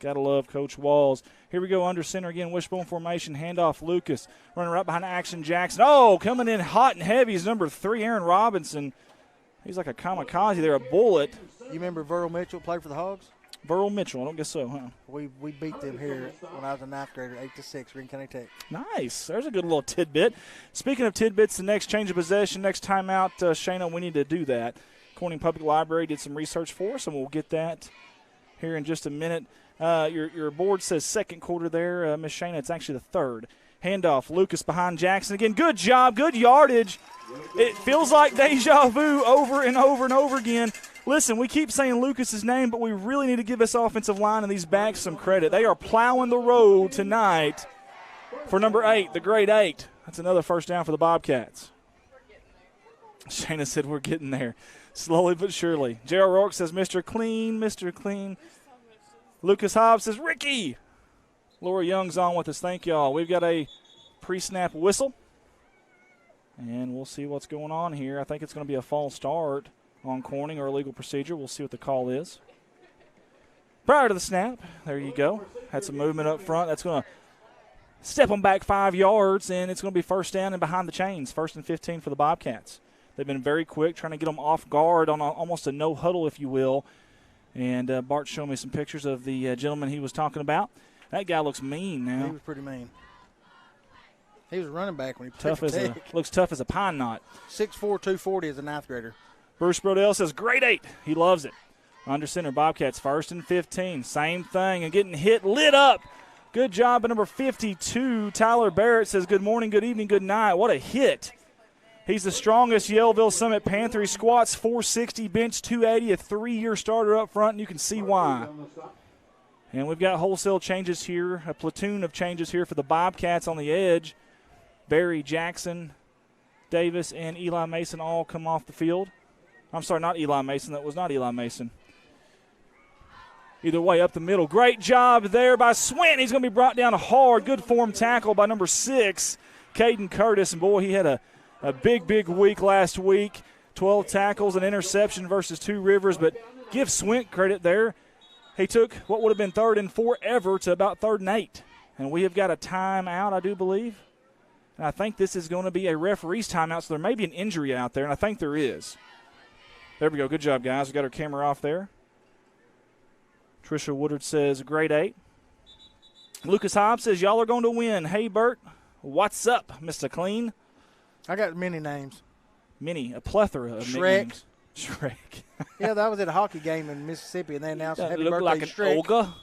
Got to love Coach Walls. Here we go under center again. Wishbone formation. Handoff Lucas. Running right behind Action Jackson. Oh, coming in hot and heavy is number 3, Aaron Robinson. He's like a kamikaze there, a bullet. You remember Verl Mitchell played for the Hogs? Verl Mitchell, I don't guess so, huh? We beat them here when I was a 9th grader, 8-6, Green County Tech. Nice. There's a good little tidbit. Speaking of tidbits, the next change of possession, next timeout, Shayna, we need to do that. Corning Public Library did some research for us, and we'll get that here in just a minute. Your board says second quarter there, Miss Shayna. It's actually the 3rd. Handoff, Lucas behind Jackson again. Good job, good yardage. It feels like deja vu over and over and over again. Listen, we keep saying Lucas's name, but we really need to give this offensive line and these backs some credit. They are plowing the road tonight for number 8, the grade 8. That's another first down for the Bobcats. Shayna said we're getting there slowly but surely. J.R. Rourke says, Mr. Clean, Mr. Clean. Lucas Hobbs says, Ricky. Laura Young's on with us. Thank y'all. We've got a pre-snap whistle, and we'll see what's going on here. I think it's going to be a false start on Corning or a legal procedure. We'll see what the call is. Prior to the snap, there you go. Had some movement up front. That's going to step them back 5 yards, and it's going to be first down and behind the chains. 1st and 15 for the Bobcats. They've been very quick, trying to get them off guard on almost a no huddle, if you will. And Bart showed me some pictures of the gentleman he was talking about. That guy looks mean now. He was pretty mean. He was a running back when he tough played as for Tech. looks tough as a pine knot. 6'4", 240 as a 9th grader. Bruce Brodell says, grade 8. He loves it. Under center, Bobcats, 1st and 15. Same thing, and getting hit, lit up. Good job by number 52. Tyler Barrett says, good morning, good evening, good night. What a hit. He's the strongest Yellville-Summit Panther. He squats 460, bench 280, a 3-year starter up front, and you can see why. And we've got wholesale changes here, a platoon of changes here for the Bobcats on the edge. Barry, Jackson, Davis, and Eli Mason all come off the field. I'm sorry, not Eli Mason. That was not Eli Mason. Either way, up the middle. Great job there by Swint. He's going to be brought down hard. Good form tackle by number 6, Caden Curtis. And, boy, he had a big, big week last week. 12 tackles, an interception versus 2 Rivers. But give Swint credit there. He took what would have been 3rd and 4 ever to about 3rd and 8. And we have got a timeout, I do believe. And I think this is going to be a referee's timeout, so there may be an injury out there, and I think there is. There we go. Good job, guys. We got our camera off there. Trisha Woodard says, grade 8. Lucas Hobbs says, y'all are going to win. Hey, Bert, what's up, Mr. Clean? I got many names. Many, a plethora of Shrek. nicknames. Shrek. Yeah, that was at a hockey game in Mississippi, and they announced happy Looked birthday like to an Shrek. Olga.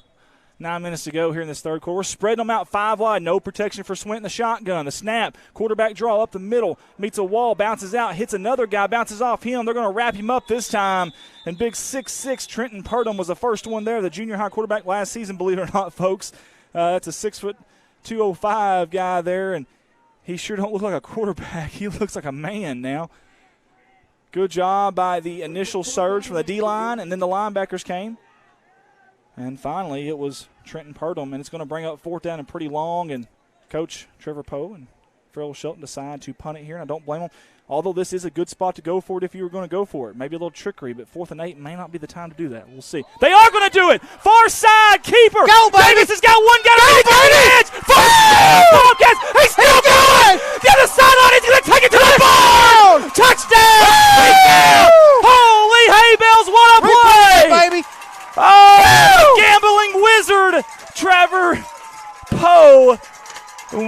9 minutes to go here in this third quarter. We're spreading them out 5 wide. No protection for Swint in the shotgun. The snap. Quarterback draw up the middle. Meets a wall. Bounces out. Hits another guy. Bounces off him. They're going to wrap him up this time. And big 6'6" Trenton Purdom was the first one there. The junior high quarterback last season, believe it or not, folks. That's a 6'2" 205 guy there. And he sure don't look like a quarterback. He looks like a man now. Good job by the initial surge from the D-line. And then the linebackers came. And finally, it was Trenton Purdom, and it's going to bring up 4th down and pretty long. And Coach Trevor Poe and Farrell Shelton decide to punt it here, and I don't blame them. Although this is a good spot to go for it if you were going to go for it. Maybe a little trickery, but 4th and 8 may not be the time to do that. We'll see. They are going to do it. Far side keeper. Go, baby. Davis has got one guy ready to the edge. Bobcats. He's still going. The other sideline. He's going to take it to the ball. Touchdown. Holy hay bells. What a play. Baby. Oh, gambling wizard, Trevor Poe.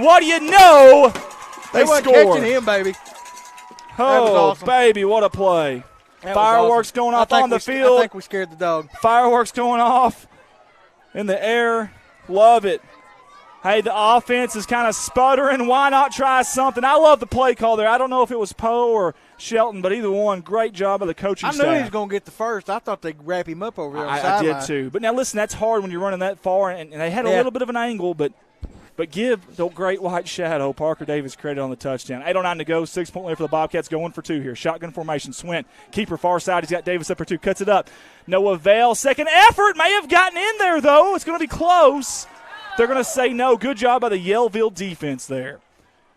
What do you know? They weren't catching him, baby. Oh, awesome. baby, what a play. Fireworks awesome. going off on the field. I think we scared the dog. Fireworks going off in the air. Love it. Hey, the offense is kind of sputtering. Why not try something? I love the play call there. I don't know if it was Poe or Shelton, but either one, great job of the coaching staff. I knew he was going to get the first. I thought they'd wrap him up over there on the I sideline. did too. But now listen, that's hard when you're running that far, and they had a little bit of an angle, but give the great white shadow Parker Davis credit on the touchdown. 8:09 to go, 6-point lead for the Bobcats, going for 2 here. Shotgun formation, Swint, keeper far side. He's got Davis up for 2, cuts it up. Noah Vale, second effort, may have gotten in there though. It's going to be close. They're going to say no. Good job by the Yellville defense there.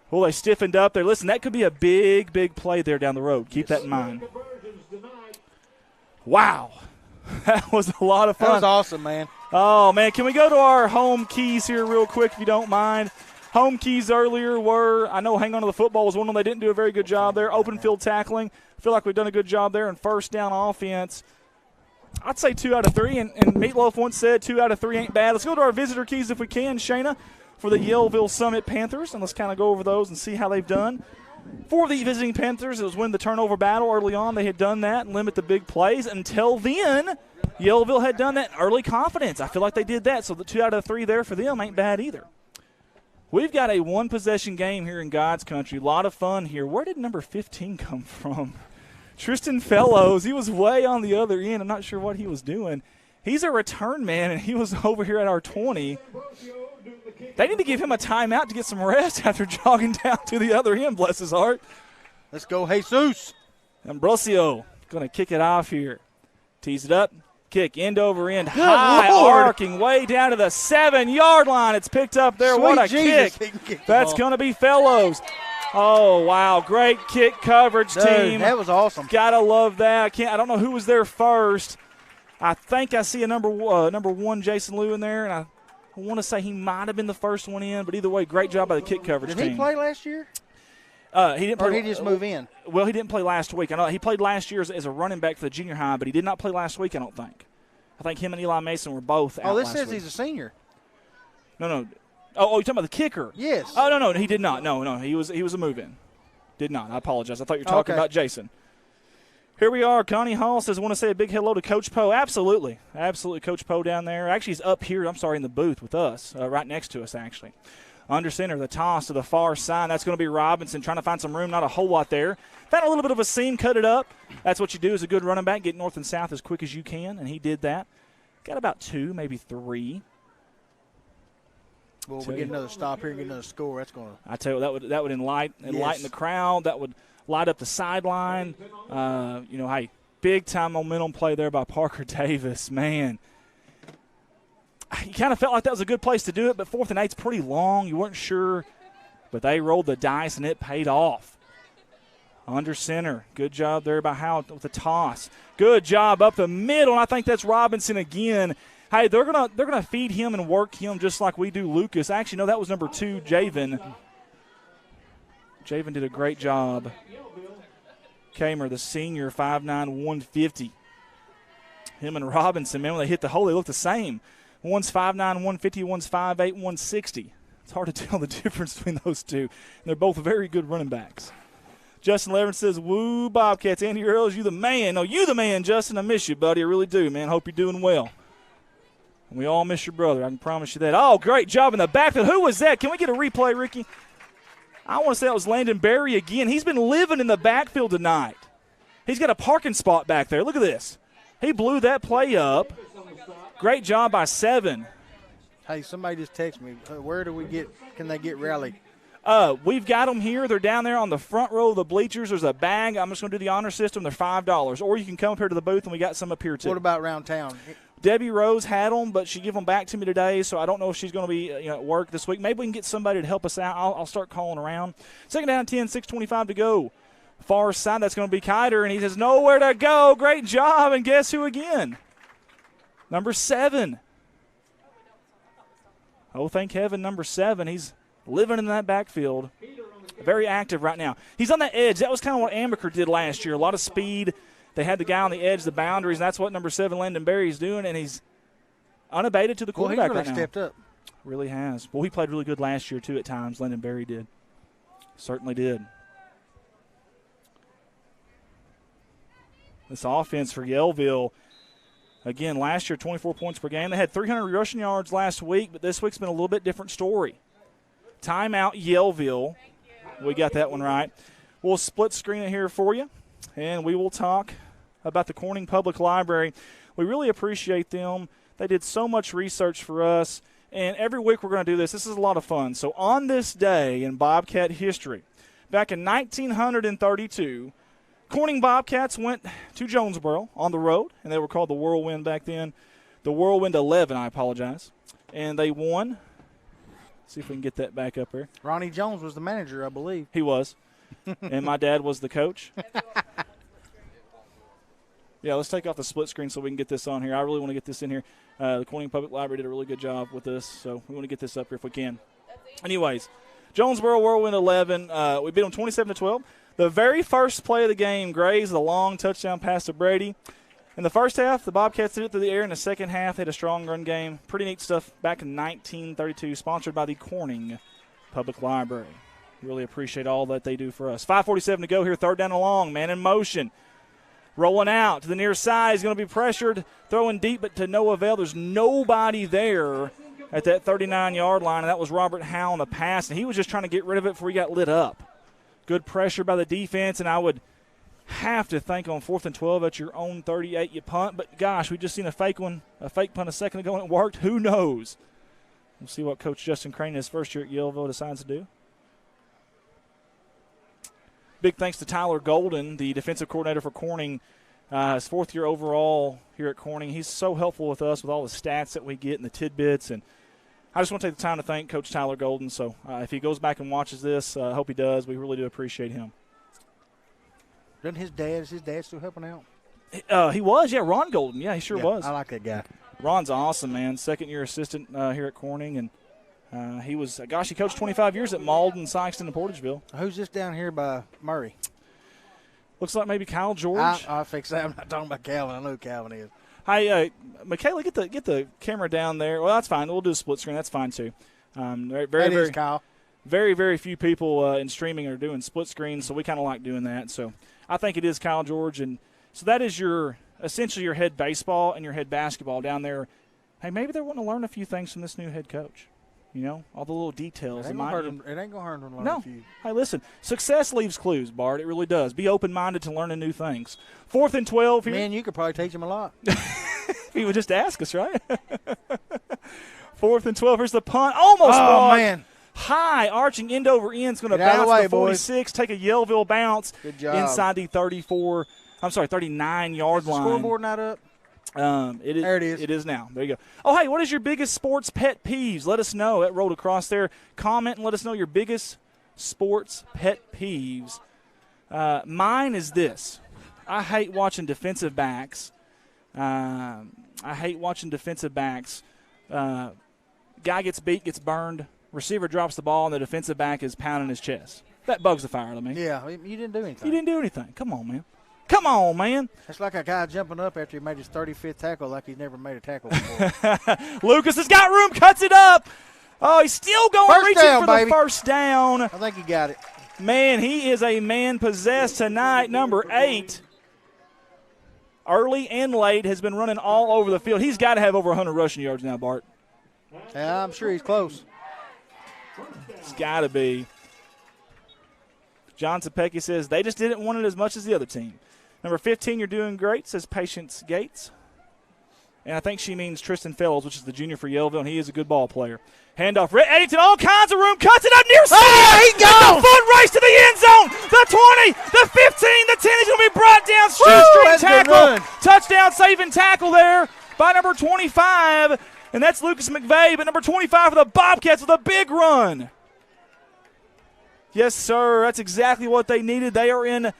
Well, they stiffened up there. Listen, that could be a big, big play there down the road. Keep that in mind. Wow. That was a lot of fun. That was awesome, man. Oh, man, can we go to our home keys here real quick if you don't mind? Home keys earlier were, I know Hang On to the Football was one of them. They didn't do a very good job there. Open field tackling. I feel like we've done a good job there. And first down offense, I'd say 2 out of 3. And Meatloaf once said 2 out of 3 ain't bad. Let's go to our visitor keys if we can, Shayna, for the Yellville-Summit Panthers. And let's kind of go over those and see how they've done. For the visiting Panthers, it was win the turnover battle early on. They had done that and limit the big plays. Until then, Yellville had done that in early confidence. I feel like they did that, so the 2 out of 3 there for them ain't bad either. We've got a one-possession game here in God's country. A lot of fun here. Where did number 15 come from? Tristan Fellows. He was way on the other end. I'm not sure what he was doing. He's a return man, and he was over here at our 20. They need to give him a timeout to get some rest after jogging down to the other end, bless his heart. Let's go, Jesus. Ambrosio going to kick it off here. Tease it up. Kick end over end. Good high Lord. arcing way down to the 7-yard line. It's picked up there. Sweet What a Jesus, kick. That's going to be Fellows. Oh, wow. Great kick coverage, Dude, team. that was awesome. Got to love that. I don't know who was there first. I think I see a number 1 Jason Liu in there, and I want to say he might have been the first one in, but either way, great job by the kick coverage team. Did he play last year? He didn't play. Or did he just move in? Well, he didn't play last week. I know he played last year as a running back for the junior high, but he did not play last week, I don't think. I think him and Eli Mason were both out this last says week. he's a senior. No. Oh, you're talking about the kicker? Yes. Oh, no, he did not. No, he was a move-in. Did not. I apologize. I thought you were talking about Jason. Here we are. Connie Hall says, want to say a big hello to Coach Poe. Absolutely. Absolutely, Coach Poe down there. Actually, he's up here, in the booth with us, right next to us, actually. Under center, the toss to the far side. That's going to be Robinson trying to find some room. Not a whole lot there. Found a little bit of a seam, cut it up. That's what you do as a good running back, get north and south as quick as you can, and he did that. Got about 2, maybe 3. Well, we get another stop here and get another score. That's going to. I tell you, that would enlighten the crowd. That would light up the sideline. Hey, big-time momentum play there by Parker Davis. Man, you kind of felt like that was a good place to do it, but 4th and 8's pretty long. You weren't sure, but they rolled the dice, and it paid off. Under center. Good job there by Howell with the toss. Good job up the middle, and I think that's Robinson again. Hey, they're gonna feed him and work him just like we do Lucas. Actually, no, that was number 2, Javen. Javen did a great job. Kamer, the senior, 5'9", 150. Him and Robinson, man, when they hit the hole, they look the same. One's 5'9", 150, one's 5'8", 160. It's hard to tell the difference between those two. And they're both very good running backs. Justin Levin says, woo, Bobcats. Andy Earls, you the man. No, you the man, Justin. I miss you, buddy. I really do, man. Hope you're doing well. We all miss your brother. I can promise you that. Oh, great job in the backfield. Who was that? Can we get a replay, Ricky? I want to say that was Landon Berry again. He's been living in the backfield tonight. He's got a parking spot back there. Look at this. He blew that play up. Great job by 7. Hey, somebody just texted me. Where do we get – can they get rally? We've got them here. They're down there on the front row of the bleachers. There's a bag. I'm just going to do the honor system. They're $5. Or you can come up here to the booth, and we got some up here, too. What about around town? Debbie Rose had them, but she gave them back to me today, so I don't know if she's going to be at work this week. Maybe we can get somebody to help us out. I'll start calling around. 2nd down, 10, 6:25 to go. Far side, that's going to be Kiter, and he says, nowhere to go. Great job, and guess who again? Number 7. Oh, thank heaven, number 7. He's living in that backfield. Very active right now. He's on that edge. That was kind of what Amaker did last year. A lot of speed. They had the guy on the edge, the boundaries, and that's what number 7, Landon Berry, is doing, and he's unabated to the quarterback right now. He's really stepped up. Really has. Well, he played really good last year, too, at times. Landon Berry did. Certainly did. This offense for Yellville, again, last year, 24 points per game. They had 300 rushing yards last week, but this week's been a little bit different story. Timeout, Yellville. We got that one right. We'll split screen it here for you, and we will talk about the Corning Public Library. We really appreciate them. They did so much research for us, and every week we're going to do this. This is a lot of fun. So on this day in Bobcat history, back in 1932, Corning Bobcats went to Jonesboro on the road, and they were called the Whirlwind back then. The Whirlwind 11, I apologize. And they won. Let's see if we can get that back up here. Ronnie Jones was the manager, I believe. He was. And my dad was the coach. Yeah, let's take off the split screen so we can get this on here. I really want to get this in here. The Corning Public Library did a really good job with this, so we want to get this up here if we can. Anyways, Jonesboro Whirlwind 11. We beat them 27-12. The very first play of the game, Graves, the long touchdown pass to Brady. In the first half, the Bobcats did it through the air. In the second half, they had a strong run game. Pretty neat stuff back in 1932, sponsored by the Corning Public Library. Really appreciate all that they do for us. 5:47 to go here, third down and long, man in motion. Rolling out to the near side. He's going to be pressured, throwing deep, but to no avail. There's nobody there at that 39-yard line, and that was Robert Howe on the pass, and he was just trying to get rid of it before he got lit up. Good pressure by the defense, and I would have to think on 4th and 12 at your own 38 you punt. But, gosh, we just seen a fake punt a second ago, and it worked. Who knows? We'll see what Coach Justin Crane, his first year at Yellville, decides to do. Big thanks to Tyler Golden, the defensive coordinator for Corning, his 4th year overall here at Corning. He's so helpful with us with all the stats that we get and the tidbits. And I just want to take the time to thank Coach Tyler Golden. So if he goes back and watches this, I hope he does. We really do appreciate him. Is his dad still helping out? He was, yeah, Ron Golden. Yeah, he sure was. I like that guy. Ron's awesome, man. Second-year assistant here at Corning. And he was, he coached 25 years at Malden, Sykeston, and Portageville. Who's this down here by Murray? Looks like maybe Kyle George. I'll fix that. I'm not talking about Calvin. I know who Calvin is. Hey, Michaela, get the camera down there. Well, that's fine. We'll do a split screen. That's fine, too. Very, Kyle. Very, very few people in streaming are doing split screens, so we kind of like doing that. So I think it is Kyle George. And so that is essentially your head baseball and your head basketball down there. Hey, maybe they're wanting to learn a few things from this new head coach. You know, all the little details. It ain't going to hurt them to learn a few. Hey, listen, success leaves clues, Bart. It really does. Be open-minded to learning new things. 4th and 12 here. Man, you could probably teach him a lot. If he would just ask us, right? 4th and 12. Here's the punt. Almost blocked. Man. High, arching end over end. It's going to bounce to 46, take a Yellville bounce. Good job. Inside the 39-yard line. Is the scoreboard not up? There it is. It is now. There you go. Oh, hey, what is your biggest sports pet peeves? Let us know. That rolled across there. Comment and let us know your biggest sports pet peeves. Mine is this. I hate watching defensive backs. Guy gets beat, gets burned. Receiver drops the ball, and the defensive back is pounding his chest. That bugs the fire out of me. Yeah, you didn't do anything. You didn't do anything. Come on, man. Come on, man. It's like a guy jumping up after he made his 35th tackle like he's never made a tackle before. Lucas has got room, cuts it up. Oh, he's still going, reaching for the first down. I think he got it. Man, he is a man possessed tonight. Number 8, early and late, has been running all over the field. He's got to have over 100 rushing yards now, Bart. Yeah, I'm sure he's close. It's got to be. John Zapecki says they just didn't want it as much as the other team. Number 15, you're doing great, says Patience Gates. And I think she means Tristan Fellows, which is the junior for Yellville, and he is a good ball player. Handoff. Eddington, all kinds of room, cuts it up near side. Oh, he goes. Foot race to the end zone. The 20, the 15, the 10. He's going to be brought down. Shoestring tackle. Touchdown saving tackle there by number 25. And that's Lucas McVeigh, but number 25 for the Bobcats with a big run. Yes, sir. That's exactly what they needed. They are in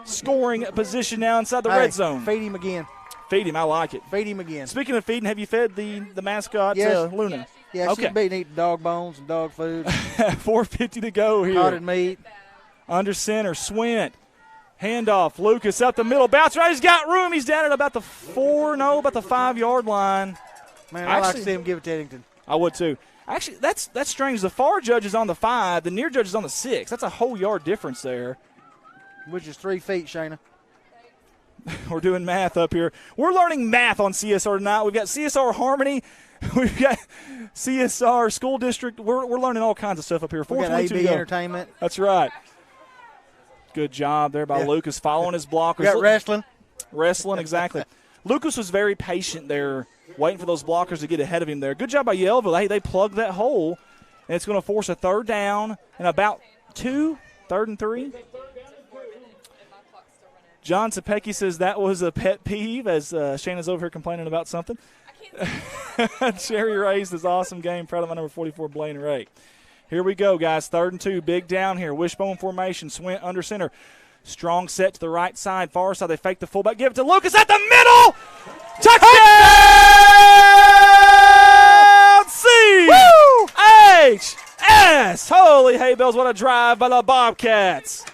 scoring position now inside the red zone. Feed him again. Feed him. I like it. Feed him again. Speaking of feeding, have you fed the mascot, Luna? Yeah, okay. she's been eating dog bones and dog food. 4:50 to go here. Potted meat. Under center, Swint. Handoff, Lucas up the middle. Bounce right. He's got room. He's down at about the 5-yard line. Man, I like to see him give it to Eddington. I would too. Actually, that's strange. The far judge is on the 5. The near judge is on the 6. That's a whole yard difference there. Which is 3 feet, Shayna. We're doing math up here. We're learning math on CSR tonight. We've got CSR Harmony. We've got CSR School District. We're learning all kinds of stuff up here. We've got AB Entertainment. That's right. Good job there by Lucas following his blockers. Got wrestling. Wrestling, exactly. Lucas was very patient there, waiting for those blockers to get ahead of him there. Good job by Yellville. Hey, they plugged that hole, and it's going to force a third down and about 2, 3rd and 3. John Sapecki says that was a pet peeve as Shayna's over here complaining about something. Sherry Ray's this awesome game. Proud of my number 44, Blaine Ray. Here we go, guys. 3rd and 2. Big down here. Wishbone formation. Swint under center. Strong set to the right side. Far side. They fake the fullback. Give it to Lucas at the middle. Touchdown! C-H-S. Holy hay bells. What a drive by the Bobcats.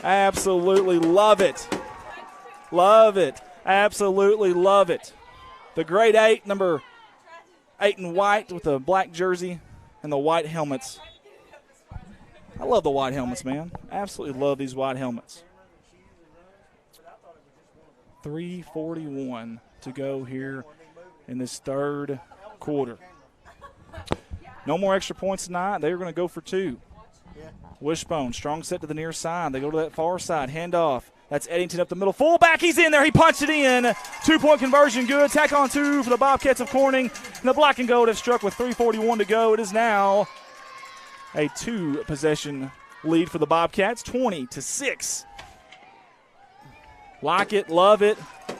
Absolutely love it. Love it. Absolutely love it. The grade 8, number 8 in white with the black jersey and the white helmets. I love the white helmets, man. Absolutely love these white helmets. 3:41 to go here in this 3rd quarter. No more extra points tonight. They're going to go for 2. Wishbone, strong set to the near side. They go to that far side. Handoff. That's Eddington up the middle. Fullback, he's in there. He punched it in. 2-point conversion, good. Tack on 2 for the Bobcats of Corning. And the black and gold have struck with 3:41 to go. It is now a 2-possession lead for the Bobcats, 20-6. Like it, love it.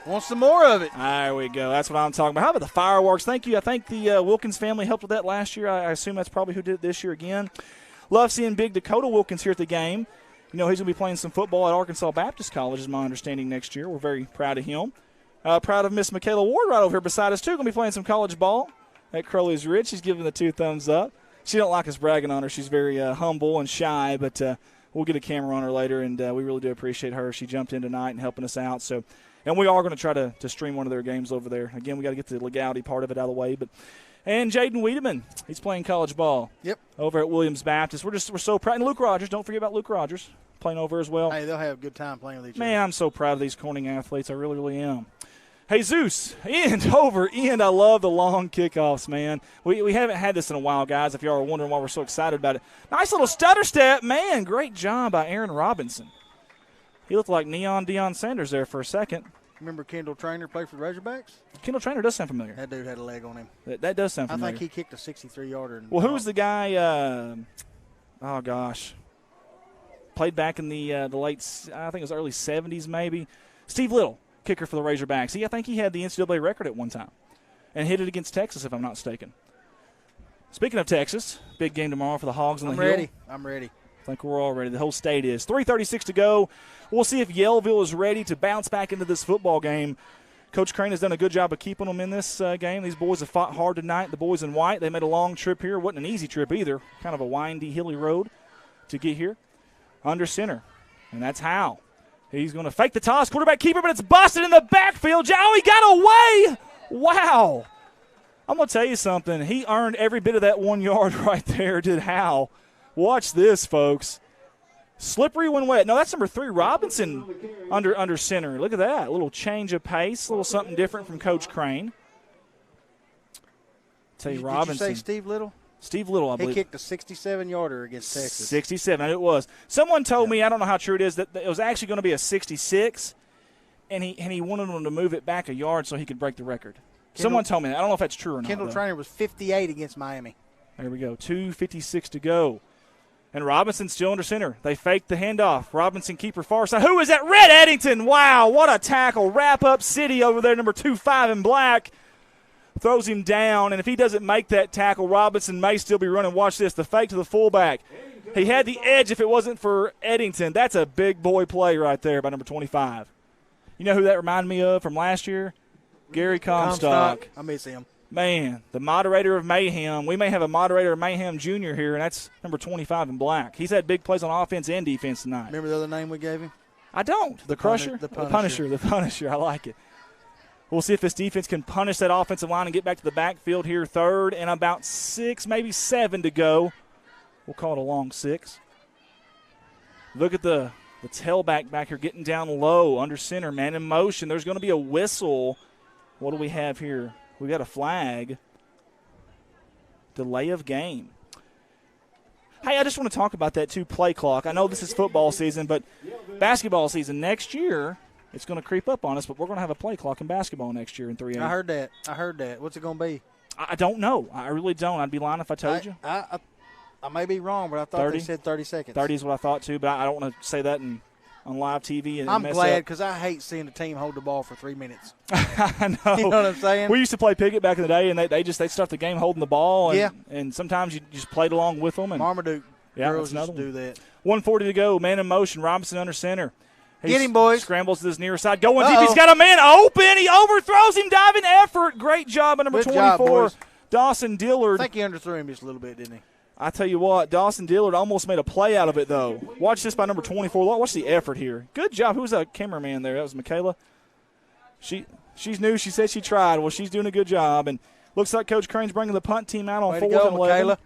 Want some more of it. There we go. That's what I'm talking about. How about the fireworks? Thank you. I think the Wilkins family helped with that last year. I assume that's probably who did it this year again. Love seeing big Dakota Wilkins here at the game. You know, he's going to be playing some football at Arkansas Baptist College, is my understanding, next year. We're very proud of him. Proud of Miss Michaela Ward right over here beside us, too. Going to be playing some college ball at Crowley's Ridge. She's giving the 2 thumbs up. She don't like us bragging on her. She's very humble and shy, but we'll get a camera on her later, and we really do appreciate her. She jumped in tonight and helping us out. So, and we are going to try to stream one of their games over there. Again, we got to get the legality part of it out of the way, but – and Jaden Wiedemann, he's playing college ball. Yep. Over at Williams Baptist. We're so proud. And Luke Rogers, don't forget about Luke Rogers, playing over as well. Hey, they'll have a good time playing with each other. Man, I'm so proud of these Corning athletes. I really, really am. Hey, Zeus, end over end. I love the long kickoffs, man. We haven't had this in a while, guys, if you are wondering why we're so excited about it. Nice little stutter step. Man, great job by Aaron Robinson. He looked like Neon Deion Sanders there for a second. Remember Kendall Traynor played for the Razorbacks? Kendall Traynor does sound familiar. That dude had a leg on him. That does sound familiar. I think he kicked a 63-yarder. Well, who was the guy? Oh, gosh. Played back in the late, I think it was early 70s maybe. Steve Little, kicker for the Razorbacks. I think he had the NCAA record at one time and hit it against Texas, if I'm not mistaken. Speaking of Texas, big game tomorrow for the Hogs on the Hill. I'm ready. I think we're all ready. The whole state is. 3:36 to go. We'll see if Yellville is ready to bounce back into this football game. Coach Crane has done a good job of keeping them in this game. These boys have fought hard tonight. The boys in white, they made a long trip here. Wasn't an easy trip either. Kind of a windy, hilly road to get here. Under center, and that's Howe. He's going to fake the toss. Quarterback keeper, but it's busted in the backfield. Oh, he got away. Wow. I'm going to tell you something. He earned every bit of that 1 yard right there, did Howe. Watch this, folks. Slippery when wet. No, that's number 3, Robinson, under center. Look at that. A little change of pace, a little something different from Coach Crane. Tell you, Robinson. Did you say Steve Little? Steve Little, I believe. He kicked a 67-yarder against Texas. 67, it was. Someone told me, I don't know how true it is, that it was actually going to be a 66, and he wanted him to move it back a yard so he could break the record. Someone told me that. I don't know if that's true or not. Kendall Traynor was 58 against Miami. There we go. 2:56 to go. And Robinson still under center. They fake the handoff. Robinson keeper far side. Who is that? Red Eddington. Wow, what a tackle. Wrap up City over there, number 25 in black. Throws him down, and if he doesn't make that tackle, Robinson may still be running. Watch this, the fake to the fullback. He had the edge if it wasn't for Eddington. That's a big boy play right there by number 25. You know who that reminded me of from last year? Gary Comstock. I miss him. Man, the moderator of Mayhem. We may have a moderator of Mayhem Jr. here, and that's number 25 in black. He's had big plays on offense and defense tonight. Remember the other name we gave him? I don't. The Crusher? The Punisher. The Punisher. I like it. We'll see if this defense can punish that offensive line and get back to the backfield here. 3rd and about 6, maybe 7 to go. We'll call it a long 6. Look at the tailback back here getting down low, under center, man in motion. There's going to be a whistle. What do we have here? We got a flag. Delay of game. Hey, I just want to talk about that, too, play clock. I know this is football season, but basketball season next year, it's going to creep up on us, but we're going to have a play clock in basketball next year in 3A. I heard that. What's it going to be? I don't know. I really don't. I'd be lying if I told you. I may be wrong, but I thought 30? they said 30 seconds. 30 is what I thought, too, but I don't want to say that on live TV. And I'm mess glad up. because I hate seeing a team hold the ball for 3 minutes. I know. You know what I'm saying? We used to play Pickett back in the day, and they start the game holding the ball. And, Yeah. And sometimes you just played along with them. And Marmaduke girls that's used to do that. 1:40 to go. Man in motion. Robinson under center. Get him, boys. Scrambles to his near side. Going deep. He's got a man open. He overthrows him. Diving effort. Great job by number Good 24, job, boys. Dawson Dillard. I think he underthrew him just a little bit, didn't he? I tell you what, Dawson Dillard almost made a play out of it, though. Watch this by number 24. Watch the effort here. Good job. Who was that cameraman there? That was Michaela. She's new. She said she tried. Well, she's doing a good job. And looks like Coach Crane's bringing the punt team out on 4th and 11. Michaela.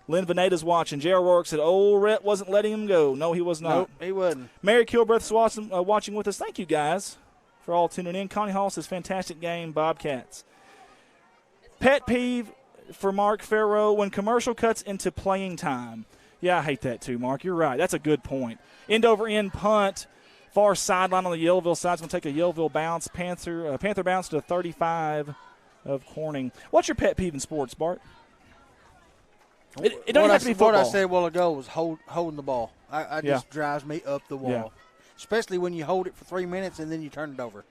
Lynn Veneda's watching. J.R. Rourke said, Rhett wasn't letting him go. No, he was not. Nope, he wasn't. Mary Kilbreth's watching with us. Thank you, guys, for all tuning in. Connie Hall says, fantastic game, Bobcats. Pet peeve for Mark Farrow, when commercial cuts into playing time. Yeah, I hate that too, Mark. You're right. That's a good point. End over end punt. Far sideline on the Yellville side. It's going to take a Yellville bounce. Panther bounce to 35 of Corning. What's your pet peeve in sports, Bart? It doesn't have to be football. What I said a while ago was holding the ball. I just drives me up the wall. Yeah. Especially when you hold it for 3 minutes and then you turn it over.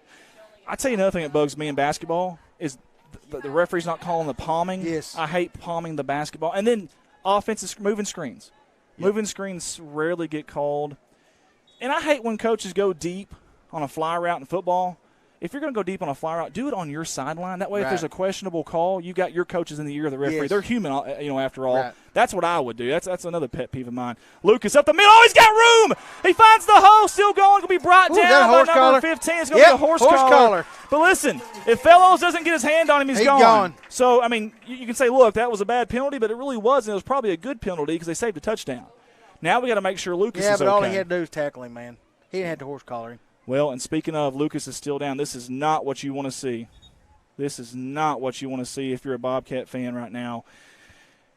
I tell you another thing that bugs me in basketball is the referee's not calling the palming. Yes. I hate palming the basketball. And then offenses moving screens. Yep. Moving screens rarely get called. And I hate when coaches go deep on a fly route in football. If you're going to go deep on a fly route, do it on your sideline. That way, if there's a questionable call, you got your coaches in the ear of the referee. Yes. They're human, after all. Right. That's what I would do. That's another pet peeve of mine. Lucas up the middle. Oh, he's got room. He finds the hole. Still going. Going to be brought down by number 15. It's going to be a horse collar. But listen, if Fellows doesn't get his hand on him, he's gone. So, I mean, you can say, look, that was a bad penalty, but it really wasn't. It was probably a good penalty because they saved a touchdown. Now we got to make sure Lucas is okay. Yeah, but all he had to do was tackle him, man. He didn't have to horse collar him. Well, and speaking of, Lucas is still down. This is not what you want to see. This is not what you want to see if you're a Bobcat fan right now.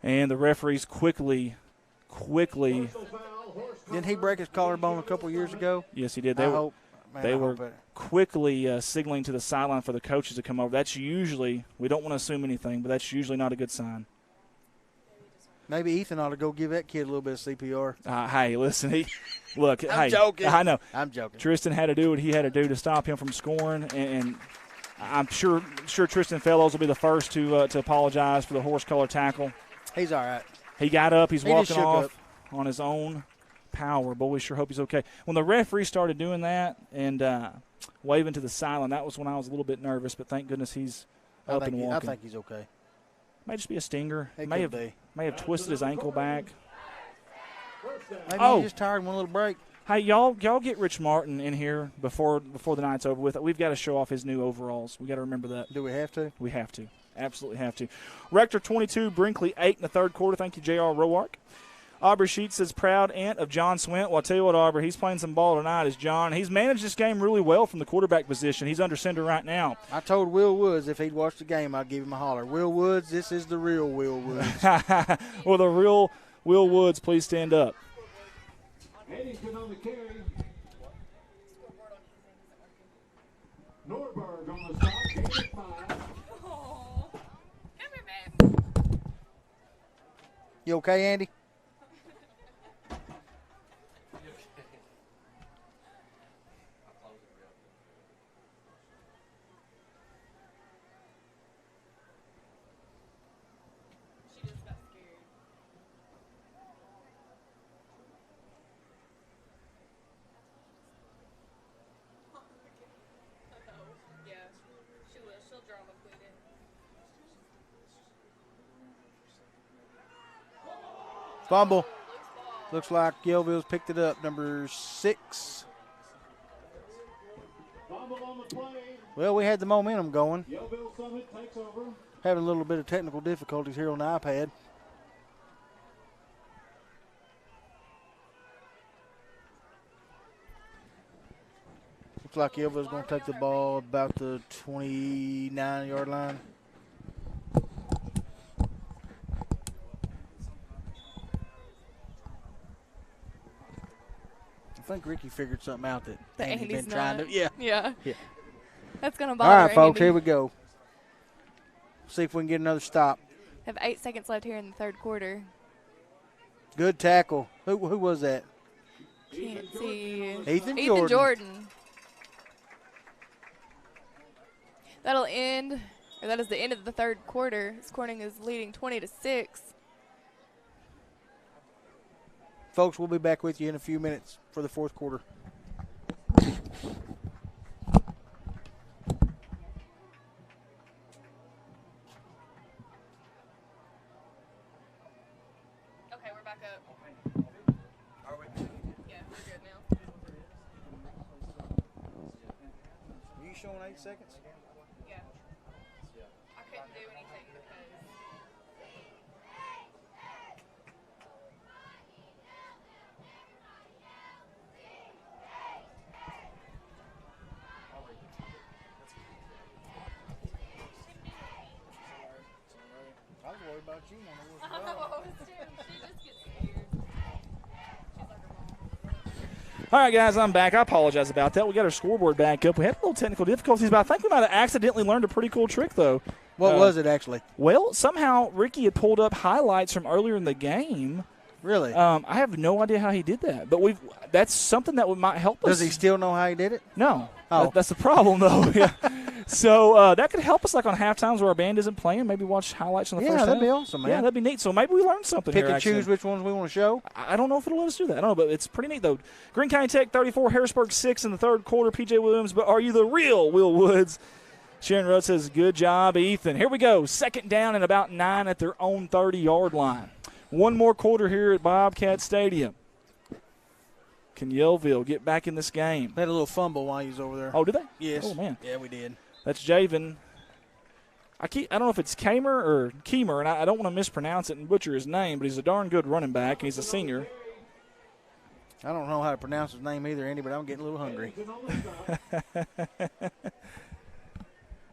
And the referees quickly. Didn't he break his collarbone a couple years ago? Yes, he did. They were quickly signaling to the sideline for the coaches to come over. That's usually, we don't want to assume anything, but that's usually not a good sign. Maybe Ethan ought to go give that kid a little bit of CPR. Hey, listen, I'm joking. I know. I'm joking. Tristan had to do what he had to do to stop him from scoring, and I'm sure Tristan Fellows will be the first to apologize for the horse collar tackle. He's all right. He got up. He's walking off up on his own power. Boy, we sure hope he's okay. When the referee started doing that and waving to the sideline, that was when I was a little bit nervous, but thank goodness he's up and walking. I think he's okay. May just be a stinger. May have twisted his ankle back. Maybe he's just tired. One little break. Hey, y'all get Rich Martin in here before the night's over with. We've got to show off his new overalls. We got to remember that. Do we have to? We have to. Absolutely have to. Rector 22, Brinkley 8 in the third quarter. Thank you, J.R. Roark. Aubrey Sheets says, proud aunt of John Swint. Well, I'll tell you what, Aubrey, he's playing some ball tonight as John. He's managed this game really well from the quarterback position. He's under center right now. I told Will Woods if he'd watch the game, I'd give him a holler. Will Woods, this is the real Will Woods. Well, the real Will Woods, please stand up. Eddington on the carry. Norberg on the stop. Gain of 5. You okay, Andy? Fumble. Looks like Yellville's picked it up. Number 6. Fumble on the play. Well, we had the momentum going. Yellville-Summit takes over. Having a little bit of technical difficulties here on the iPad. Looks like Yellville's going to take the ball about the 29-yard line. think Ricky figured something out that Andy's been trying to. Yeah. Yeah. Yeah. That's going to All bother right, folks, Andy. here we go. See if we can get another stop. Have 8 seconds left here in the third quarter. Good tackle. Who was that? Can't see. Ethan Jordan. That'll end, or that is the end of the third quarter. Corning is leading 20-6. Folks, we'll be back with you in a few minutes for the fourth quarter. Okay, we're back up. Are we? Yeah, we're good now. Are you showing 8 seconds? Yeah. I couldn't do anything because. I was worried about you. I was too. She just gets scared. She's like her mom. All right, guys, I'm back. I apologize about that. We got our scoreboard back up. We had a little technical difficulties, but I think we might have accidentally learned a pretty cool trick, though. What was it, actually? Well, somehow Ricky had pulled up highlights from earlier in the game. Really? I have no idea how he did that, but that's something that might help us. Does he still know how he did it? No. Oh. That's the problem, though. Yeah. So that could help us, like on half times where our band isn't playing. Maybe watch highlights on the first half. Yeah, that'd be awesome, man. Yeah, that'd be neat. So maybe we learned something Pick here. and choose which ones we want to show. I don't know if it'll let us do that. I don't know, but it's pretty neat, though. Greene County Tech 34, Harrisburg 6 in the third quarter. P.J. Williams, but are you the real Will Woods? Sharon Rudd says, good job, Ethan. Here we go. Second down and about 9 at their own 30-yard line. One more quarter here at Bobcat Stadium. Can Yellville get back in this game? They had a little fumble while he was over there. Oh, did they? Yes. Oh, man. Yeah, we did. That's Javen. I don't know if it's Kamer or Keemer, and I don't want to mispronounce it and butcher his name, but he's a darn good running back, and he's a senior. I don't know how to pronounce his name either, Andy, but I'm getting a little hungry.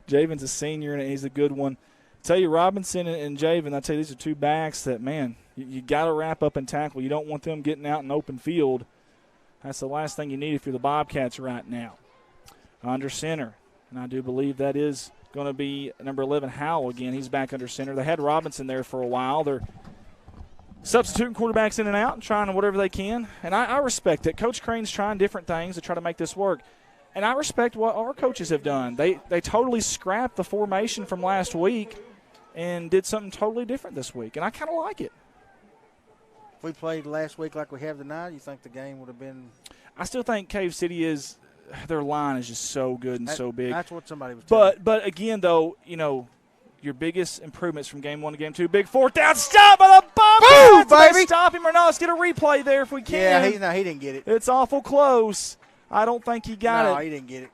Javen's a senior, and he's a good one. Tell you, Robinson and Javen, I tell you, these are two backs that, man, you got to wrap up and tackle. You don't want them getting out in open field. That's the last thing you need if you're the Bobcats right now. Under center, and I do believe that is going to be number 11, Howell again. He's back under center. They had Robinson there for a while. They're substituting quarterbacks in and out and trying whatever they can. And I respect it. Coach Crane's trying different things to try to make this work. And I respect what our coaches have done. They totally scrapped the formation from last week and did something totally different this week. And I kind of like it. If we played last week like we have tonight, you think the game would have been? I still think Cave City is – their line is just so good and so big. That's what somebody was telling me. But again, though, you know, your biggest improvements from game 1 to game 2, big fourth down, stop by the Bobcats. Boom, baby. Stop him or not. Let's get a replay there if we can. Yeah, he didn't get it. It's awful close. I don't think he got it. No, he didn't get it.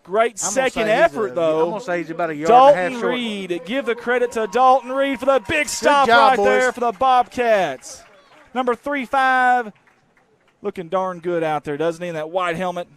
Great second effort, though. I'm going to say he's about a yard and a half short. Dalton Reed. Give the credit to Dalton Reed for the big stop job, right boys. there for the Bobcats. Number 3-5, looking darn good out there, doesn't he, in that white helmet?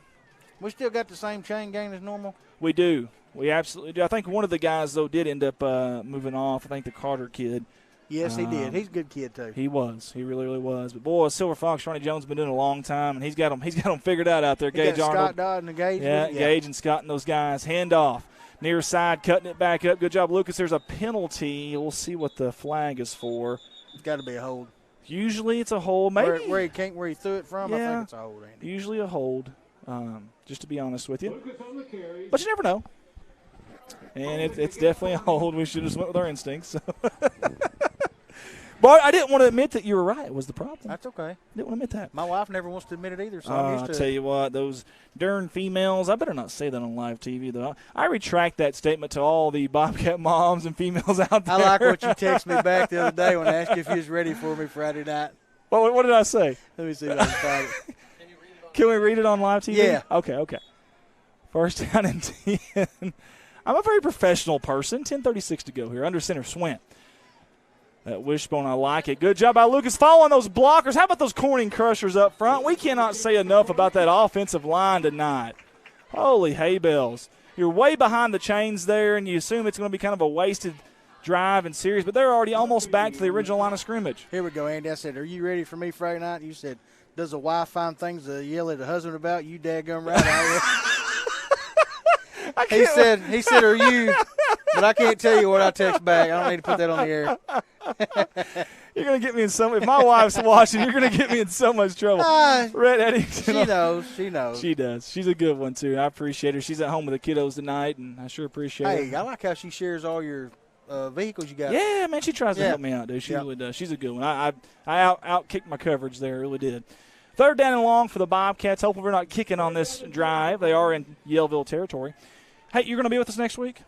We still got the same chain gang as normal? We do. We absolutely do. I think one of the guys, though, did end up moving off. I think the Carter kid. Yes, he did. He's a good kid, too. He was. He really, really was. But, boy, Silver Fox, Ronnie Jones, been doing it a long time, and he's got them figured out there. Gage got Arnold. Scott Dodd and the Gage. Yeah, Gage and Scott and those guys. Handoff. Near side, cutting it back up. Good job, Lucas. There's a penalty. We'll see what the flag is for. It's got to be a hold. Usually it's a hold. Maybe. Where he threw it from, yeah, I think it's a hold, Andy. Usually a hold, just to be honest with you. But you never know. And it's definitely a hold. We should have just went with our instincts. So. But I didn't want to admit that you were right was the problem. That's okay. Didn't want to admit that. My wife never wants to admit it either, so I'm used to I'll tell you what, those darn females, I better not say that on live TV, though. I retract that statement to all the Bobcat moms and females out there. I like what you texted me back the other day when I asked you if you was ready for me Friday night. What did I say? Let me see if I can find it. Can we read it on live TV? Yeah. Okay. First down and 10. I'm a very professional person. 10:36 to go here. Under center, Swint. That wishbone, I like it. Good job by Lucas following those blockers. How about those Corning crushers up front? We cannot say enough about that offensive line tonight. Holy hay bells. You're way behind the chains there, and you assume it's going to be kind of a wasted drive and series, but they're already almost back to the original line of scrimmage. Here we go, Andy. I said, are you ready for me Friday night? You said, does the wife find things to yell at the husband about? You daggum right out He said, are you? But I can't tell you what I text back. I don't need to put that on the air. You're going to get me in if my wife's watching, you're going to get me in so much trouble. Rhett Eddington. She knows. She does. She's a good one, too. I appreciate her. She's at home with the kiddos tonight, and I sure appreciate her. Hey, I like how she shares all your vehicles you got. Yeah, man, she tries to help me out, dude. She really does. She's a good one. I out-kicked my coverage there. Really did. 3rd down and long for the Bobcats. Hopefully we're not kicking on this drive. They are in Yellville territory. Hey, you're going to be with us next week?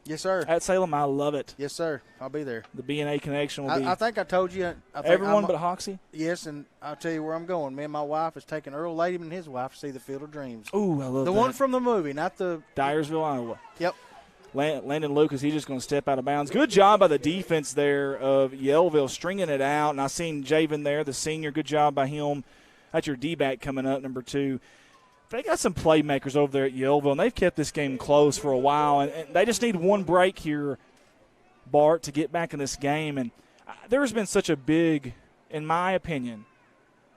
Yes, sir. At Salem, I love it. Yes, sir. I'll be there. The B&A connection will be. I think I told you. Everyone but Hoxie? Yes, and I'll tell you where I'm going. Me and my wife is taking Earl Ladyman and his wife to see the Field of Dreams. Ooh, I love the that. one from the movie, not the Dyersville, Iowa. Yep. Landon Lucas, he's just going to step out of bounds. Good job by the defense there of Yellville, stringing it out. And I seen Javen there, the senior. Good job by him. That's your D-back coming up, number 2. They got some playmakers over there at Yellville, and they've kept this game close for a while. And they just need one break here, Bart, to get back in this game. And there has been such a big, in my opinion,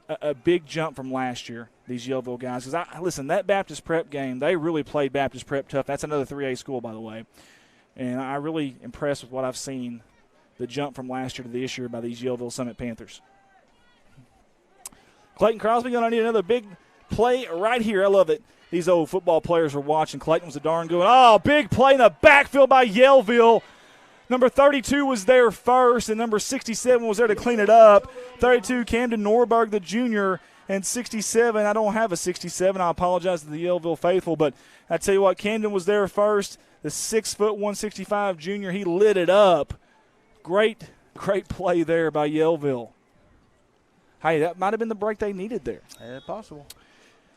a big jump from last year, these Yellville guys. Because, listen, that Baptist Prep game, they really played Baptist Prep tough. That's another 3A school, by the way. And I'm really impressed with what I've seen, the jump from last year to this year by these Yellville-Summit Panthers. Clayton Crosby going to need another big play right here. I love that these old football players are watching. Clayton was a darn good one. Oh, big play in the backfield by Yellville. Number 32 was there first, and number 67 was there to clean it up. 32, Camden Norberg, the junior, and 67. I don't have a 67. I apologize to the Yellville faithful, but I tell you what, Camden was there first. The 6', 165 junior, he lit it up. Great play there by Yellville. Hey, that might have been the break they needed there. Yeah, possible.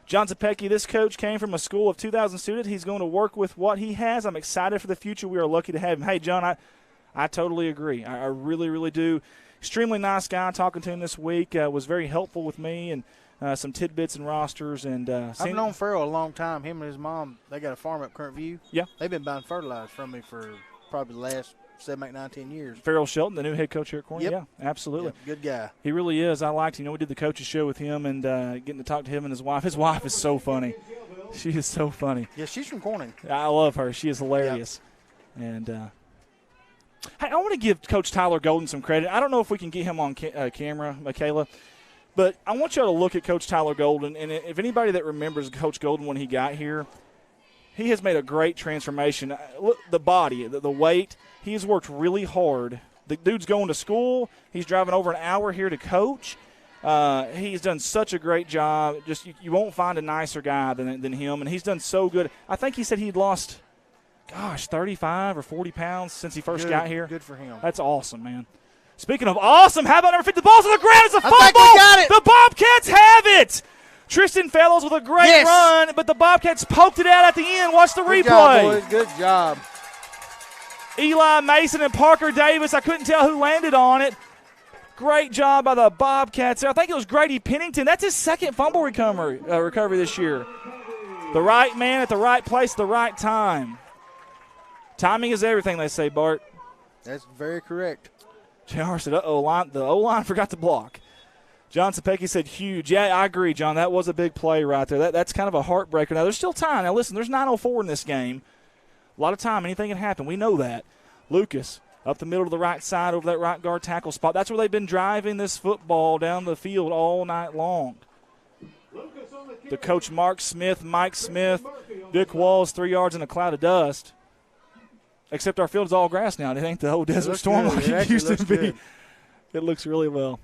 John Zapecki, this coach came from a school of 2,000 students. He's going to work with what he has. I'm excited for the future. We are lucky to have him. Hey, John, I totally agree. I really, really do. Extremely nice guy. Talking to him this week was very helpful with me and some tidbits and rosters. And I've known Farrell a long time. Him and his mom, they got a farm up Current View. Yeah. They've been buying fertilizer from me for probably the last 7, 8, 9, 10 years. Farrell Shelton, the new head coach here at Corning. Yep. Yeah, absolutely. Yep, good guy. He really is. I liked him. We did the coaches show with him and getting to talk to him and his wife. His wife is so funny. She is so funny. Yeah, she's from Corning. I love her. She is hilarious. Yep. And hey, I want to give Coach Tyler Golden some credit. I don't know if we can get him on camera, Michaela, but I want y'all to look at Coach Tyler Golden. And if anybody that remembers Coach Golden when he got here, he has made a great transformation. Look, the body, the weight, he has worked really hard. The dude's going to school. He's driving over an hour here to coach. He's done such a great job. Just you won't find a nicer guy than him, and he's done so good. I think he said he'd lost, 35 or 40 pounds since he first got here. Good for him. That's awesome, man. Speaking of awesome, how about number 50? The ball's on the ground. It's a fumble. I think we got it. The Bobcats have it. Tristan Fellows with a great run, but the Bobcats poked it out at the end. Watch the replay. Good job, boys. Good job. Eli Mason and Parker Davis. I couldn't tell who landed on it. Great job by the Bobcats there. I think it was Grady Pennington. That's his second fumble recovery this year. The right man at the right place at the right time. Timing is everything, they say, Bart. That's very correct. JR said, the O-line forgot to block. John Sapecki said huge. Yeah, I agree, John. That was a big play right there. That's kind of a heartbreaker. Now, there's still time. Now, listen, there's 9:04 in this game. A lot of time. Anything can happen. We know that. Lucas up the middle to the right side over that right guard tackle spot. That's where they've been driving this football down the field all night long. The coach Mike Smith, Vic Walls, 3 yards in a cloud of dust. Except our field's all grass now. It ain't the old Desert Storm like it used to be. Good. It looks really well.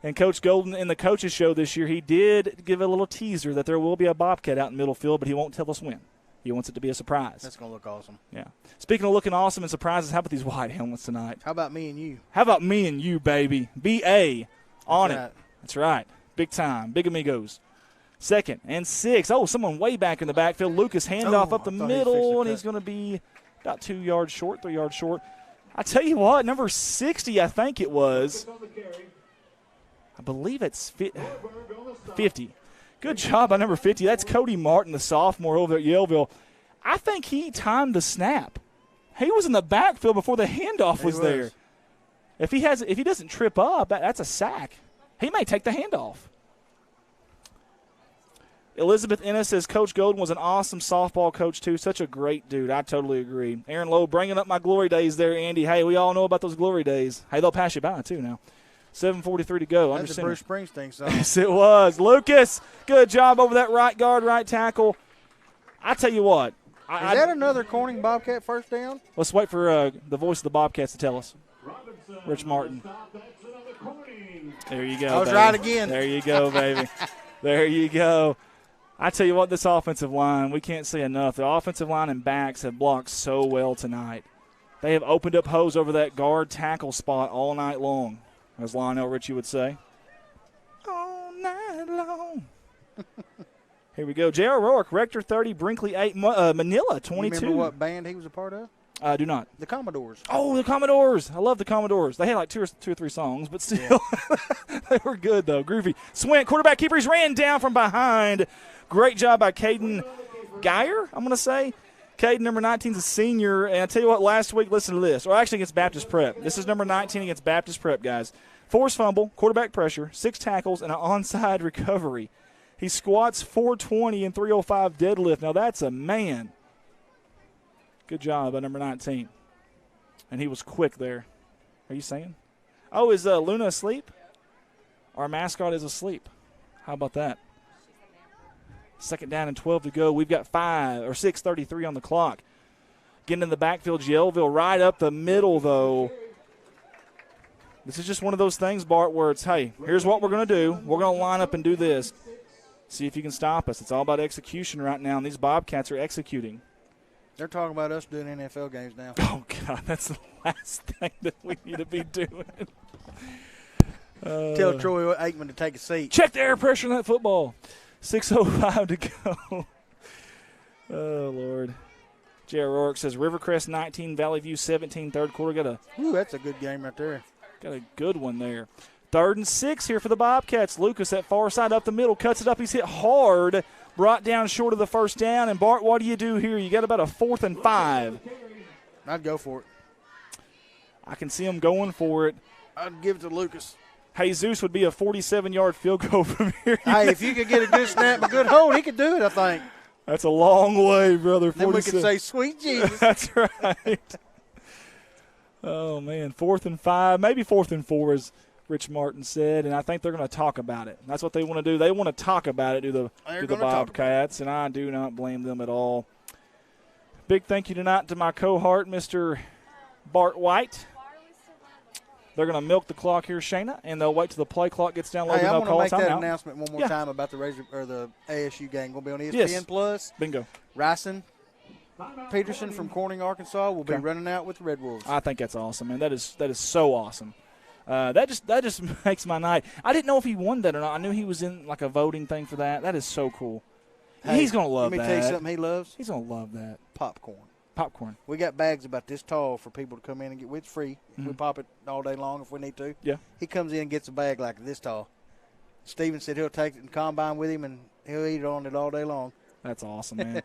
And Coach Golden in the coaches show this year, he did give a little teaser that there will be a Bobcat out in middle field, but he won't tell us when. He wants it to be a surprise. That's going to look awesome. Yeah. Speaking of looking awesome and surprises, how about these white helmets tonight? How about me and you? How about me and you, baby? B.A. on That's it. right. That's right. Big time. Big amigos. 2nd and 6. Oh, someone way back in the backfield. Lucas handoff up the middle, and he's going to be about 2 yards short, 3 yards short. I tell you what, number 60, I think it was. I believe it's 50. Good job by number 50. That's Cody Martin, the sophomore over at Yellville. I think he timed the snap. He was in the backfield before the handoff was there. If he doesn't trip up, that's a sack. He may take the handoff. Elizabeth Ennis says Coach Golden was an awesome softball coach, too. Such a great dude. I totally agree. Aaron Lowe bringing up my glory days there, Andy. Hey, we all know about those glory days. Hey, they'll pass you by, too, now. 7:43 to go. That's a Bruce Springsteen song. Yes, it was. Lucas, good job over that right guard, right tackle. I tell you what. Is that another Corning Bobcat first down? Let's wait for the voice of the Bobcats to tell us. Rich Martin. There you go, I was baby. right again. There you go, baby. There you go. I tell you what, this offensive line, we can't say enough. The offensive line and backs have blocked so well tonight. They have opened up holes over that guard tackle spot all night long, as Lionel Richie would say. All night long. Here we go. J.R. Rourke, Rector 30, Brinkley 8, Manila 22. You remember what band he was a part of? I do not. The Commodores. Oh, the Commodores. I love the Commodores. They had like two or three songs, but still, they were good, though. Groovy. Swint, quarterback keeper. He's ran down from behind. Great job by Caden Geyer, I'm going to say. Caden, number 19, is a senior. And I tell you what, last week, listen to this. Or actually against Baptist Prep. This is number 19 against Baptist Prep, guys. Forced fumble, quarterback pressure, 6 tackles, and an onside recovery. He squats 420 and 305 deadlift. Now, that's a man. Good job by number 19. And he was quick there. Are you saying? Oh, is Luna asleep? Our mascot is asleep. How about that? Second down and 12 to go. We've got 6:33 on the clock. Getting in the backfield, Yellville right up the middle, though. This is just one of those things, Bart, where it's, hey, here's what we're going to do. We're going to line up and do this. See if you can stop us. It's all about execution right now, and these Bobcats are executing. They're talking about us doing NFL games now. Oh, God, that's the last thing that we need to be doing. Tell Troy Aikman to take a seat. Check the air pressure on that football. 6:05 to go. Oh, Lord. J.R. Rourke says Rivercrest 19, Valley View 17, third quarter. Ooh, that's a good game right there. Got a good one there. 3rd and 6 here for the Bobcats. Lucas, that far side up the middle, cuts it up. He's hit hard, brought down short of the first down. And, Bart, what do you do here? You got about a 4th and 5. I'd go for it. I can see him going for it. I'd give it to Lucas. Jesus would be a 47-yard field goal from here. Hey, if you could get a good snap, a good hold, he could do it, I think. That's a long way, brother. Then we could say, sweet Jesus. That's right. Oh, man, 4th and 5, maybe 4th and 4, as Rich Martin said, and I think they're going to talk about it. That's what they want to do. They want to talk about it, do the Bobcats, and I do not blame them at all. Big thank you tonight to my cohort, Mr. Bart White. They're going to milk the clock here, Shayna, and they'll wait till the play clock gets down low. Hey, I want to make that announcement one more time about the the ASU game. Going to be on ESPN Plus. Bingo. Ryson Peterson from Corning, Arkansas, will be running out with the Red Wolves. I think that's awesome, man. That is so awesome. That just makes my night. I didn't know if he won that or not. I knew he was in like a voting thing for that. That is so cool. Hey, he's going to love that. Let me tell you something he loves. He's going to love that. Popcorn. We got bags about this tall for people to come in and get. It's free. We pop it all day long if we need to. Yeah. He comes in and gets a bag like this tall. Steven said he'll take it and combine with him, and he'll eat on it all day long. That's awesome, man.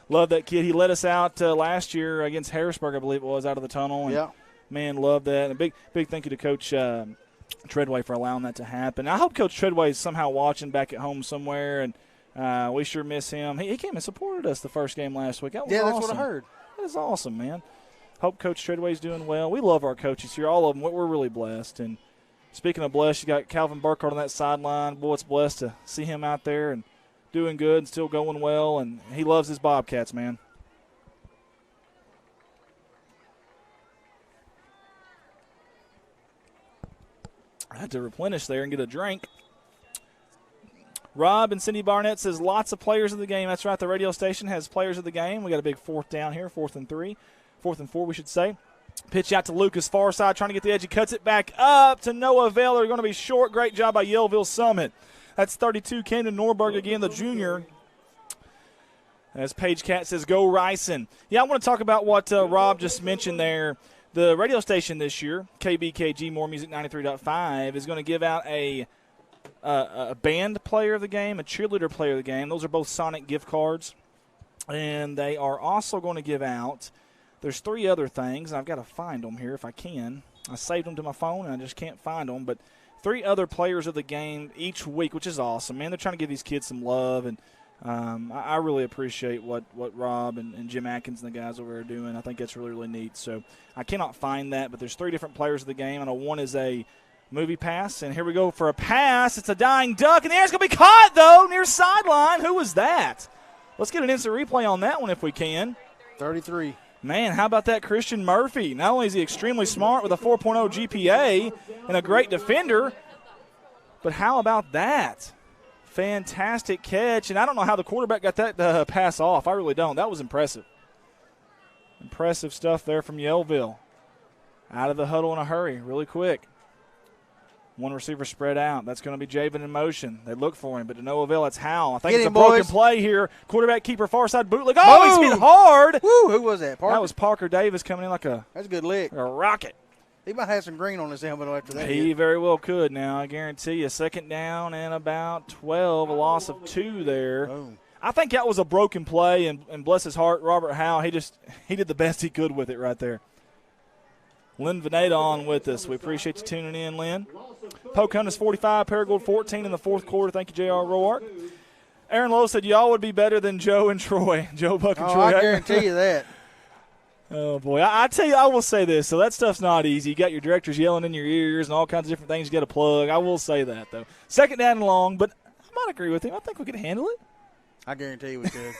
Love that kid. He let us out last year against Harrisburg, I believe it was, out of the tunnel. And, man, love that. And a big thank you to Coach Treadway for allowing that to happen. I hope Coach Treadway is somehow watching back at home somewhere, and we sure miss him. He came and supported us the first game last week. That was awesome. That's what I heard. That is awesome, man. Hope Coach Treadway's doing well. We love our coaches here, all of them. We're really blessed. And speaking of blessed, you got Calvin Burkhardt on that sideline. Boy, it's blessed to see him out there and doing good and still going well. And he loves his Bobcats, man. I had to replenish there and get a drink. Rob and Cindy Barnett says lots of players of the game. That's right. The radio station has players of the game. We got a big 4th down here, 4th and 3. 4th and 4, we should say. Pitch out to Lucas, far side, trying to get the edge. He cuts it back up to Noah Vale. They're going to be short. Great job by Yellville-Summit. That's 32. Camden Norberg again, the junior. As Paige Cat says, go Ryson. Yeah, I want to talk about what Rob just mentioned there. The radio station this year, KBKG More Music 93.5, is going to give out a band player of the game, a cheerleader player of the game. Those are both Sonic gift cards. And they are also going to give out, there's 3 other things. I've got to find them here if I can. I saved them to my phone, and I just can't find them. But 3 other players of the game each week, which is awesome, man. They're trying to give these kids some love. And I really appreciate what Rob and Jim Atkins and the guys over there are doing. I think that's really, really neat. So I cannot find that, but there's 3 different players of the game. I know one is a movie pass, and here we go for a pass. It's a dying duck, and the air's going to be caught, though, near sideline. Who was that? Let's get an instant replay on that one if we can. 33. Man, how about that Christian Murphy? Not only is he extremely smart with a 4.0 GPA and a great defender, but how about that? Fantastic catch, and I don't know how the quarterback got that pass off. I really don't. That was impressive. Impressive stuff there from Yellville. Out of the huddle in a hurry, really quick. One receiver spread out. That's going to be Javen in motion. They look for him, but to no avail. It's Howell. I think it's a broken play here. Quarterback keeper, far side bootleg. Oh, he's hit hard. Woo, who was that? Parker? That was Parker Davis coming in like a That's a good lick. A rocket. He might have some green on his helmet after that. He very well could now, I guarantee you. Second down and about 12, a loss of 2 there. Boom. I think that was a broken play, and bless his heart, Robert Howell, he did the best he could with it right there. Lynn Veneta on with us. We appreciate you tuning in, Lynn. Pocahontas 45, Paragould 14 in the fourth quarter. Thank you, J.R. Roark. Aaron Lowe said, y'all would be better than Joe and Troy. Joe Buck and Troy. I guarantee you that. Oh, boy. I tell you, I will say this. So that stuff's not easy. You got your directors yelling in your ears and all kinds of different things you got to plug. I will say that, though. Second down and long, but I might agree with him. I think we can handle it. I guarantee you we could.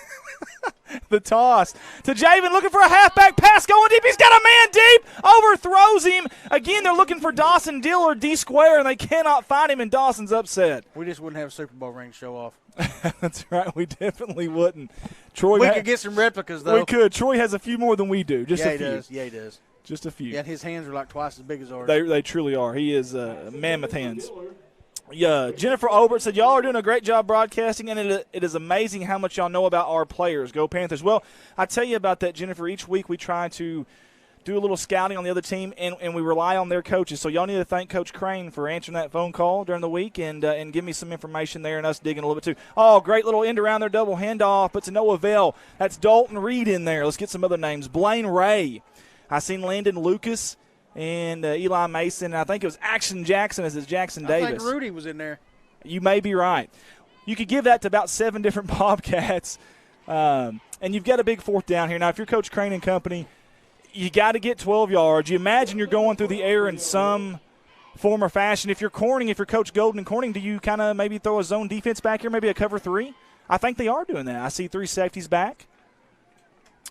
The toss to Javen, looking for a halfback pass going deep. He's got a man deep, overthrows him. Again, they're looking for Dawson Dillard, D-square, and they cannot find him, and Dawson's upset. We just wouldn't have a Super Bowl ring to show off. That's right. We definitely wouldn't. Troy, we could get some replicas, though. We could. Troy has a few more than we do. Just a few. Does. Yeah, he does. Just a few. Yeah, his hands are like twice as big as ours. They truly are. He is mammoth hands. Yeah, Jennifer Obert said, y'all are doing a great job broadcasting, and it is amazing how much y'all know about our players. Go Panthers. Well, I tell you about that, Jennifer. Each week we try to do a little scouting on the other team, and we rely on their coaches. So y'all need to thank Coach Crane for answering that phone call during the week and give me some information there and us digging a little bit too. Oh, great little end around there, double handoff, but to no avail. That's Dalton Reed in there. Let's get some other names. Blaine Ray. I seen Landon Lucas and Eli Mason, and I think it was Action Jackson as it's Jackson Davis. I think Rudy was in there. You may be right. You could give that to about 7 different Bobcats, and you've got a big fourth down here. Now, if you're Coach Crane and company, you got to get 12 yards. You imagine you're going through the air in some form or fashion. If you're Corning, if you're Coach Golden and Corning, do you kind of maybe throw a zone defense back here, maybe a cover 3? I think they are doing that. I see 3 safeties back.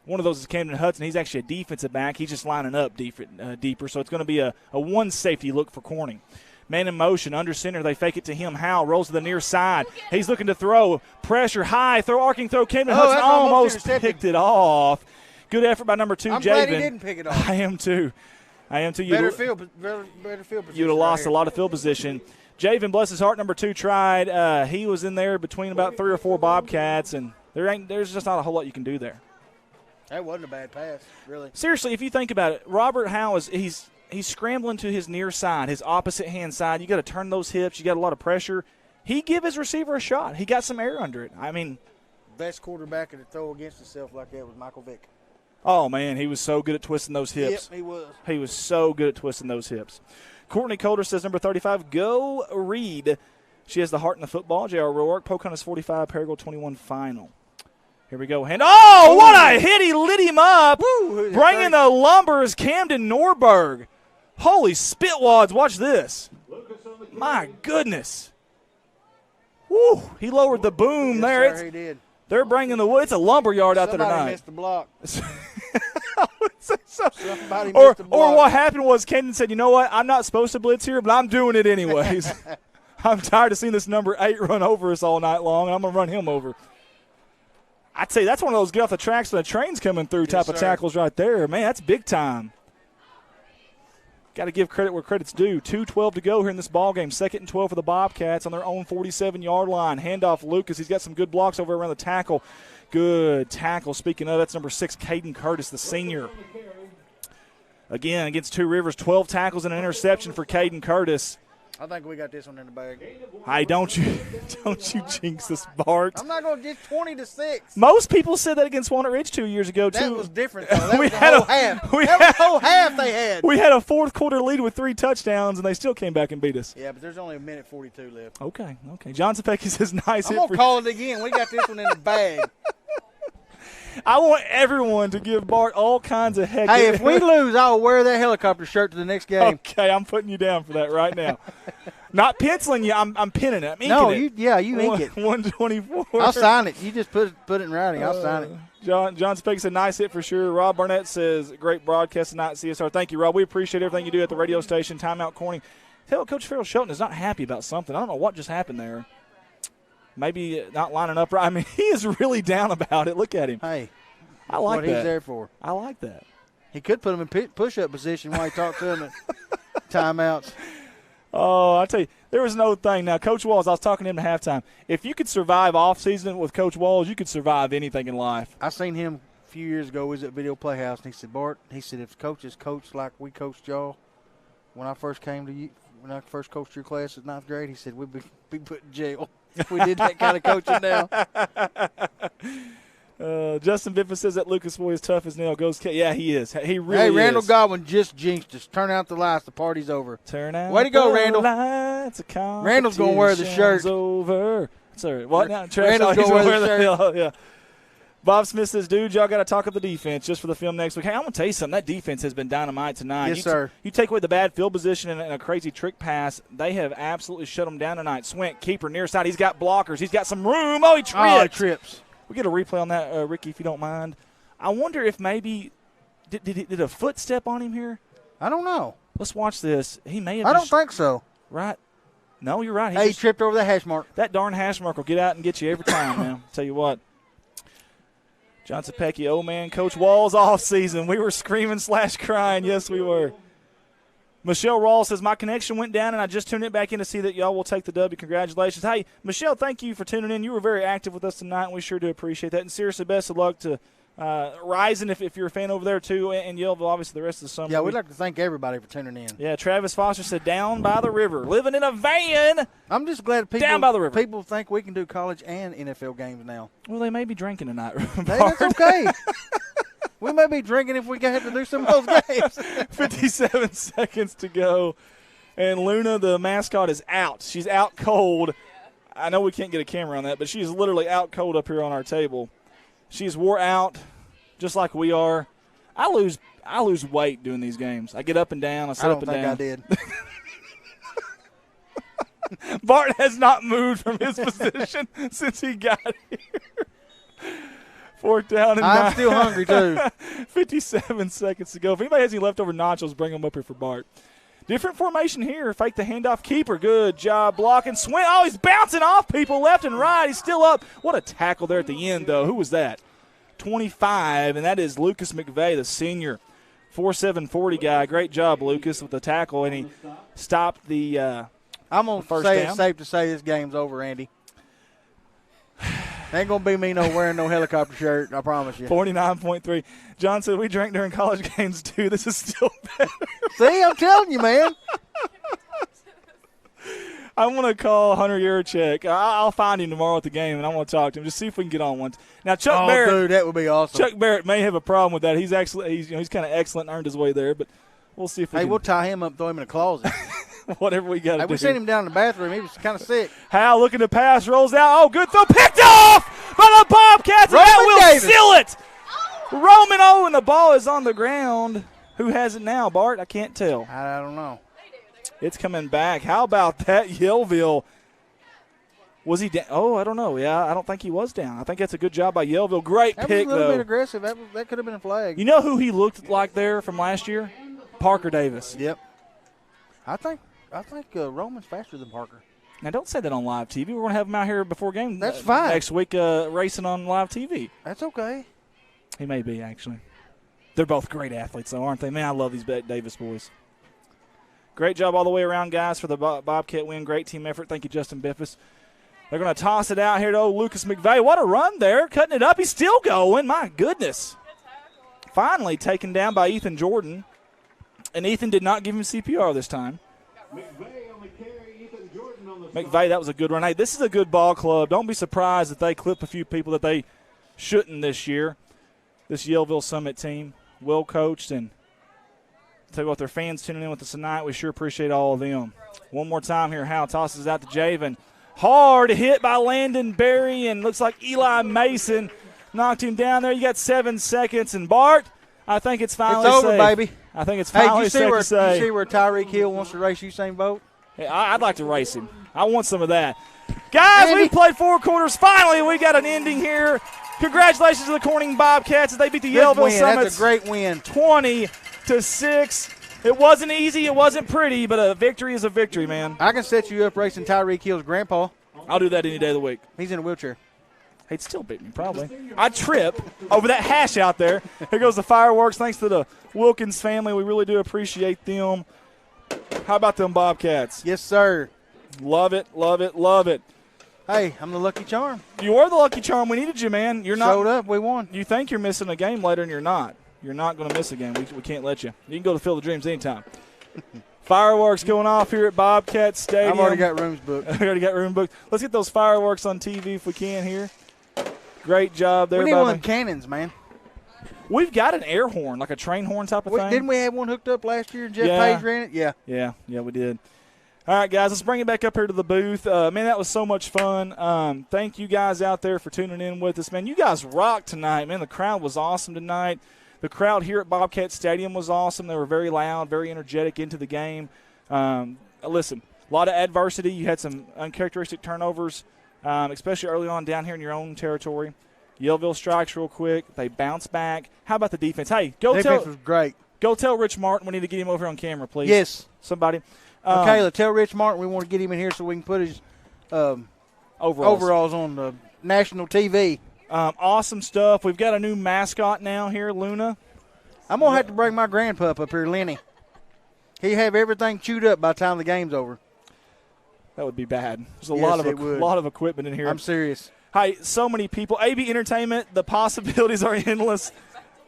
One of those is Camden Hudson. He's actually a defensive back. He's just lining up deeper. So it's going to be a one safety look for Corning. Man in motion, under center. They fake it to him. Howell rolls to the near side. He's looking to throw. Pressure high. Arcing throw. Camden Hudson almost picked it off. Good effort by number 2, I'm Javen. glad he didn't pick it off. I am too. Better field position. You'd have lost a lot of field position. Javen, bless his heart, number 2, tried. He was in there between about 3 or 4 Bobcats, and there's just not a whole lot you can do there. That wasn't a bad pass, really. Seriously, if you think about it, Robert Howe he's scrambling to his near side, his opposite hand side. You got to turn those hips. You got a lot of pressure. He give his receiver a shot. He got some air under it. I mean, best quarterback to throw against himself like that was Michael Vick. Oh man, he was so good at twisting those hips. Yep, he was. He was so good at twisting those hips. Courtney Coulter says number 35, go Reed. She has the heart in the football. J.R. Roark, Pocahontas 45, Paragould 21 final. Here we go. And what a hit. He lit him up. Woo, bringing the Lumbers, Camden Norberg. Holy spitwads. Watch this. My goodness. Woo. He lowered the boom there. Sir, he did. They're bringing the wood. It's a lumber yard out there tonight. Somebody missed the block. Somebody or missed the block. Or what happened was Camden said, you know what, I'm not supposed to blitz here, but I'm doing it anyways. I'm tired of seeing this number 8 run over us all night long, and I'm going to run him over. I'd say that's one of those get off the tracks when the train's coming through type of tackles right there. Man, that's big time. Got to give credit where credit's due. 2:12 to go here in this ball game. 2nd and 12 for the Bobcats on their own 47-yard line. Handoff Lucas. He's got some good blocks over around the tackle. Good tackle. Speaking of, that's number 6, Caden Curtis, the senior. Again, against Two Rivers, 12 tackles and an interception for Caden Curtis. I think we got this one in the bag. Hey, don't you jinx us, Bart. I'm not going to get 20-6. Most people said that against Walnut Ridge 2 years ago, too. That was different, though. That was the whole half. That was the whole half they had. We had a fourth-quarter lead with 3 touchdowns, and they still came back and beat us. Yeah, but there's only a minute 42 left. Okay. Johnson Pecky says nice I'm hit. going to call it again. We got this one in the bag. I want everyone to give Bart all kinds of heck. Hey, if we lose, I'll wear that helicopter shirt to the next game. Okay, I'm putting you down for that right now. Not penciling you, I'm pinning it. I'm inking it. You ink it. 124. I'll sign it. You just put it in writing. I'll sign it. John Spake said, nice hit for sure. Rob Barnett says, great broadcast tonight, CSR. Thank you, Rob. We appreciate everything you do at the radio station. Timeout Corning. Tell Coach Farrell Shelton is not happy about something. I don't know what just happened there. Maybe not lining up right. I mean, he is really down about it. Look at him. Hey. I like what that. He's there for. I like that. He could put him in push-up position while he talked to him at timeouts. Oh, I tell you, there was no thing. Now, Coach Walls, I was talking to him at halftime. If you could survive off-season with Coach Walls, you could survive anything in life. I seen him a few years ago. He was at Video Playhouse, and he said, Bart, if coaches coached like we coached y'all when I first came to you, when I first coached your class at 9th grade, he said, we'd be put in jail if we did that kind of coaching now. Justin Biffin says that Lucas boy is tough as nail. Yeah, he is. He really is. Hey, Randall Godwin just jinxed us. Turn out the lights. The party's over. Turn out Way to go, the Randall. Lights. Randall's going to wear the shirt. Over. Sorry. What now? Randall's going to wear the shirt. Yeah. Bob Smith says, dude, y'all got to talk up the defense just for the film next week. Hey, I'm going to tell you something. That defense has been dynamite tonight. Yes, sir. You take away the bad field position and a crazy trick pass, they have absolutely shut them down tonight. Swint, keeper, near side. He's got blockers. He's got some room. Oh, he trips. Oh, he trips. We get a replay on that, Ricky, if you don't mind. I wonder if maybe did a foot step on him here? I don't know. Let's watch this. He may have. I don't think so. Right? No, you're right. He tripped over the hash mark. That darn hash mark will get out and get you every time, man. Tell you what. John Sapecki, oh man, Coach Walls off season. We were screaming / crying. Yes, we were. Michelle Rawls says, my connection went down, and I just tuned it back in to see that y'all will take the W. Congratulations. Hey, Michelle, thank you for tuning in. You were very active with us tonight, and we sure do appreciate that. And seriously, best of luck to Rising, if you're a fan over there, too, and Yellville, obviously, the rest of the summer. Yeah, we'd like to thank everybody for tuning in. Yeah, Travis Foster said, down by the river, living in a van. I'm just glad down by the river. People think we can do college and NFL games now. Well, they may be drinking tonight. That's okay. We may be drinking if we have to do some of those games. 57 seconds to go. And Luna, the mascot, is out. She's out cold. I know we can't get a camera on that, but she's literally out cold up here on our table. She's wore out, just like we are. I lose weight doing these games. I get up and down. I sit up and down. I don't think I did. Bart has not moved from his position since he got here. 4th down and 9. I'm still hungry, too. 57 seconds to go. If anybody has any leftover nachos, bring them up here for Bart. Different formation here. Fake the handoff. Keeper. Good job blocking. Swing. Oh, he's bouncing off people left and right. He's still up. What a tackle there at the end, though. Who was that? 25, and that is Lucas McVeigh, the senior. 4'7", 40 guy. Great job, Lucas, with the tackle, and he stopped the I'm going to say it's safe to say this game's over, Andy. Ain't going to be me wearing no helicopter shirt, I promise you. 49.3. John said we drank during college games, too. This is still better. See, I'm telling you, man. I want to call Hunter Yurchek. I'll find him tomorrow at the game, and I want to talk to him. Just see if we can get on one. Now, Chuck Barrett. Dude, that would be awesome. Chuck Barrett may have a problem with that. He's kind of excellent and earned his way there, but we'll see if we can. We'll tie him up, throw him in a closet. Whatever we got to do. We sent him down in the bathroom. He was kind of sick. Hal looking to pass, rolls out. Oh, good throw. Picked off by the Bobcats. And that will seal it. Roman O, and the ball is on the ground. Who has it now, Bart? I can't tell. I don't know. It's coming back. How about that, Yellville? Was he down? Oh, I don't know. Yeah, I don't think he was down. I think that's a good job by Yellville. Great pick, though. That was a little bit aggressive. That could have been a flag. You know who he looked like there from last year? Parker Davis. Yep. I think Roman's faster than Parker. Now, don't say that on live TV. We're going to have him out here before game. That's fine. Next week, racing on live TV. That's okay. He may be, actually. They're both great athletes, though, aren't they? Man, I love these Davis boys. Great job all the way around, guys, for the Bobcat win. Great team effort. Thank you, Justin Biffus. They're going to toss it out here to Lucas McVeigh. What a run there. Cutting it up. He's still going. My goodness. Finally taken down by Ethan Jordan. And Ethan did not give him CPR this time. McVeigh on the carry McVeigh, that was a good run. Hey, this is a good ball club. Don't be surprised if they clip a few people that they shouldn't this year. This Yellville-Summit team, well coached, and tell you what, their fans tuning in with us tonight, we sure appreciate all of them. One more time here, Howe tosses out to Javen. Hard hit by Landon Berry, and looks like Eli Mason knocked him down there. You got 7 seconds, and Bart, I think it's finally It's over, safe. baby. I think it's finally safe to say. You see where Tyreek Hill wants to race Usain Bolt? Yeah, I'd like to race him. I want some of that. Guys, we played 4 quarters. Finally, we got an ending here. Congratulations to the Corning Bobcats as they beat the Yellville-Summit. That's a great win. 20-6. It wasn't easy. It wasn't pretty, but a victory is a victory, man. I can set you up racing Tyreek Hill's grandpa. I'll do that any day of the week. He's in a wheelchair. He'd still beat me, probably. I'd trip over that hash out there. Here goes the fireworks. Thanks to the Wilkins family. We really do appreciate them. How about them Bobcats? Yes, sir. Love it, love it, love it. Hey, I'm the lucky charm. You are the lucky charm. We needed you, man. You're not showed up. We won. You think you're missing a game later, and you're not. You're not going to miss a game. We can't let you. You can go to Field of Dreams anytime. Fireworks going off here at Bobcat Stadium. I've already got rooms booked. I already got room booked. Let's get those fireworks on TV if we can here. Great job there. We need one of cannons, man. We've got an air horn, like a train horn type of thing. Didn't we have one hooked up last year? Jeff Page ran it? Yeah. Yeah, we did. All right, guys, let's bring it back up here to the booth. Man, that was so much fun. Thank you guys out there for tuning in with us. Man, you guys rocked tonight, man. The crowd was awesome tonight. The crowd here at Bobcat Stadium was awesome. They were very loud, very energetic into the game. Listen, a lot of adversity. You had some uncharacteristic turnovers, especially early on down here in your own territory. Yellville strikes real quick. They bounce back. How about the defense? Hey, defense was great. Go tell Rich Martin we need to get him over here on camera, please. Yes. Somebody. Kayla, tell Rich Martin we want to get him in here so we can put his overalls on the national TV. Awesome stuff. We've got a new mascot now here, Luna. I'm going to have to bring my grandpup up here, Lenny. He'll have everything chewed up by the time the game's over. That would be bad. There's a Yes, lot of equipment in here. I'm serious. Hey, so many people. AB Entertainment, the possibilities are endless.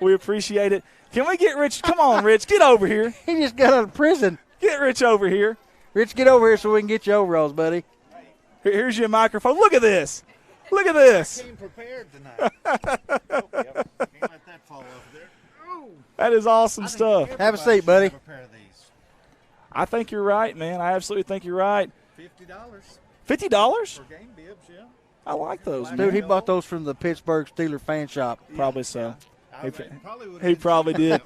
We appreciate it. Can we get Rich? Come on, Rich. Get over here. He just got out of prison. Get Rich over here. Rich, get over here so we can get your overalls, buddy. Here's your microphone. Look at this. Look at this. Came prepared tonight. Can't let that fall over there. That is awesome stuff. Have a seat, buddy. Prepare these. I think you're right, man. I absolutely think you're right. $50. $50? For game bibs, yeah. I like those, man. Dude, he bought those from the Pittsburgh Steelers fan shop. Probably so. Yeah. He probably did.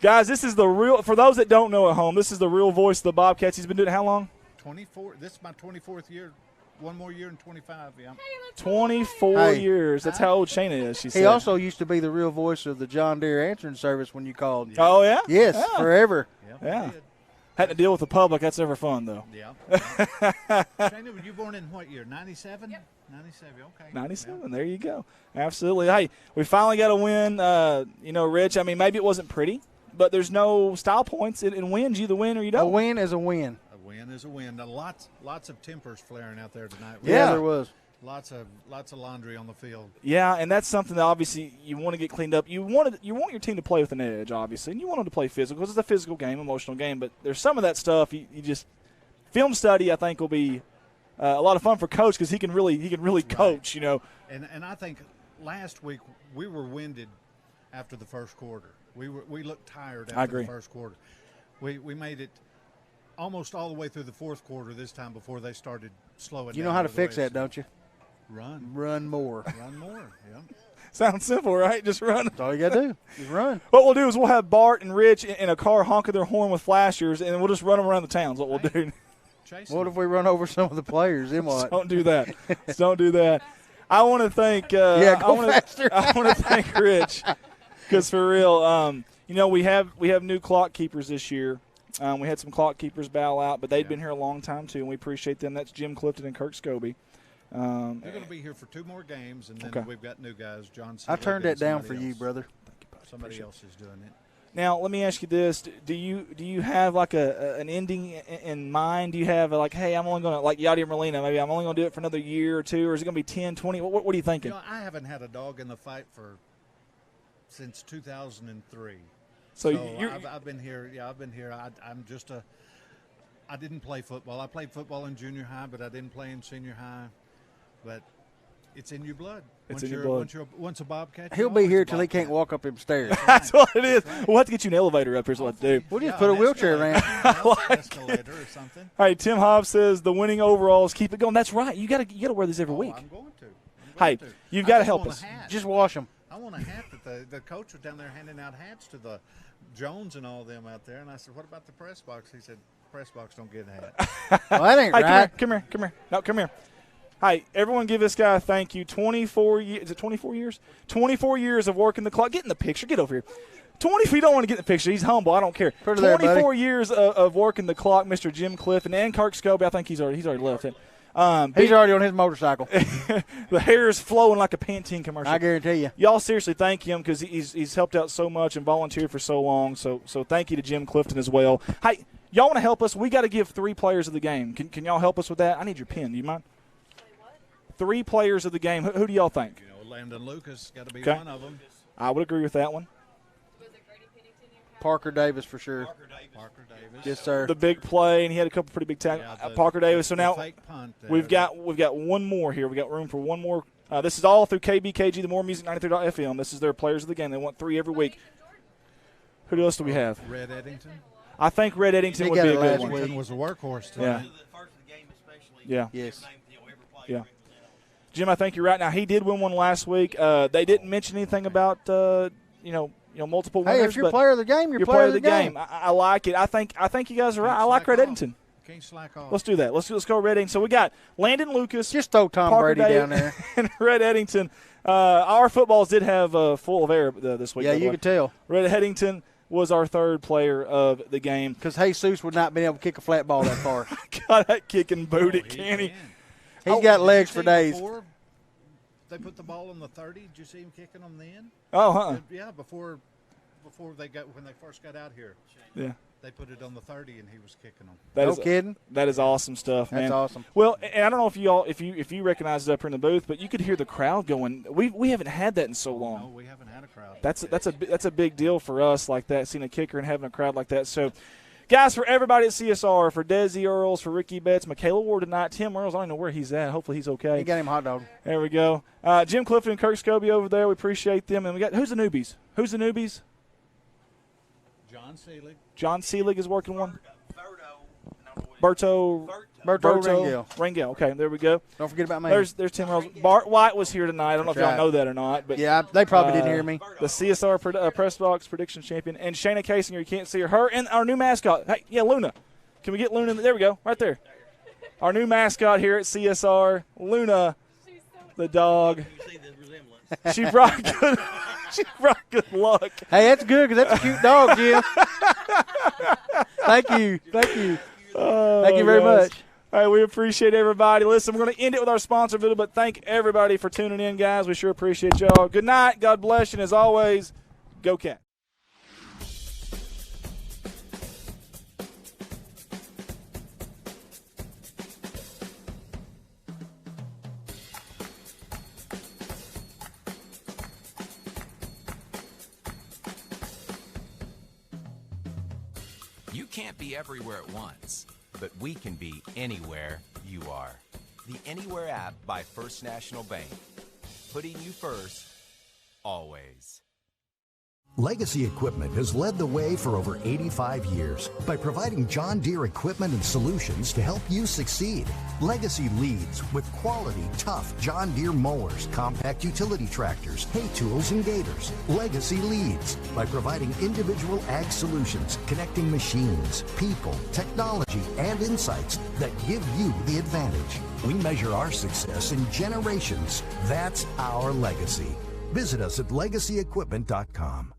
Guys, this is the real, for those that don't know at home, this is the real voice of the Bobcats. He's been doing it how long? 24. This is my 24th year. One more year in 25, yeah. 24 years. That's how old Shayna is, she said. He also used to be the real voice of the John Deere answering service when you called. Oh, yeah? Yes, Yeah. forever. Yeah. Had to deal with the public. That's never fun, though. Yeah. Shayna, were you born in what year? 97? Yep. 97, okay. 97. Yeah. There you go. Absolutely. Hey, we finally got a win. Rich, I mean, maybe it wasn't pretty, but there's no style points. In wins, you either win or you don't. A win is a win. A win is a win. Now, lots of tempers flaring out there tonight. Yeah, there was. Lots of laundry on the field. Yeah, and that's something that obviously you want to get cleaned up. You want your team to play with an edge, obviously, and you want them to play physical because it's a physical game, emotional game. But there's some of that stuff you just film study. I think will be a lot of fun for coach because he can really coach. You know, and I think last week we were winded after the first quarter. We looked tired after the first quarter. We made it almost all the way through the fourth quarter this time before they started slowing down. You know how to fix that, don't you? Run more. Yeah. Sounds simple, right? Just run. That's all you got to do. Just run. What we'll do is we'll have Bart and Rich in a car honking their horn with flashers, and we'll just run them around the towns. What we'll do. What if we run over some of the players? Then what? Don't do that. Don't do that. I want to thank. Faster. I want to thank Rich because for real, we have new clock keepers this year. We had some clock keepers bow out, but they'd been here a long time too, and we appreciate them. That's Jim Clifton and Kirk Scobie. They're going to be here for 2 more games, and then we've got new guys. John. I turned that down for you, brother. Somebody else is doing it. Now, let me ask you this: Do you have like an ending in mind? Do you have like, hey, I'm only going to like Yadier Molina? Maybe I'm only going to do it for another year or two, or is it going to be 10, 20? What are you thinking? I haven't had a dog in the fight since 2003. So I've been here. Yeah, I've been here. I'm just I didn't play football. I played football in junior high, but I didn't play in senior high. But it's in your blood. It's in your blood. Once a Bobcat, He'll be here till he can't walk up them stairs. That's what it is. We'll have to get you an elevator up here is what to do. We'll just put a wheelchair around. Escalator or something. All right, Tim Hobbs says the winning overalls keep it going. That's right. You got to wear these every week. I'm going to. Hey, you've got to help us. Just wash them. I want a hat that the coach was down there handing out hats to the Jones and all them out there. And I said, what about the press box? He said, press box don't get a hat. Well, that ain't hey, right. Come here. No, come here. Hey, everyone give this guy a thank you. 24 years. Is it 24 years? 24 years of working the clock. Get in the picture. Get over here. 20. You don't want to get in the picture. He's humble. I don't care. 24 years of working the clock, Mr. Jim Clifton and Kirk Scobie. I think he's already left it. He's already on his motorcycle. The hair is flowing like a Pantene commercial. I guarantee you. Y'all seriously thank him because he's helped out so much and volunteered for so long. So thank you to Jim Clifton as well. Hey, y'all want to help us? We got to give 3 players of the game. Can y'all help us with that? I need your pen. Do you mind? 3 players of the game. Who do y'all think? Landon Lucas got to be Okay. one of them. I would agree with that one. Parker Davis for sure. Parker Davis. Yes, sir. The big play, and he had a couple pretty big tackles. Parker Davis. So now fake punt there. we've got one more here. We got room for one more. This is all through KBKG, the More Music 93.fm. This is their players of the game. They want 3 every week. Who else do we have? Red Eddington. I think Red Eddington would be a good one. Eddington was a workhorse tonight. Yeah. Yes. Yeah. Jim, I think you're right. Now he did win one last week. They didn't mention anything about multiple winners. Hey, if you're player of the game, you're player of the game. I like it. I think you guys are right. I like Red Eddington. Can't slack off. Let's do that. Let's go Red Eddington. So we got Landon Lucas. Just throw Tom Parker Brady Day, down there. And Red Eddington. Our footballs did have full of air this week. Yeah, you could tell. Red Eddington was our 3rd player of the game. Because Jesus would not been able to kick a flat ball that far. Got that kicking boot at Kenny. He's got legs for days. Before they put the ball on the 30, did you see him kicking them then? Oh, huh? Yeah, before when they first got out here. Yeah. They put it on the 30 and he was kicking them. No kidding. That is awesome stuff, man. That's awesome. Well, and I don't know if you recognize it up here in the booth, but you could hear the crowd going. We haven't had that in so long. No, we haven't had a crowd. That's a big deal for us, like that, seeing a kicker and having a crowd like that. So, guys, for everybody at CSR, for Desi Earls, for Ricky Betts, Michaela Ward tonight, Tim Earls, I don't know where he's at. Hopefully he's okay. He got him a hot dog. There we go. Jim Clifton and Kirk Scobie over there. We appreciate them. And we got who's the newbies? John Seelig is working one. Berto Rangel. Okay, there we go. Don't forget about me. There's Tim Earls. Bart White was here tonight. I don't know if y'all know that or not, but yeah, they probably didn't hear me. The CSR press box predictions champion, and Shayna Casinger. You can't see her. Her and our new mascot. Hey, yeah, Luna. Can we get Luna? There we go, right there. Our new mascot here at CSR, Luna, the dog. She brought good luck. Hey, that's good because that's a cute dog, Jim. Thank you. Oh, Thank you very much. All right, we appreciate everybody. Listen, we're going to end it with our sponsor video, but thank everybody for tuning in, guys. We sure appreciate y'all. Good night. God bless you. And as always, go Cat. You can't be everywhere at once, but we can be anywhere you are. The Anywhere app by First National Bank. Putting you first, always. Legacy Equipment has led the way for over 85 years by providing John Deere equipment and solutions to help you succeed. Legacy leads with quality, tough John Deere mowers, compact utility tractors, hay tools, and gators. Legacy leads by providing individual ag solutions, connecting machines, people, technology, and insights that give you the advantage. We measure our success in generations. That's our legacy. Visit us at legacyequipment.com.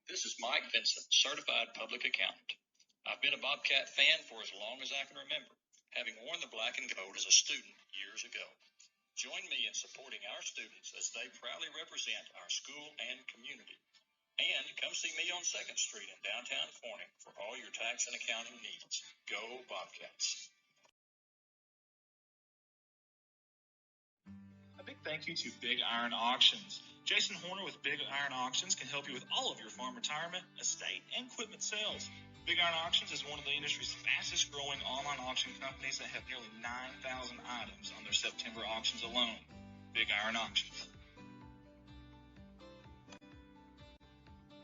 This is Mike Vincent, certified public accountant. I've been a Bobcat fan for as long as I can remember, having worn the black and gold as a student years ago. Join me in supporting our students as they proudly represent our school and community. And come see me on 2nd Street in downtown Corning for all your tax and accounting needs. Go Bobcats. A big thank you to Big Iron Auctions. Jason Horner with Big Iron Auctions can help you with all of your farm retirement, estate, and equipment sales. Big Iron Auctions is one of the industry's fastest growing online auction companies that have nearly 9,000 items on their September auctions alone. Big Iron Auctions.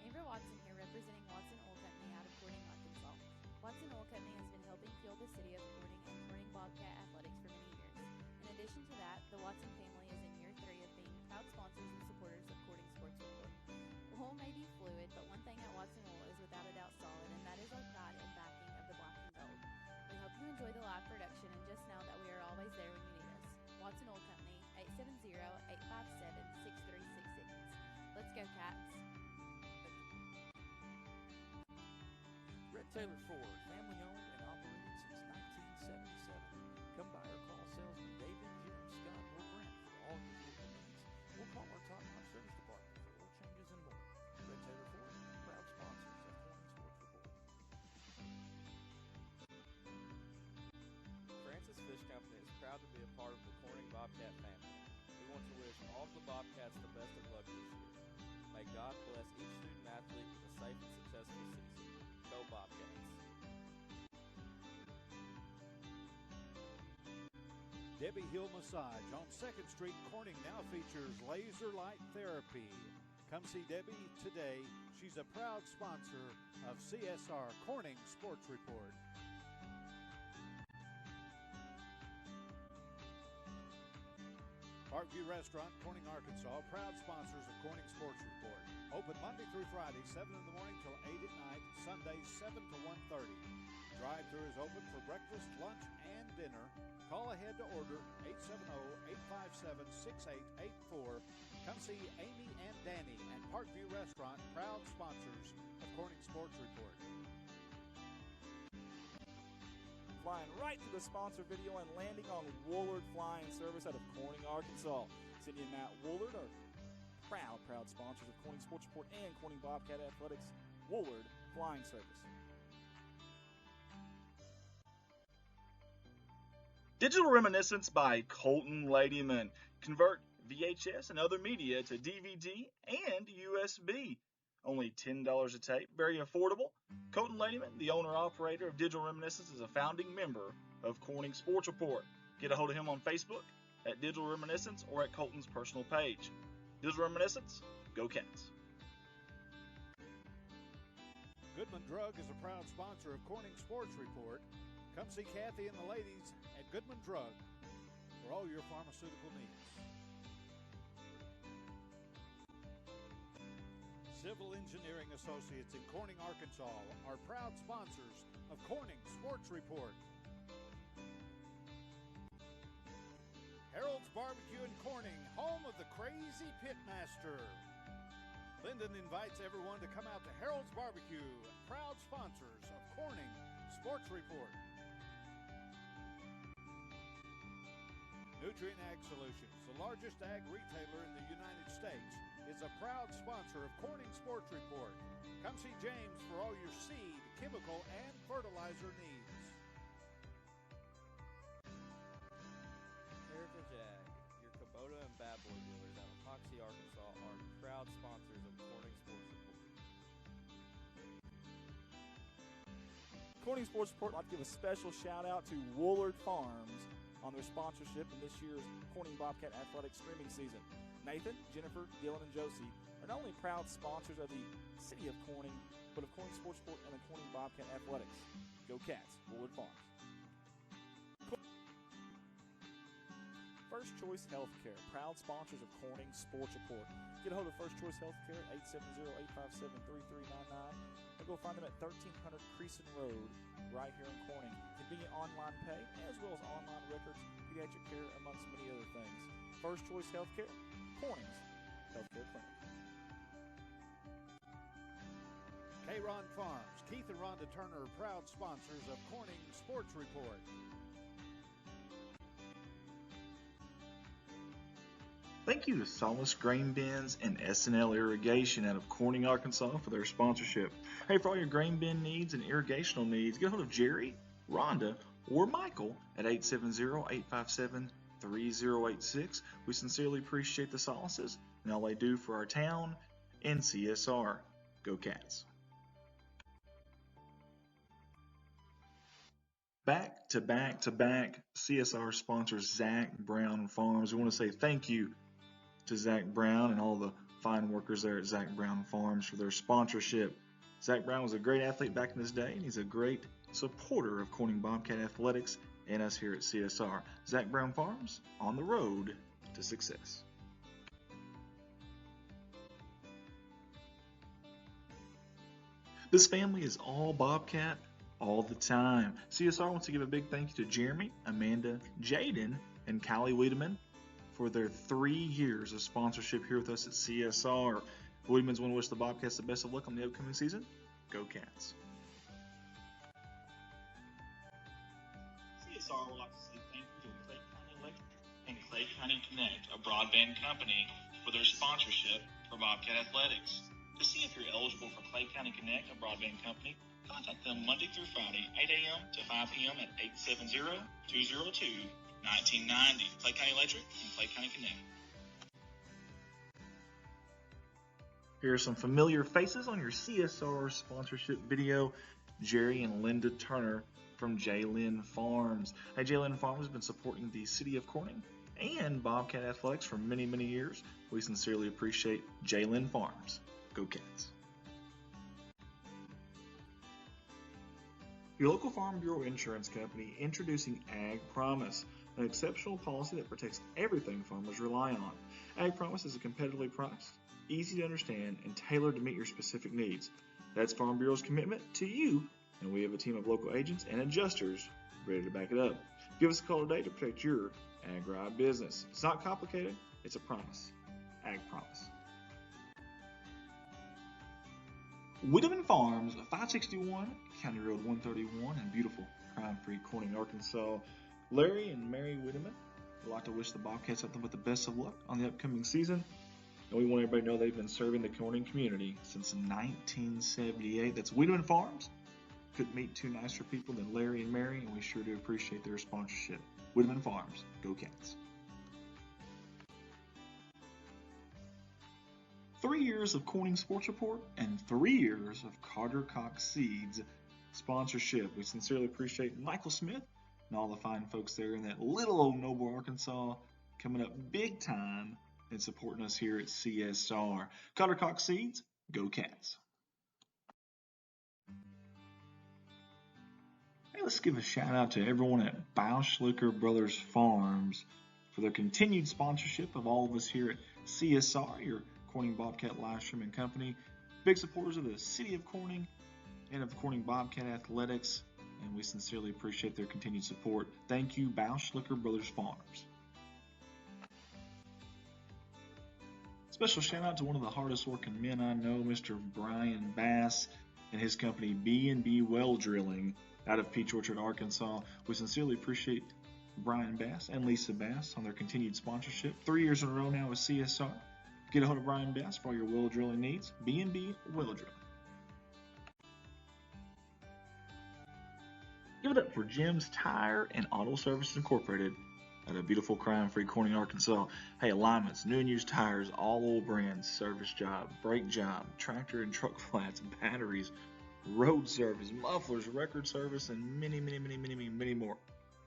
Amber Watson here, representing Watson Oil Company out of Corning, Arkansas. Watson Oil Company has been helping fuel the city of Corning and Corning Bobcat athletics for many years. In addition to that, the Watson family is in year 3 of being proud sponsors and supporters of Corning Sports Report. Oil may be fluid, but one thing at Watson Oil is without a doubt solid, and that is our pride and backing of the black and gold. We hope you enjoy the live production and just know that we are always there when you need us. Watson Oil Company, 870-857-6366. Let's go, Cats. Red Taylor Ford, family owned and operated since 1977. Come by or call salesman David, Jim, Scott, or Brent for all your vehicle needs. We'll call our top-notch service department for oil changes and more. Red Taylor Ford, proud sponsors of Corning Sports Report. Francis Fish Company is proud to be a part of the Corning Bobcat family. We want to wish all of the Bobcats the best of luck this year. May God bless each student athlete with a safe and successful season. Go Bobcats. Debbie Hill Massage on 2nd Street, Corning now features laser light therapy. Come see Debbie today. She's a proud sponsor of CSR Corning Sports Report. Parkview Restaurant, Corning, Arkansas, proud sponsors of Corning Sports Report. Open Monday through Friday, 7 in the morning till 8 at night, Sundays 7 to 1:30. Drive-thru is open for breakfast, lunch, and dinner. Call ahead to order 870-857-6884. Come see Amy and Danny at Parkview Restaurant, proud sponsors of Corning Sports Report. Flying right to the sponsor video and landing on Woolard Flying Service out of Corning, Arkansas. Cindy and Matt Woolard are proud sponsors of Corning Sports Report and Corning Bobcat Athletics. Woolard Flying Service. Digital Reminiscence by Colton Ladyman. Convert VHS and other media to DVD and USB. Only $10 a tape, very affordable. Colton Ladyman, the owner-operator of Digital Reminiscence, is a founding member of Corning Sports Report. Get a hold of him on Facebook at Digital Reminiscence or at Colton's personal page. Digital Reminiscence, go Cats. Goodman Drug is a proud sponsor of Corning Sports Report. Come see Kathy and the ladies at Goodman Drug for all your pharmaceutical needs. Civil Engineering Associates in Corning, Arkansas are proud sponsors of Corning Sports Report. Harold's Barbecue in Corning, home of the Crazy Pitmaster. Linden invites everyone to come out to Harold's Barbecue, proud sponsors of Corning Sports Report. Nutrient Ag Solutions, the largest ag retailer in the United States, is a proud sponsor of Corning Sports Report. Come see James for all your seed, chemical, and fertilizer needs. Heritage Ag, your Kubota and Bad Boy dealers out of Hoxie, Arkansas, are proud sponsors of Corning Sports Report. Corning Sports Report would like to give a special shout out to Woolard Farms on their sponsorship in this year's Corning Bobcat Athletics streaming season. Nathan, Jennifer, Dylan, and Josie are not only proud sponsors of the city of Corning, but of Corning Sports Report and the Corning Bobcat Athletics. Go Cats, Woolard Farms. First Choice Healthcare, proud sponsors of Corning Sports Report. Get a hold of First Choice Healthcare at 870-857-3399. Or go find them at 1300 Creason Road, right here in Corning. Convenient online pay, as well as online records, pediatric care, amongst many other things. First Choice Healthcare, Corning's Healthcare Clinic. K-Ron Farms, Keith and Rhonda Turner are proud sponsors of Corning Sports Report. Thank you to Solace Grain Bins and S&L Irrigation out of Corning, Arkansas for their sponsorship. Hey, for all your grain bin needs and irrigational needs, get a hold of Jerry, Rhonda, or Michael at 870-857-3086. We sincerely appreciate the Solaces and all they do for our town and CSR. Go Cats. Back to back to back CSR sponsors Zach Brown Farms. We want to say thank you to Zach Brown and all the fine workers there at Zach Brown Farms for their sponsorship. Zach Brown was a great athlete back in his day, and he's a great supporter of Corning Bobcat Athletics and us here at CSR. Zach Brown Farms, on the road to success. This family is all Bobcat all the time. CSR wants to give a big thank you to Jeremy, Amanda, Jaden, and Callie Wiedemann for their 3 years of sponsorship here with us at CSR. Wiedemann's want to wish the Bobcats the best of luck on the upcoming season. Go Cats. CSR would like to say thank you to Clay County Electric and Clay County Connect, a broadband company, for their sponsorship for Bobcat Athletics. To see if you're eligible for Clay County Connect, a broadband company, contact them Monday through Friday, 8 a.m. to 5 p.m. at 870-202-1990. Clay County Electric and Clay County Connect. Here are some familiar faces on your CSR sponsorship video. Jerry and Linda Turner from J-Lynn Farms. Hey, J-Lynn Farms has been supporting the city of Corning and Bobcat Athletics for many, many years. We sincerely appreciate J-Lynn Farms. Go Cats. Your local Farm Bureau insurance company introducing Ag Promise, an exceptional policy that protects everything farmers rely on. Ag Promise is a competitively priced, easy to understand, and tailored to meet your specific needs. That's Farm Bureau's commitment to you, and we have a team of local agents and adjusters ready to back it up. Give us a call today to protect your agri business. It's not complicated, it's a promise. Ag Promise. Wiedemann Farms, 561 County Road 131 in beautiful crime-free Corning, Arkansas. Larry and Mary Wiedemann would like to wish the Bobcats nothing but the best of luck on the upcoming season. And we want everybody to know they've been serving the Corning community since 1978. That's Wiedemann Farms. Couldn't meet two nicer people than Larry and Mary, and we sure do appreciate their sponsorship. Wiedemann Farms, go Cats. 3 years of Corning Sports Report and 3 years of Carter Cox Seeds sponsorship. We sincerely appreciate Michael Smith and all the fine folks there in that little old Noble, Arkansas, coming up big time and supporting us here at CSR. Carter Cox Seeds, go Cats. Hey, let's give a shout out to everyone at Bauschlicker Brothers Farms for their continued sponsorship of all of us here at CSR, your Corning Bobcat live streaming company. Big supporters of the city of Corning and of Corning Bobcat Athletics, and we sincerely appreciate their continued support. Thank you, Bauschlicker Brothers Farms. Special shout out to one of the hardest working men I know, Mr. Brian Bass and his company B&B Well Drilling out of Peach Orchard, Arkansas. We sincerely appreciate Brian Bass and Lisa Bass on their continued sponsorship. 3 years in a row now with CSR. Get a hold of Brian Bass for all your well drilling needs. B&B Well Drilling. Give it up for Jim's Tire and Auto Services Incorporated at a beautiful crime-free Corning, Arkansas. Hey, alignments, new and used tires, all old brands, service job, brake job, tractor and truck flats, batteries, road service, mufflers, record service, and many, many, many, many, many, many more.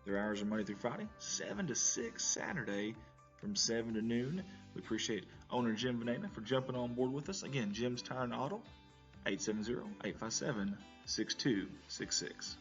Their hours are Monday through Friday, 7 to 6, Saturday from 7 to noon. We appreciate owner Jim Venena for jumping on board with us. Again, Jim's Tire and Auto, 870-857-6266.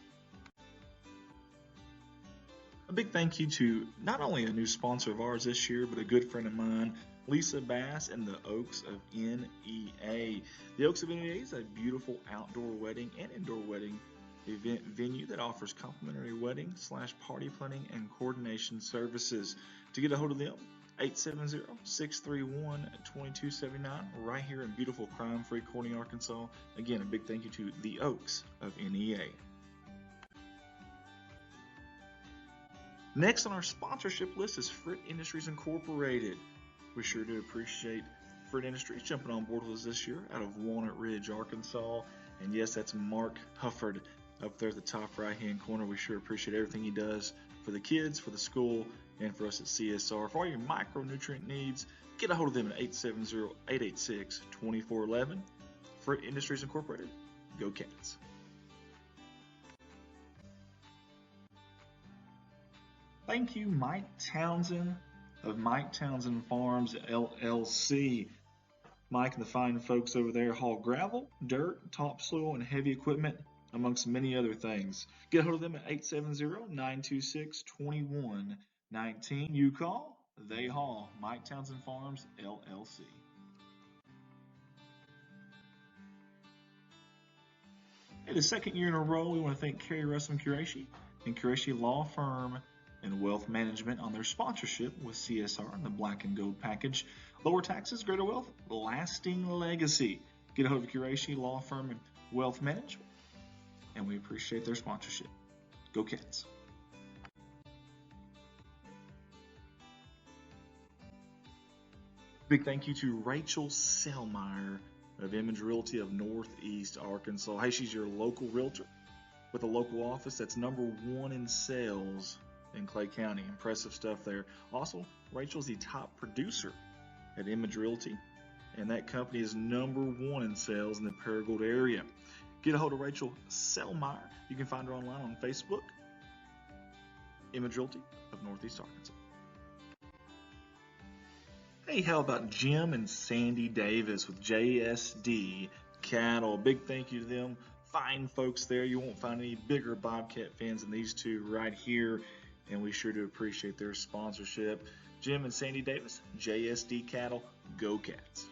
A big thank you to not only a new sponsor of ours this year, but a good friend of mine, Lisa Bass and the Oaks of NEA. The Oaks of NEA is a beautiful outdoor wedding and indoor wedding event venue that offers complimentary wedding / party planning and coordination services. To get a hold of them, 870-631-2279, right here in beautiful crime-free Corning, Arkansas. Again, a big thank you to the Oaks of NEA. Next on our sponsorship list is Fritt Industries Incorporated. We sure do appreciate Fritt Industries jumping on board with us this year out of Walnut Ridge, Arkansas. And yes, that's Mark Hufford up there at the top right-hand corner. We sure appreciate everything he does for the kids, for the school, And for us at CSR, for all your micronutrient needs, get a hold of them at 870-886-2411. For Industries Incorporated, go Cats. Thank you, Mike Townsend of Mike Townsend Farms LLC. Mike and the fine folks over there haul gravel, dirt, topsoil, and heavy equipment, amongst many other things. Get a hold of them at 870-926-2119. You call, they haul. Mike Townsend Farms LLC. Hey, the second year in a row, we want to thank Kerry Russell Qureshi and Qureshi Law Firm and Wealth Management on their sponsorship with CSR and the Black and Gold package. Lower taxes, greater wealth, lasting legacy. Get a hold of Qureshi Law Firm and Wealth Management, and we appreciate their sponsorship. Go Cats. Big thank you to Rachel Selmeyer of Image Realty of Northeast Arkansas. Hey, she's your local realtor with a local office that's #1 in sales in Clay County. Impressive stuff there. Also, Rachel's the top producer at Image Realty, and that company is #1 in sales in the Paragould area. Get a hold of Rachel Selmeyer. You can find her online on Facebook, Image Realty of Northeast Arkansas. Hey, how about Jim and Sandy Davis with JSD Cattle? Big thank you to them. Fine folks there. You won't find any bigger Bobcat fans than these two right here, and we sure do appreciate their sponsorship. Jim and Sandy Davis, JSD Cattle, go Cats.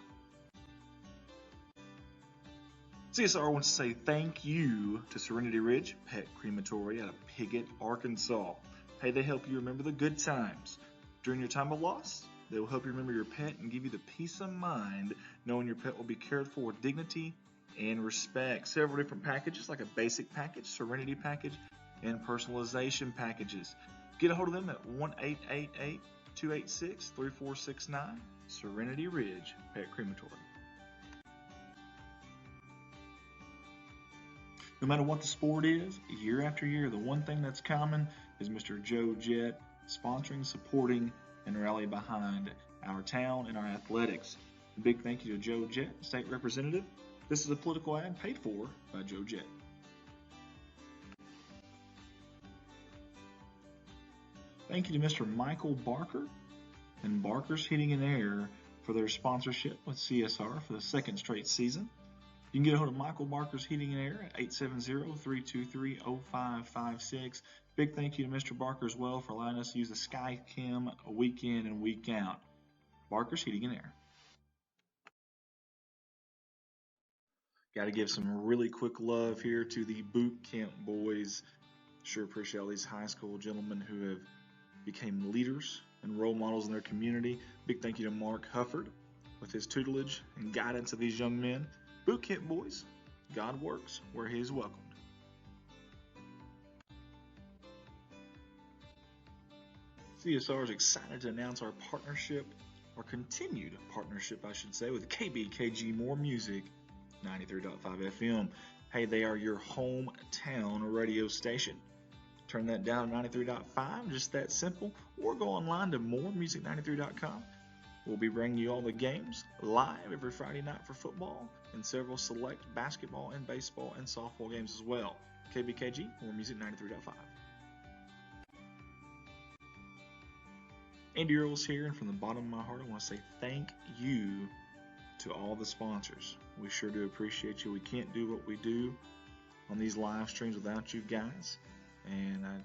CSR wants to say thank you to Serenity Ridge Pet Crematory out of Piggott, Arkansas. Hey, they help you remember the good times. During your time of loss, they will help you remember your pet and give you the peace of mind knowing your pet will be cared for with dignity and respect. Several different packages, like a basic package, Serenity package, and personalization packages. Get a hold of them at 1-888-286-3469, Serenity Ridge Pet Crematory. No matter what the sport is, year after year, the one thing that's common is Mr. Joe Jett sponsoring, supporting, and rally behind our town and our athletics. A big thank you to Joe Jett, State Representative. This is a political ad paid for by Joe Jett. Thank you to Mr. Michael Barker and Barker's Heating and Air for their sponsorship with CSR for the second straight season. You can get a hold of Michael Barker's Heating and Air at 870-323-0556. Big thank you to Mr. Barker as well for allowing us to use the SkyCam week in and week out. Barker's Heating and Air. Got to give some really quick love here to the boot camp boys. Sure appreciate all these high school gentlemen who have became leaders and role models in their community. Big thank you to Mark Hufford with his tutelage and guidance of these young men. Boot camp boys, God works where he is welcomed. CSR is excited to announce our partnership, our continued partnership, I should say, with KBKG More Music 93.5 FM. Hey, they are your hometown radio station. Turn that down to 93.5, just that simple, or go online to moremusic93.com. We'll be bringing you all the games live every Friday night for football and several select basketball and baseball and softball games as well. KBKG, More Music 93.5. Andy Earls here, and from the bottom of my heart, I want to say thank you to all the sponsors. We sure do appreciate you. We can't do what we do on these live streams without you guys, and I